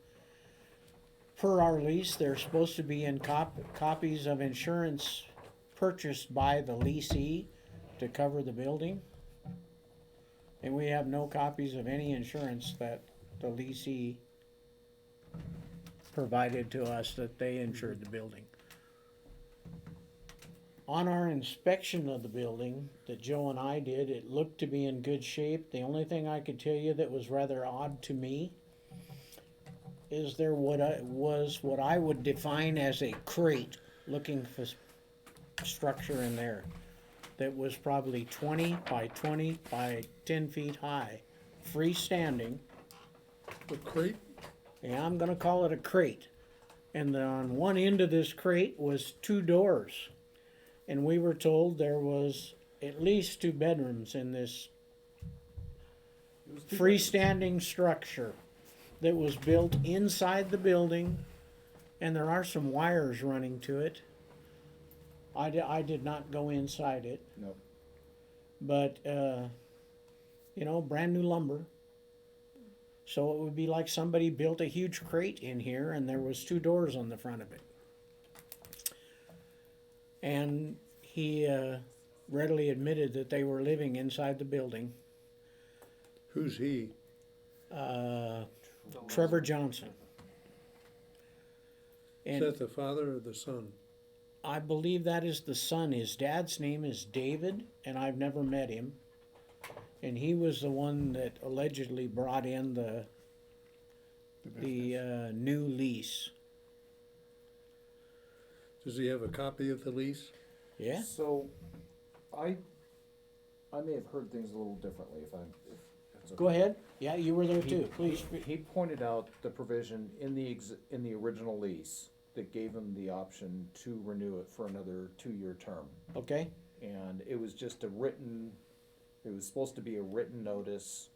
Per our lease, they're supposed to be in copies of insurance purchased by the leasee to cover the building. And we have no copies of any insurance that the leasee provided to us that they insured the building. On our inspection of the building that Joe and I did, it looked to be in good shape. The only thing I could tell you that was rather odd to me is there what I would define as a crate looking for structure in there that was probably 20 by 20 by 10 feet high, freestanding. A crate? Yeah, I'm gonna call it a crate. And on one end of this crate was 2 doors. And we were told there was at least 2 bedrooms in this freestanding structure that was built inside the building, and there are some wires running to it. I did not go inside it. Nope. But, brand new lumber. So it would be like somebody built a huge crate in here and there was 2 doors on the front of it. And he readily admitted that they were living inside the building. Who's he? Trevor Johnson. Is And that the father or the son? I believe that is the son. His dad's name is David, and I've never met him. And he was the one that allegedly brought in the new lease. Does he have a copy of the lease? Yeah? So, I may have heard things a little differently if it's okay. Go ahead. Yeah, you were there too. Please. He pointed out the provision in the original lease that gave him the option to renew it for another 2-year term. Okay? And it was just it was supposed to be a written notice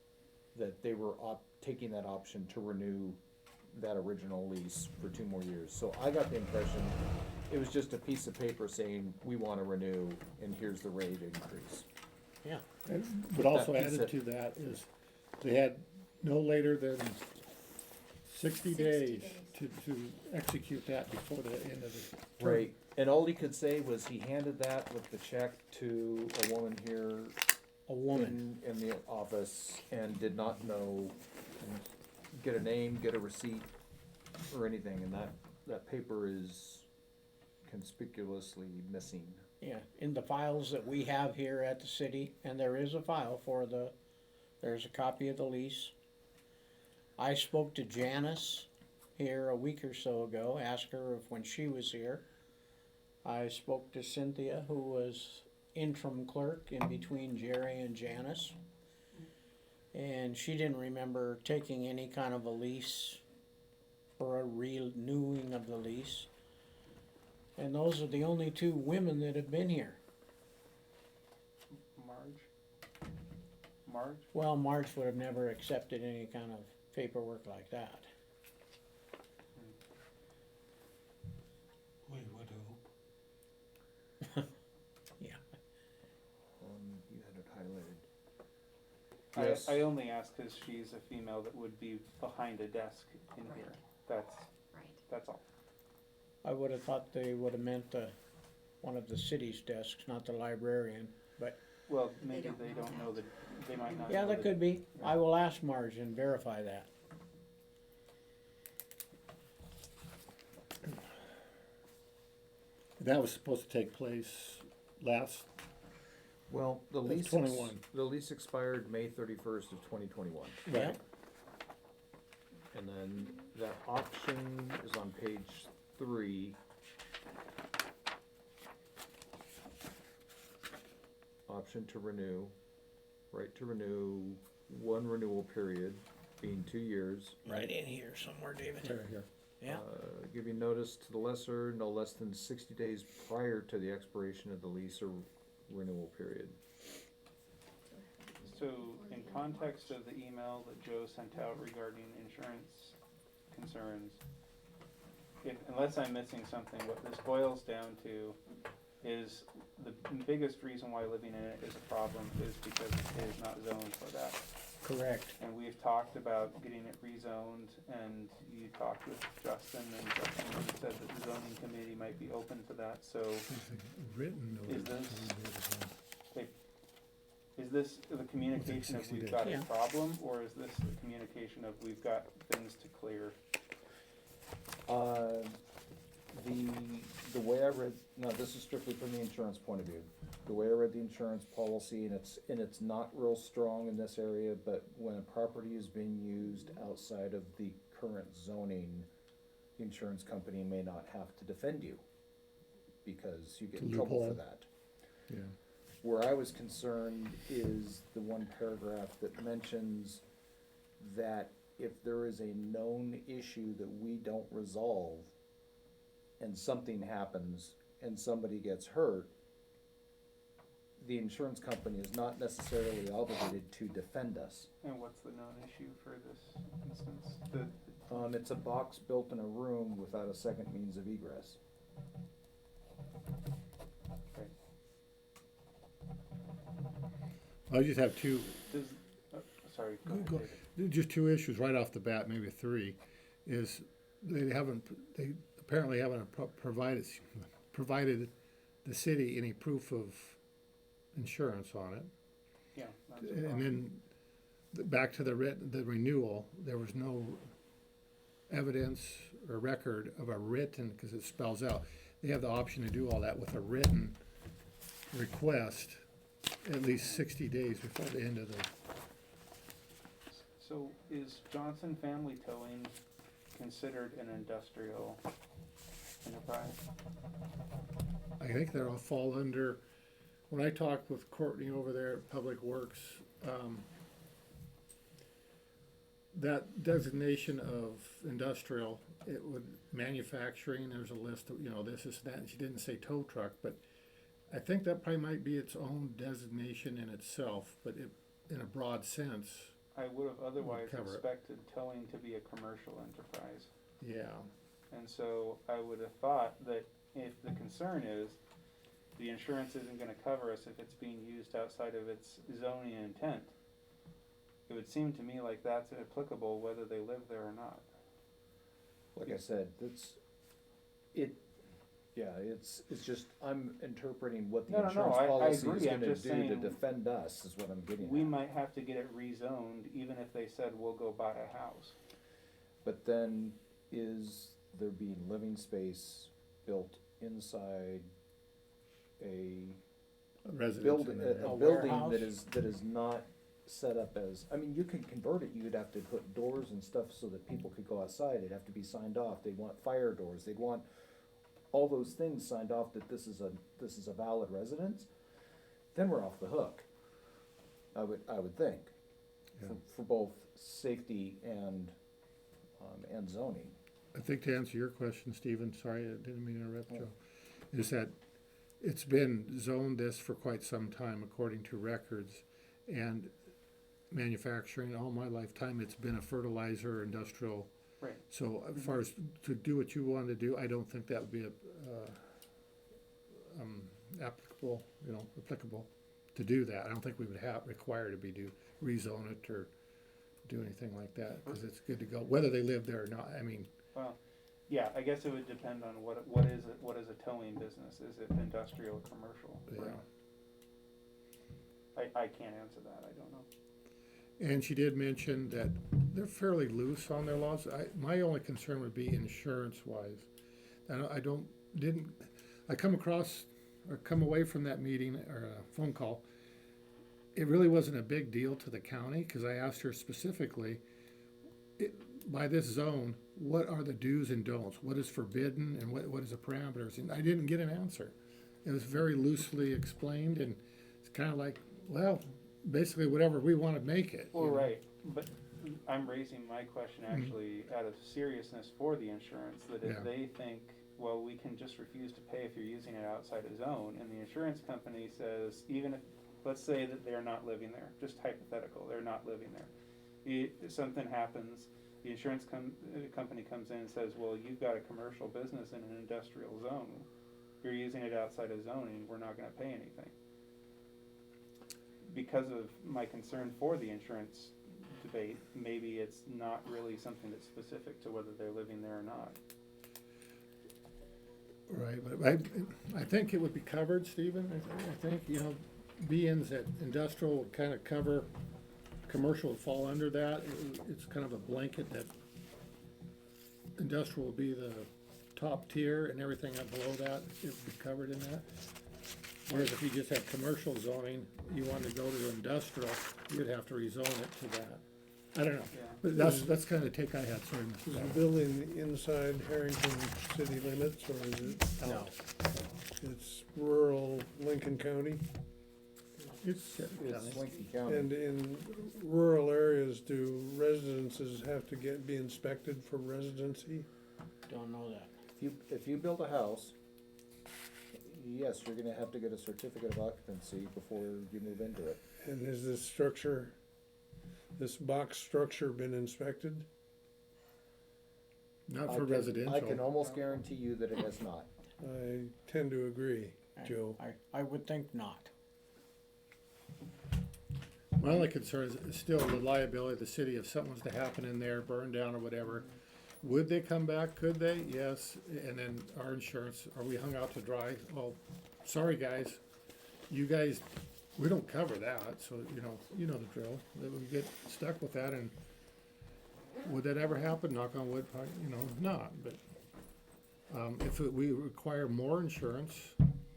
that they were taking that option to renew that original lease for 2 more years. So I got the impression it was just a piece of paper saying, we wanna renew and here's the rate increase. Yeah. But also That piece added to that is they had no later than 60 days to execute that before the end of the term. Right, and all he could say was he handed that with the check to a woman here A woman. in the office and did not know, get a name, get a receipt, or anything, and that paper is conspicuously missing. Yeah, in the files that we have here at the city, and there is a file there's a copy of the lease. I spoke to Janice here a week or so ago, asked her if when she was here. I spoke to Cynthia, who was interim clerk in between Jerry and Janice. And she didn't remember taking any kind of a lease or a renewing of the lease. And those are the only two women that have been here. Marge? Well, Marge would have never accepted any kind of paperwork like that. We would hope. Yeah. You had it highlighted. Yes. I only ask because she's a female that would be behind a desk in Right. here. Right. That's all. I would have thought they would have meant one of the city's desks, not the librarian, but, Well, maybe don't they know don't know that, they might not. yeah, know that could be. I will ask Marge and verify that. That was supposed to take place last, Well, the That's lease, 21. the lease expired May 31st of 2021. Yeah. And then that option is on page 3. Option to renew, right to renew, one renewal period being 2 years. Right in here somewhere, David. right here. Yeah. Giving notice to the lessor no less than 60 days prior to the expiration of the lease or renewal period. So, in context of the email that Joe sent out regarding insurance concerns, unless I'm missing something, what this boils down to is the biggest reason why living in it is a problem is because it is not zoned for that. Correct. And we've talked about getting it rezoned, and you talked with Justin, and Justin said that the zoning committee might be open to that, so Written is notice. this the communication of 60 we've days. got a Yeah. problem, or is this the communication of we've got things to clear? The way I read, no, this is strictly from the insurance point of view. The way I read the insurance policy, and it's not real strong in this area, but when a property is being used outside of the current zoning, the insurance company may not have to defend you because you get in trouble for Loophole. that. Yeah. Where I was concerned is the one paragraph that mentions that if there is a known issue that we don't resolve and something happens and somebody gets hurt, the insurance company is not necessarily obligated to defend us. And what's the known issue for this instance? It's a box built in a room without a second means of egress. I just have two, Sorry, go ahead, Go- David. just two issues right off the bat, maybe three, is they apparently haven't provided the city any proof of insurance on it. Yeah. that's a And problem. then, back to the renewal, there was no evidence or record of a written, because it spells out, they have the option to do all that with a written request at least 60 days before the end of the, So is Johnson Family Towing considered an industrial enterprise? I think they'll fall under, when I talked with Courtney over there at Public Works, that designation of industrial, it would, manufacturing, there's a list of, this is that, and she didn't say tow truck, but I think that probably might be its own designation in itself, but in a broad sense, I would have otherwise cover it. expected towing to be a commercial enterprise. yeah. And so I would have thought that if the concern is the insurance isn't gonna cover us if it's being used outside of its zoning intent, it would seem to me like that's applicable whether they live there or not. Like I said, Yeah, it's just, I'm interpreting what the No, no, no, insurance I policy is agree, I'm gonna just do to saying defend us, is what I'm getting we at. might have to get it rezoned, even if they said we'll go buy a house. But then, is there being living space built inside a Residents building, in there. a A building warehouse? that is not set up as, I mean, you can convert it, you'd have to put doors and stuff so that people could go outside, it'd have to be signed off, they'd want fire doors, they'd want all those things signed off that this is a valid residence, then we're off the hook. I would think, Yeah. for both safety and zoning. I think to answer your question, Stephen, sorry, I didn't mean to interrupt Joe, is that it's been zoned this for quite some time according to records and manufacturing. All my lifetime, it's been a fertilizer industrial. Right. So as far as to do what you want to do, I don't think that would be applicable to do that. I don't think we would require to rezone it or do anything like that, because it's good to go, whether they live there or not. I mean, Well, yeah, I guess it would depend on what is a towing business, is it industrial or commercial? yeah. I can't answer that, I don't know. And she did mention that they're fairly loose on their laws. My only concern would be insurance-wise. And I come away from that meeting or a phone call. It really wasn't a big deal to the county, because I asked her specifically, by this zone, what are the do's and don'ts? What is forbidden and what is the parameters? And I didn't get an answer. It was very loosely explained, and it's kind of like, well, basically whatever we want to make it. Well, you know? right, but I'm raising my question actually out of seriousness for the insurance, that if Yeah. they think, well, we can just refuse to pay if you're using it outside a zone, and the insurance company says, even if, let's say that they're not living there, just hypothetical, they're not living there. Something happens, the insurance company comes in and says, well, you've got a commercial business in an industrial zone, you're using it outside of zoning, we're not gonna pay anything. Because of my concern for the insurance debate, maybe it's not really something that's specific to whether they're living there or not. Right, but I think it would be covered, Stephen. I think, being that industrial would kind of cover, commercial would fall under that. It's kind of a blanket that industrial will be the top tier, and everything up below that, it would be covered in that. Whereas if you just had commercial zoning, you wanted to go to industrial, you'd have to rezone it to that. I don't know, Yeah. but that's kind of the take I had, sorry, Is Mr. the Ballard. building inside Harrington city limits, or is it No. out? It's rural Lincoln County, It's, It's Lincoln County. and in rural areas, do residences have to be inspected for residency? Don't know that. If you build a house, yes, you're gonna have to get a certificate of occupancy before you move into it. And has this box structure been inspected? not I for can- residential. I can almost guarantee you that it has not. I tend to agree, Joe. I would think not. My only concern is still the liability of the city if something was to happen in there, burn down or whatever. Would they come back? Could they? Yes. And then our insurance, are we hung out to dry? Well, sorry, guys. You guys, we don't cover that, so, you know the drill. That we get stuck with that, and would that ever happen? Knock on wood, probably, not, but, we require more insurance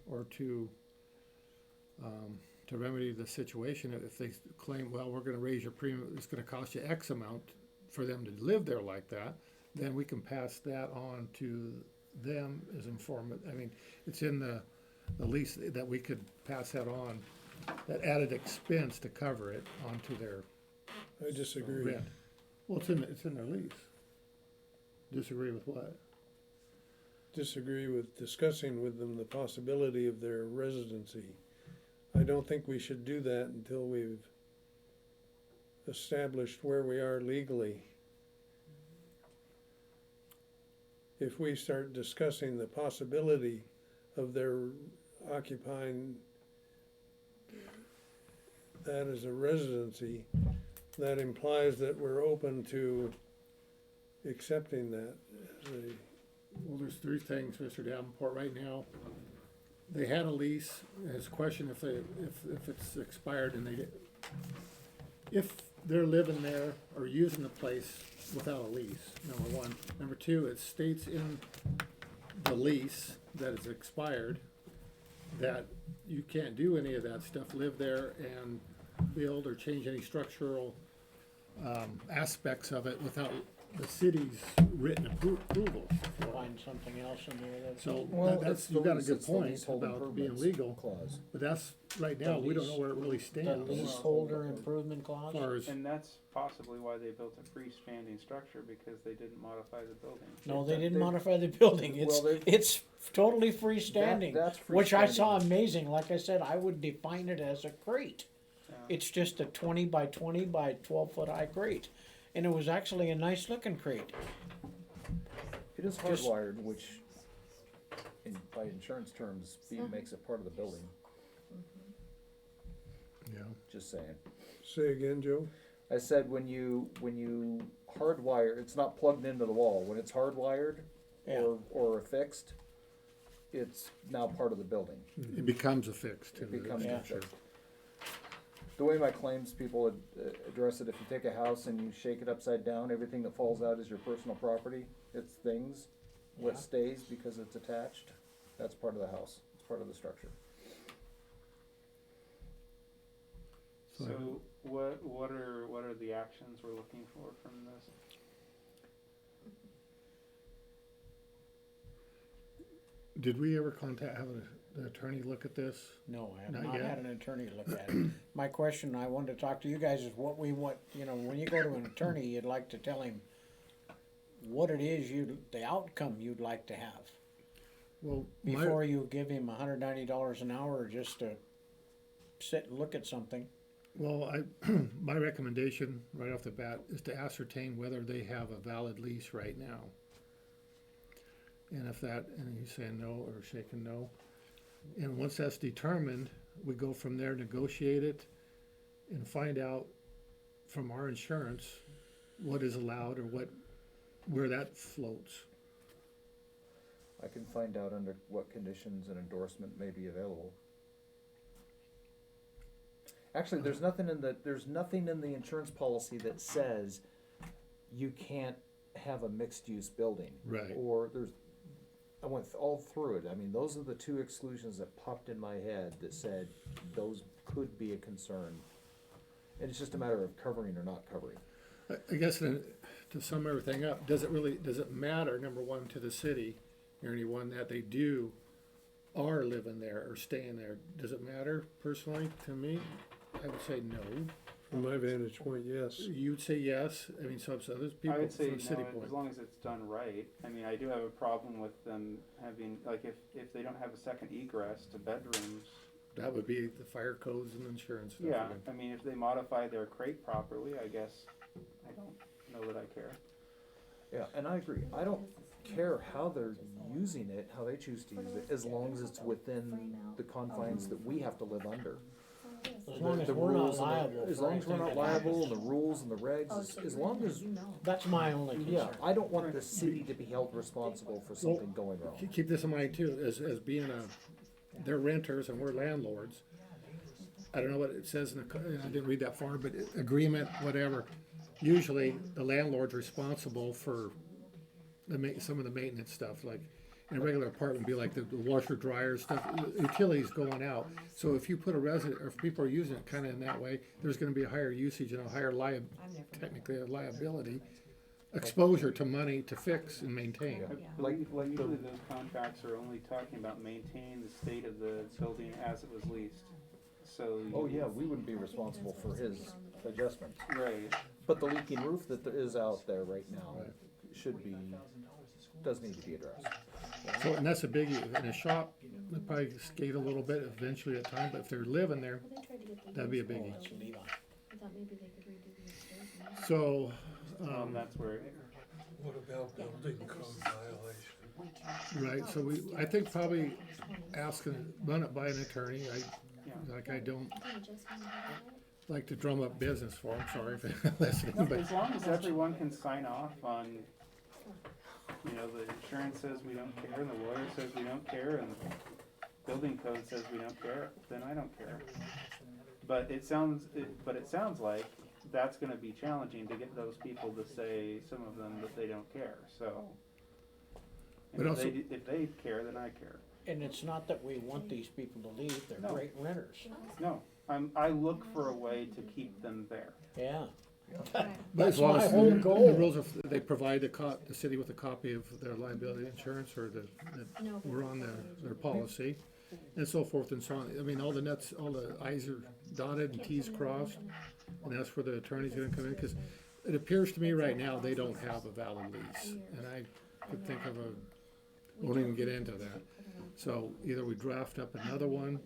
or to remedy the situation, if they claim, well, we're gonna raise your premium, it's gonna cost you X amount for them to live there like that, then we can pass that on to them as informant. I mean, it's in the lease that we could pass that on, that added expense to cover it onto their I disagree. rent. Well, it's in their lease. Disagree with what? Disagree with discussing with them the possibility of their residency. I don't think we should do that until we've established where we are legally. If we start discussing the possibility of their occupying that as a residency, that implies that we're open to accepting that as Well, there's three things, Mr. Davenport, right now. They had a lease, and it's a question if it's expired and if they're living there or using the place without a lease, number one. Number two, it states in the lease that it's expired, that you can't do any of that stuff, live there and build or change any structural, aspects of it without the city's written approval. Find something else in there that's. So Well, that's, it's you got a lease- good it's the point leasehold about being improvements legal, Clause. but that's, right now, we don't know where it really The stands. leaseholder improvement clause? As far as, And that's possibly why they built a freestanding structure, because they didn't modify the building. No, they They- didn't modify the building, it's, Well, they- it's totally freestanding, That's which I freestanding. saw amazing, like I said, I would define it as a crate. Yeah. It's just a 20 by 20 by 12-foot high crate, and it was actually a nice looking crate. It is Just- hardwired, which by insurance terms, makes it part of the building, yeah, just saying. Say again, Joe? I said when you hardwire, it's not plugged into the wall. When it's hardwired Yeah. or affixed, it's now part of the building. it becomes affixed. It becomes Yeah. affixed. The way my claims people address it, if you take a house and you shake it upside down, everything that falls out is your personal property. It's things. What Yeah. stays because it's attached, that's part of the house. It's part of the structure. So what are the actions we're looking for from this? Did we ever have an attorney look at this? No, I have Not not yet? had an attorney look at it. My question, I wanted to talk to you guys, is what we want, when you go to an attorney, you'd like to tell him what it is the outcome you'd like to have, Well, before you give him $190 an hour just to sit and look at something. my recommendation right off the bat is to ascertain whether they have a valid lease right now. And and he's saying no or shaking no. And once that's determined, we go from there, negotiate it, and find out from our insurance what is allowed or where that floats. I can find out under what conditions an endorsement may be available. Actually, there's nothing in the insurance policy that says you can't have a mixed-use building. Right. Or I went all through it. I mean, those are the two exclusions that popped in my head that said those could be a concern. And it's just a matter of covering or not covering. I guess then, to sum everything up, does it matter, number one, to the city or anyone that they are living there or staying there? Does it matter personally to me? I would say no. From my vantage point, yes. You'd say yes. I mean, some others I people would say from the city no, point. as long as it's done right. I mean, I do have a problem with them having, like, if they don't have a second egress to bedrooms. That would be the fire codes and insurance stuff. Yeah, again. I mean, if they modify their crate properly, I guess, I don't know that I care. Yeah, and I agree. I don't care how they're using it, how they choose to use it, as long as it's within the confines that we have to live under. As long as The we're not rules and the- liable As for long as we're anything not that liable, happens. and the rules and the regs, as long as, That's my only yeah, concern. I don't want the city to be held responsible for something going wrong. Keep this in mind too, as being they're renters and we're landlords. I don't know what it says I didn't read that far, but agreement, whatever. Usually the landlord's responsible for some of the maintenance stuff, like in a regular apartment, be like the washer, dryer stuff, utilities going out. So if you put a resident, or if people are using it kinda in that way, there's gonna be a higher usage and a higher technically a liability, exposure to money to fix and maintain. I believe, like, usually those contracts are only talking about maintaining the state of the building as it was leased. So. Oh, yeah, we wouldn't be responsible for his adjustments. Right. But the leaking roof that is out there right now does need to be addressed. So, and that's a biggie. In a shop, they probably skate a little bit eventually at time, but if they're living there, that'd be a biggie. That's Levi. I thought maybe they could redo the stairs. So, That's where, What about building code violation? right, so I think probably run it by an attorney. yeah. I don't like to drum up business for them, sorry if they're listening, but As long as everyone can sign off on You know, the insurance says we don't care, and the lawyer says we don't care, and the building code says we don't care, then I don't care. But it sounds like that's gonna be challenging to get those people to say, some of them, that they don't care, so. But And also- if they care, then I care. And it's not that we want these people to leave, they're No. great renters. No, I look for a way to keep them there. Yeah. But That's as long my as whole the goal. rules of, they provide the city with a copy of their liability insurance or that No, but we're on their policy and so forth and so on. I mean, all the nuts, all the i's are dotted and t's crossed. And that's where the attorney's gonna come in, cause it appears to me right now, they don't have a valid lease. And I could think of won't even get into that. So either we draft up another one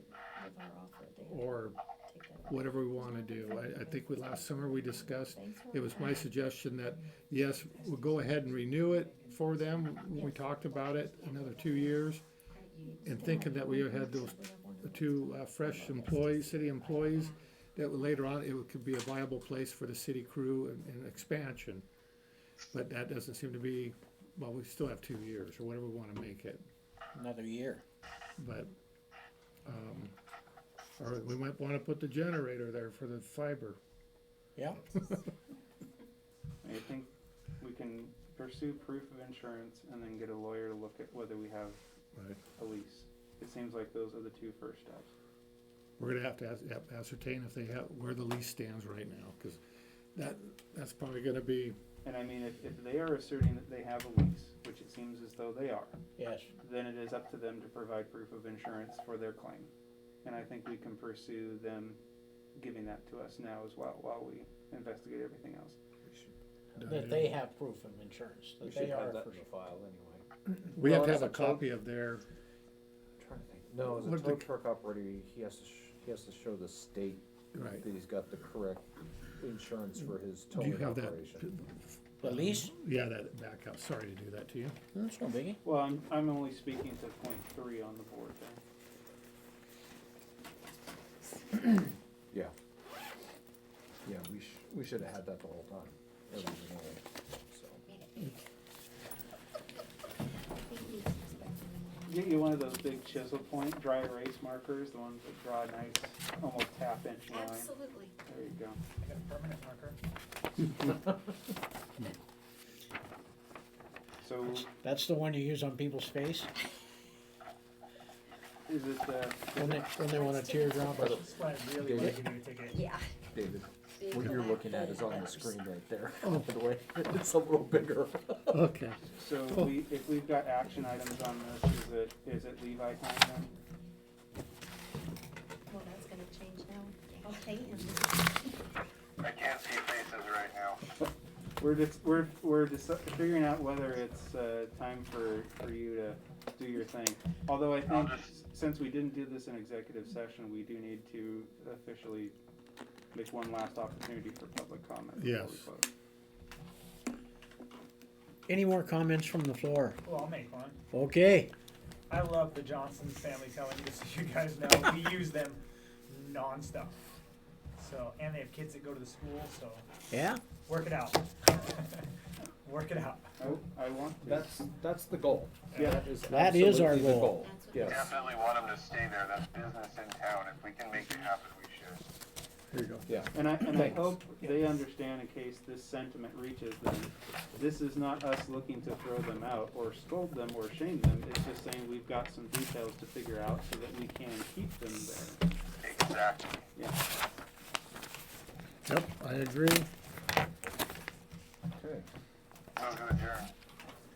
or whatever we wanna do. I think last summer we discussed, it was my suggestion that, yes, we'll go ahead and renew it for them. When we talked about it, another 2 years. And thinking that we had those two fresh employees, city employees, that later on, could be a viable place for the city crew and expansion. But that doesn't seem to be, well, we still have 2 years or whatever we wanna make it. Another year. But, or we might wanna put the generator there for the fiber. Yeah. I think we can pursue proof of insurance and then get a lawyer to look at whether we have Right. a lease. It seems like those are the two first steps. We're gonna have to ascertain if they have, where the lease stands right now, cause that's probably gonna be, And I mean, if they are asserting that they have a lease, which it seems as though they are, Yes. then it is up to them to provide proof of insurance for their claim. And I think we can pursue them giving that to us now as well, while we investigate everything else. That they have proof of insurance, We that should they are. have that for- in the file anyway. we have Well, to have a that's a tow- copy of their, I'm trying to think. No, as What a tow the- truck operator, he has to show the state right. that he's got the correct insurance for his Do you towing have that? operation. The lease? Yeah, that back up. Sorry to do that to you. That's no biggie. Well, I'm only speaking to point 3 on the board there. Yeah. Yeah, we should have had that the whole time, every renewal, so. Get you one of those big chisel point dry erase markers, the ones that draw a nice, almost half-inch line. Absolutely. There you go. I got a permanent marker. So, That's the one you use on people's face is it, when they want a teardrop or That's why I really want to give you a ticket. Yeah. David, Big what you're black looking at is on the letters. screen right there, by the way, it's a little bigger. Okay. so if we've got action items on this, is it Levi time then? Well, that's gonna change now. Okay. I can't see faces right now. We're just figuring out whether it's time for you to do your thing. Although I think since we didn't do this in executive session, we do need to officially make one last opportunity for public comment. before Yes. we close. Any more comments from the floor? Well, I'll make one. Okay. I love the Johnson family telling you, so you guys know, we use them non-stop. So, and they have kids that go to the school, so Yeah? work it out. Work it out. I want to. That's the goal. Yeah. That is our absolutely the goal. Yes. Definitely want them to stay there. That's business in town. If we can make it happen, we should. Here you go. Yeah. And I Thanks. hope they understand in case this sentiment reaches them. This is not us looking to throw them out or scold them or shame them. It's just saying we've got some details to figure out so that we can keep them there. Exactly. Yeah. Yep, I agree. Okay. Move to adjourn.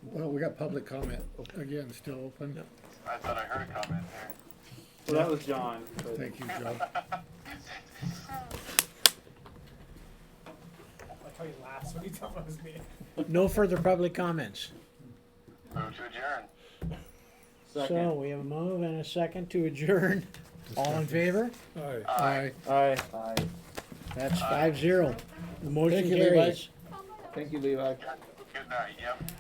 Well, we got public comment again, still open. I thought I heard a comment there. So that was John. But Thank you, Joe. I'll tell you last when you tell me it was me. No further public comments. Move to adjourn. So we have a move and a second to adjourn. All in favor? Aye. Aye. Aye. That's 5-0. The motion Thank you, Levi. carries. Thank you, Levi. Good night. Yep.